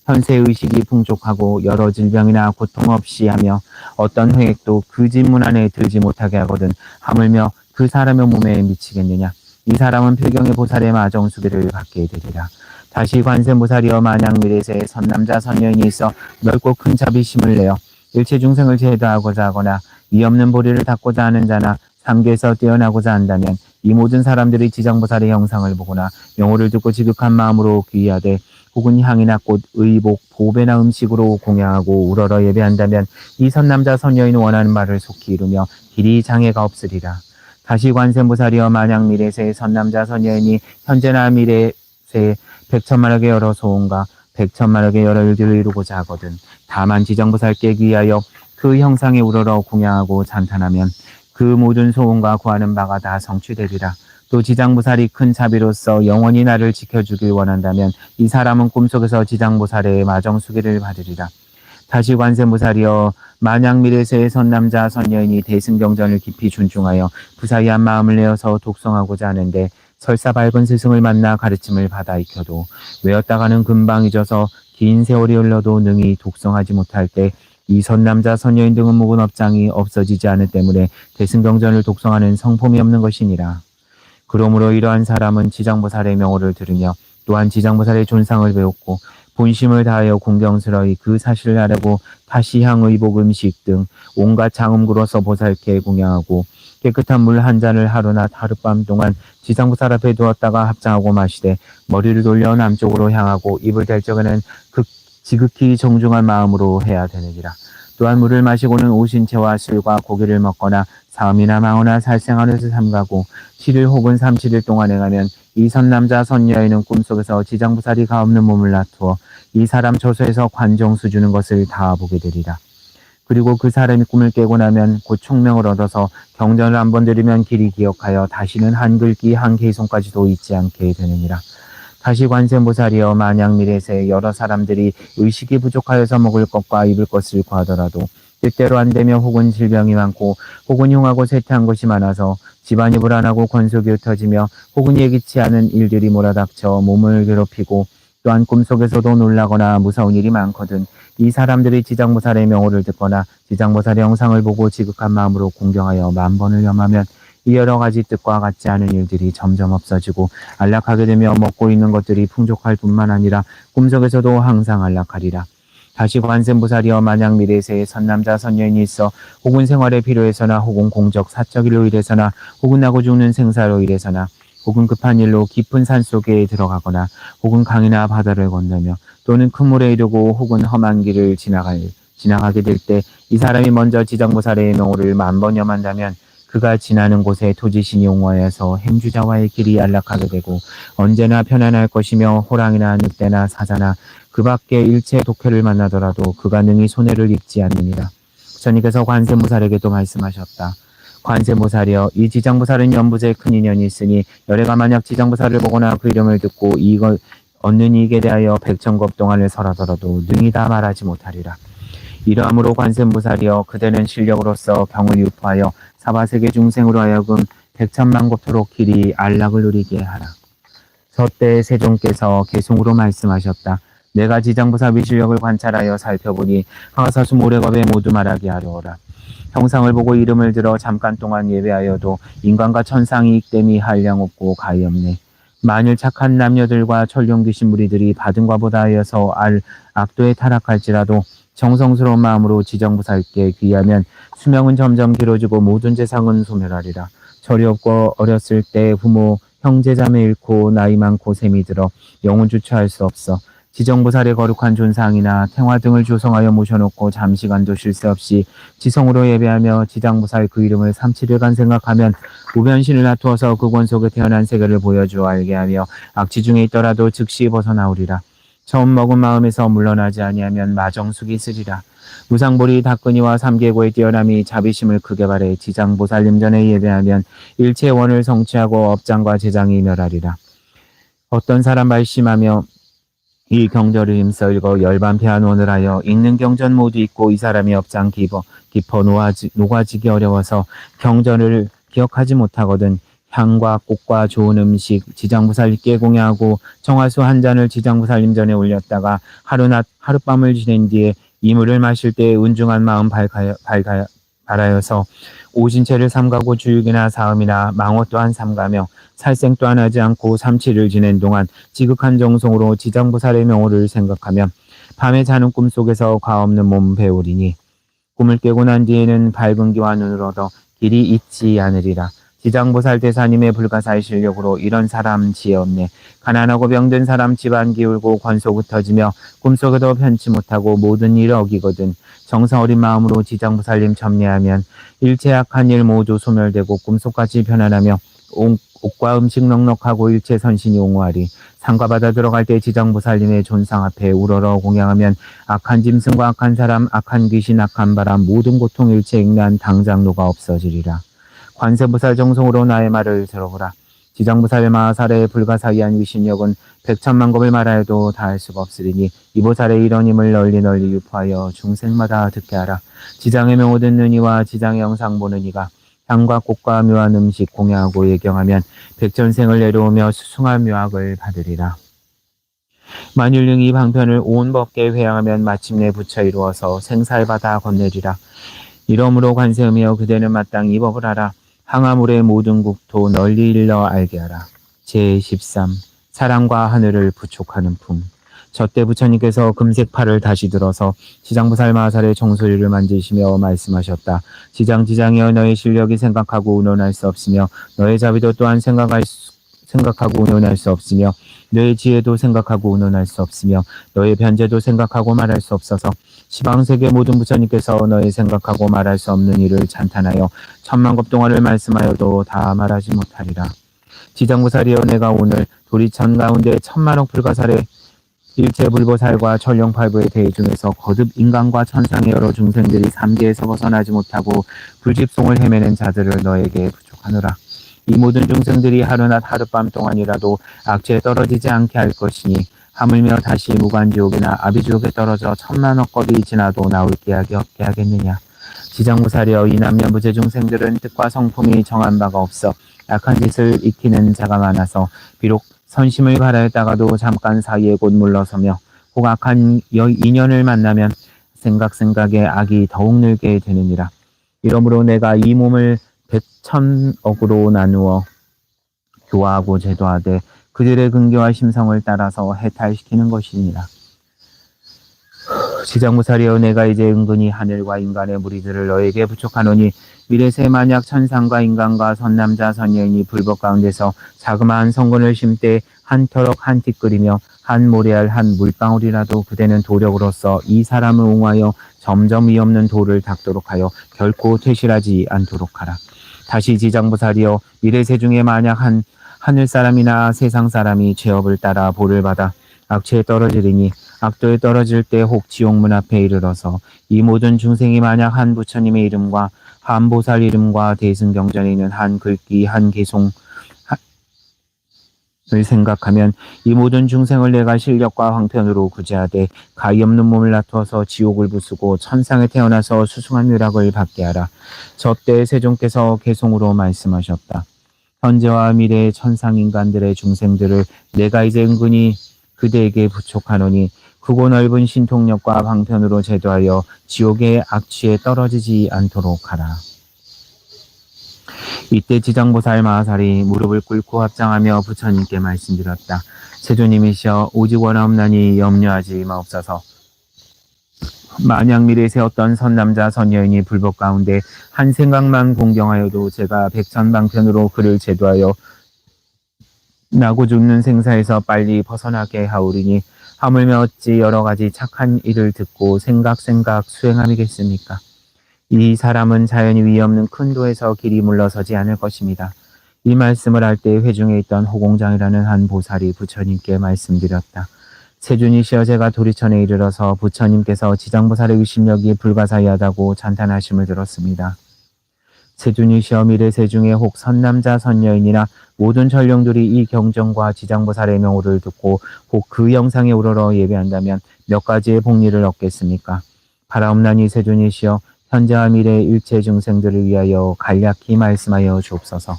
현세의식이 풍족하고 여러 질병이나 고통 없이 하며 어떤 획도 그 진문 안에 들지 못하게 하거든 하물며 그 사람의 몸에 미치겠느냐. 이 사람은 필경의 보살의 마정수기를 받게 되리라. 다시 관세음보살이여 만약 미래세에 선남자 선여인이 있어 넓고 큰 자비심을 내어 일체 중생을 제도하고자 하거나 이 없는 보리를 닦고자 하는 자나 삼계에서 뛰어나고자 한다면 이 모든 사람들이 지장보살의 형상을 보거나 명호를 듣고 지극한 마음으로 귀의하되 혹은 향이나 꽃, 의복, 보배나 음식으로 공양하고 우러러 예배한다면 이 선남자 선여인은 원하는 말을 속히 이루며 길이 장애가 없으리라. 다시 관세음보살이여 만약 미래세의 선남자 선여인이 현재나 미래세에 100천만억의 여러 소원과 100천만억의 여러 일들을 이루고자 하거든 다만 지장보살께 귀하여 그 형상에 우러러 공양하고 찬탄하면 그 모든 소원과 구하는 바가 다 성취되리라. 또 지장보살이 큰 자비로서 영원히 나를 지켜주길 원한다면 이 사람은 꿈속에서 지장보살의 마정수기를 받으리라. 다시 관세음보살이여 만약 미래세의 선남자 선여인이 대승경전을 깊이 존중하여 부사이한 마음을 내어서 독성하고자 하는데 설사 밝은 스승을 만나 가르침을 받아 익혀도 외웠다가는 금방 잊어서 긴 세월이 흘러도 능히 독성하지 못할 때 이 선남자 선여인 등은 묵은 업장이 없어지지 않을 때문에 대승경전을 독성하는 성품이 없는 것이니라. 그러므로 이러한 사람은 지장보살의 명호를 들으며 또한 지장보살의 존상을 배웠고 본심을 다하여 공경스러이 그 사실을 알고 다시 향, 의복, 음식 등 온갖 장음구로서 보살께 공양하고 깨끗한 물 한 잔을 하루낮 하룻밤 동안 지장보살 앞에 두었다가 합장하고 마시되 머리를 돌려 남쪽으로 향하고 입을 댈 적에는 지극히 정중한 마음으로 해야 되느니라. 또한 물을 마시고는 오신채와 술과 고기를 먹거나 사음이나 망어나 살생하는 삼가고 7일 혹은 37일 동안 행하면 이 선남자 선여인은 꿈속에서 지장부살이 가없는 몸을 나투어 이 사람 처소에서 관정수 주는 것을 다 보게 되리라. 그리고 그 사람이 꿈을 깨고 나면 곧 총명을 얻어서 경전을 한번 들으면 길이 기억하여 다시는 한 글귀 한 개송까지도 잊지 않게 되느니라. 다시 관세음보살이여, 만약 미래세 여러 사람들이 의식이 부족하여서 먹을 것과 입을 것을 구하더라도 뜻대로 안 되며 혹은 질병이 많고 혹은 흉하고 쇠퇴한 것이 많아서 집안이 불안하고 권속이 흩어지며 혹은 예기치 않은 일들이 몰아닥쳐 몸을 괴롭히고 또한 꿈속에서도 놀라거나 무서운 일이 많거든 이 사람들이 지장보살의 명호를 듣거나 지장보살의 영상을 보고 지극한 마음으로 공경하여 만번을 염하면 이 여러 가지 뜻과 같지 않은 일들이 점점 없어지고 안락하게 되며 먹고 있는 것들이 풍족할 뿐만 아니라 꿈속에서도 항상 안락하리라. 다시 관세음보살이여, 만약 미래세에 선남자 선여인이 있어 혹은 생활에 필요해서나 혹은 공적 사적 일로 인해서나 혹은 나고 죽는 생사로 인해서나 혹은 급한 일로 깊은 산속에 들어가거나 혹은 강이나 바다를 건너며 또는 큰 물에 이르고 혹은 험한 길을 지나가게 될 때 이 사람이 먼저 지장보살의 명호를 만번 염한다면 그가 지나는 곳에 토지신이 옹호하여서 행주자와의 길이 안락하게 되고 언제나 편안할 것이며 호랑이나 늑대나 사자나 그 밖에 일체 독해를 만나더라도 그가 능히 손해를 입지 않느니라. 부처님께서 관세음보살에게도 말씀하셨다. 관세음보살이여, 이 지장보살은 연부제 큰 인연이 있으니 열애가 만약 지장보살을 보거나 그 이름을 듣고 이걸 얻는 이익에 대하여 백천급 동안을 설하더라도 능히 다 말하지 못하리라. 이러함으로 관세음보살이여, 그대는 실력으로서 경을 유포하여 사바세계 중생으로 하여금 백천만고토록 길이 안락을 누리게 하라. 저때 세종께서 개송으로 말씀하셨다. 내가 지장보살 위실력을 관찰하여 살펴보니 하사수 모래겁에 모두 말하게 하려오라. 형상을 보고 이름을 들어 잠깐 동안 예배하여도 인간과 천상이 익됨이 한량 없고 가히 없네. 만일 착한 남녀들과 천룡귀신 무리들이 받은 과보다 하여서 악도에 타락할지라도 정성스러운 마음으로 지장보살께 귀하면 수명은 점점 길어지고 모든 재상은 소멸하리라. 절이 없고 어렸을 때 부모, 형제 자매 잃고 나이 많고 셈이 들어 영혼 주체할 수 없어. 지정보살의 거룩한 존상이나 탱화 등을 조성하여 모셔놓고 잠시간도 쉴 새 없이 지성으로 예배하며 지장보살 그 이름을 37일간 생각하면 무변신을 놔두어서 그 권 속에 태어난 세계를 보여주어 알게 하며 악취 중에 있더라도 즉시 벗어나오리라. 처음 먹은 마음에서 물러나지 아니하면 마정숙이 있으리라. 무상보리 닭근이와 삼계고의 뛰어남이 자비심을 크게 바래 지장보살님 전에 예배하면 일체 원을 성취하고 업장과 재장이 멸하리라. 어떤 사람 말심하며 이 경절을 힘써 읽어 열반패한원을 하여 읽는 경전 모두 읽고 이 사람이 업장 깊어 녹아지기 어려워서 경전을 기억하지 못하거든 향과 꽃과 좋은 음식 지장보살님께 공양하고 정화수 한 잔을 지장보살님 전에 올렸다가 하룻밤을 지낸 뒤에 이 물을 마실 때 은중한 마음 발하여서 오신채를 삼가고 주육이나 사음이나 망어 또한 삼가며 살생 또한 하지 않고 37일 지낸 동안 지극한 정성으로 지장보살의 명호를 생각하며 밤에 자는 꿈속에서 과없는 몸 배우리니 꿈을 깨고 난 뒤에는 밝은 기와 눈을 얻어 길이 잊지 않으리라. 지장보살 대사님의 불가사의 실력으로 이런 사람 지혜 없네. 가난하고 병든 사람 집안 기울고 권속 흩어지며 꿈속에도 편치 못하고 모든 일을 어기거든 정성 어린 마음으로 지장보살님 첨례하면 일체 악한 일 모두 소멸되고 꿈속같이 편안하며 옷과 음식 넉넉하고 일체 선신이 옹호하리. 산과 바다 들어갈 때 지장보살님의 존상 앞에 우러러 공양하면 악한 짐승과 악한 사람, 악한 귀신, 악한 바람, 모든 고통 일체 익난 당장노가 없어지리라. 관세보살 정성으로 나의 말을 들어보라. 지장보살 마하살의 불가사의한 위신력은 백천만겁을 말하여도 다할 수가 없으리니 이 보살의 이런 힘을 널리 유포하여 중생마다 듣게 하라. 지장의 명호 듣는 이와 지장의 영상 보는 이가 향과 꽃과 묘한 음식 공양하고 예경하면 백전생을 내려오며 수승한 묘학을 받으리라. 만일 능 이 방편을 온 법계 회양하면 마침내 부처 이루어서 생살바다 건네리라. 이러므로 관세음이여, 그대는 마땅히 이 법을 하라. 항아물의 모든 국토 널리 일러 알게 하라. 제13 사랑과 하늘을 부촉하는 품. 저때 부처님께서 금색 팔을 다시 들어서 지장보살 마하살의 정소리를 만지시며 말씀하셨다. 지장이여, 너의 실력이 생각하고 의논할 수 없으며 너의 자비도 또한 생각하고 의논할 수 없으며 너의 지혜도 생각하고 의논할 수 없으며 너의 변제도 생각하고 말할 수 없어서 시방세계 모든 부처님께서 너의 생각하고 말할 수 없는 일을 찬탄하여 천만급 동안을 말씀하여도 다 말하지 못하리라. 지장부살이여 내가 오늘 도리천 가운데 천만억 불가살의 일체불보살과 천령팔부의 대의 중에서 거듭 인간과 천상의 여러 중생들이 삼계에서 벗어나지 못하고 불집송을 헤매는 자들을 너에게 부족하노라. 이 모든 중생들이 하루낮 하룻밤 동안이라도 악취에 떨어지지 않게 할 것이니 하물며 다시 무간지옥이나 아비지옥에 떨어져 천만억 겁이 지나도 나올 기약이 없게 하겠느냐. 지장무사려 이 남녀무제 중생들은 뜻과 성품이 정한 바가 없어 악한 짓을 익히는 자가 많아서 비록 선심을 바라였다가도 잠깐 사이에 곧 물러서며 혹 악한 인연을 만나면 생각에 악이 더욱 늘게 되느니라. 이러므로 내가 이 몸을 백천억으로 나누어 교화하고 제도하되 그들의 근교와 심성을 따라서 해탈시키는 것이니라. 지장무사리여 내가 이제 은근히 하늘과 인간의 무리들을 너에게 부촉하노니 미래세 만약 천상과 인간과 선남자 선여인이 불법 가운데서 자그마한 성근을 심되 한 터럭 한 티 끓이며 한 모래알 한 물방울이라도 그대는 도력으로서 이 사람을 옹하여 점점 위없는 도를 닦도록 하여 결코 퇴실하지 않도록 하라. 다시 지장부살이여 미래세 중에 만약 한 하늘 사람이나 세상 사람이 죄업을 따라 보를 받아 악취에 떨어지리니 악도에 떨어질 때 혹 지옥문 앞에 이르러서 이 모든 중생이 만약 한 부처님의 이름과 한 보살 이름과 대승경전에 있는 한 글귀 한 개송을 생각하면 이 모든 중생을 내가 실력과 황편으로 구제하되 가히 없는 몸을 나투어서 지옥을 부수고 천상에 태어나서 수승한 묘락을 받게 하라. 저때 세종께서 개송으로 말씀하셨다. 현재와 미래의 천상인간들의 중생들을 내가 이제 은근히 그대에게 부촉하노니 크고 넓은 신통력과 방편으로 제도하여 지옥의 악취에 떨어지지 않도록 하라. 이때 지장보살 마하살이 무릎을 꿇고 합장하며 부처님께 말씀드렸다. 세조님이시여 오직 원하옵나니 염려하지 마옵소서. 만약 미래세 어떤 선남자 선여인이 불법 가운데 한 생각만 공경하여도 제가 백천방편으로 그를 제도하여 나고 죽는 생사에서 빨리 벗어나게 하오리니 하물며 어찌 여러 가지 착한 일을 듣고 생각 수행함이겠습니까? 이 사람은 자연이 위없는 큰 도에서 길이 물러서지 않을 것입니다. 이 말씀을 할 때 회중에 있던 호공장이라는 한 보살이 부처님께 말씀드렸다. 세준이시여 제가 도리천에 이르러서 부처님께서 지장보살의 의심력이 불가사의하다고 찬탄하심을 들었습니다. 세준이시여 미래세 중에 혹 선남자 선여인이나 모든 전령들이 이 경전과 지장보살의 명호를 듣고 혹 그 영상에 우러러 예배한다면 몇 가지의 복리를 얻겠습니까? 바라옵나니 세준이시여 현재와 미래의 일체 중생들을 위하여 간략히 말씀하여 주옵소서.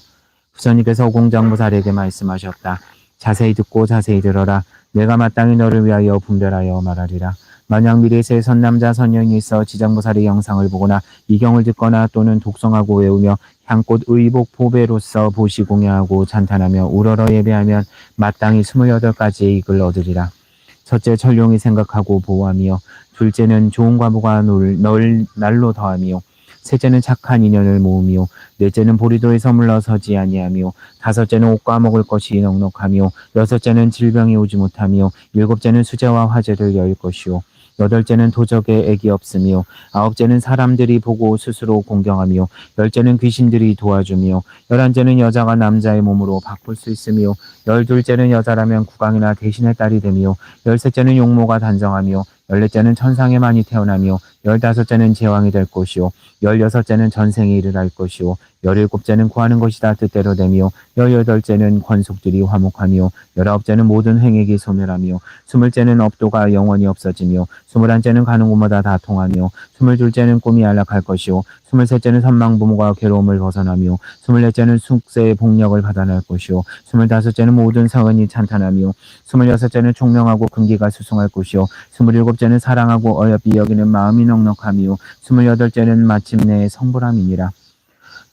부처님께서 호공장보살에게 말씀하셨다. 자세히 듣고 자세히 들어라. 내가 마땅히 너를 위하여 분별하여 말하리라. 만약 미래세 선남자 선녀인이 있어 지장보살의 영상을 보거나 이경을 듣거나 또는 독성하고 외우며 향꽃 의복 보배로서 보시 공양하고 찬탄하며 우러러 예배하면 마땅히 28가지의 이익을 얻으리라. 첫째 천룡이 생각하고 보호하며 둘째는 좋은 과보가 날로 더하며 셋째는 착한 인연을 모으며 넷째는 보리도에서 물러서지 아니하며 다섯째는 옷과 먹을 것이 넉넉하며 여섯째는 질병이 오지 못하며 일곱째는 수제와 화제를 열 것이요 여덟째는 도적에 액이 없으며 아홉째는 사람들이 보고 스스로 공경하며 열째는 귀신들이 도와주며 열한째는 여자가 남자의 몸으로 바꿀 수 있으며 열둘째는 여자라면 국왕이나 대신의 딸이 되며 열셋째는 용모가 단정하며 열넷째는 천상에 많이 태어나며 열다섯째는 제왕이 될 것이요 열여섯째는 전생에 이르할 것이요 열일곱째는 구하는 것이 다 뜻대로 되며 열여덟째는 권속들이 화목하며 열아홉째는 모든 횡액이 소멸하며 스물째는 업도가 영원히 없어지며 스물한째는 가는 곳마다 다 통하며 스물둘째는 꿈이 안락할 것이요 스물셋째는 선망부모가 괴로움을 벗어나며 스물넷째는 숙세의 복력을 받아낼 것이요 스물다섯째는 모든 성은이 찬탄하며 스물여섯째는 총명하고 근기가 수승할 것이요 스물일곱째는 사랑하고 어여삐 여기는 마음이 넉넉하며 스물여덟째는 마침내 성불함이니라.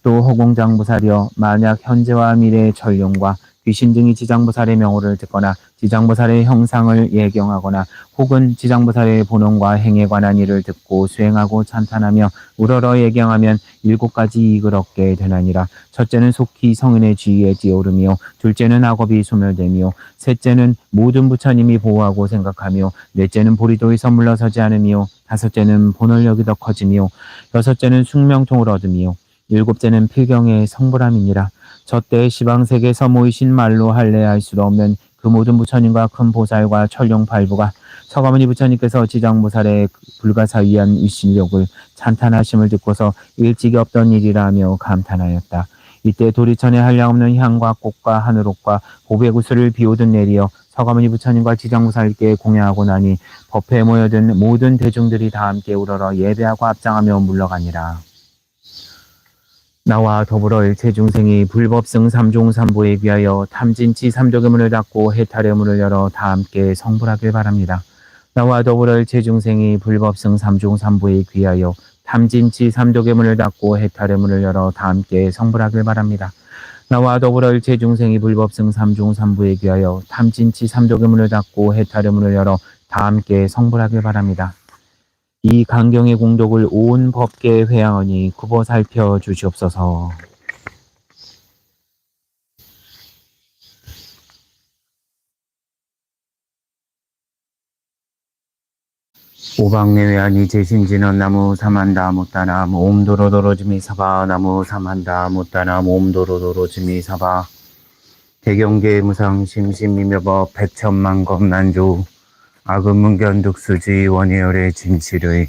또 허공장보살이여 만약 현재와 미래의 전령과 귀신 등이 지장보살의 명호를 듣거나 지장보살의 형상을 예경하거나 혹은 지장보살의 본원과 행에 관한 일을 듣고 수행하고 찬탄하며 우러러 예경하면 7가지 이익을 얻게 되나니라. 첫째는 속히 성인의 지위에 뛰어오르며, 둘째는 악업이 소멸되며, 셋째는 모든 부처님이 보호하고 생각하며, 넷째는 보리도에서 물러서지 않으며, 다섯째는 본원력이 더 커지며, 여섯째는 숙명통을 얻으며, 일곱째는 필경의 성불함이니라. 저때 시방세계에서 모이신 말로 할례할 수도 없는 그 모든 부처님과 큰 보살과 천룡 팔부가 서가모니 부처님께서 지장보살의 불가사의한 위신력을 찬탄하심을 듣고서 일찍이 없던 일이라 하며 감탄하였다. 이때 도리천에 한량없는 향과 꽃과 하늘옥과 고백우수를 비오듯 내리어 서가모니 부처님과 지장보살께 공양하고 나니 법회에 모여든 모든 대중들이 다 함께 우러러 예배하고 합장하며 물러가니라. 나와 더불어 일체 중생이 불법승 삼종삼보에 귀하여 탐진치 삼독의 문을 닫고 해탈의 문을 열어 다 함께 성불하길 바랍니다. 나와 더불어 일체 중생이 불법승 삼종삼보에 귀하여 탐진치 삼독의 문을 닫고 해탈의 문을 열어 다 함께 성불하길 바랍니다. 나와 더불어 일체 중생이 불법승 삼종삼보에 귀하여 탐진치 삼독의 문을 닫고 해탈의 문을 열어 다 함께 성불하길 바랍니다. 이 강경의 공덕을 온 법계에 회양하니 굽어 살펴 주시옵소서. 오방내외한 이제신지는 나무 삼한다 못다나 옴도로도로지미 사바 나무 삼한다 못다나 옴도로도로지미 사바 대경계 무상 심심미묘법 백천만겁난조 악음문견득수지 원예열의 진실의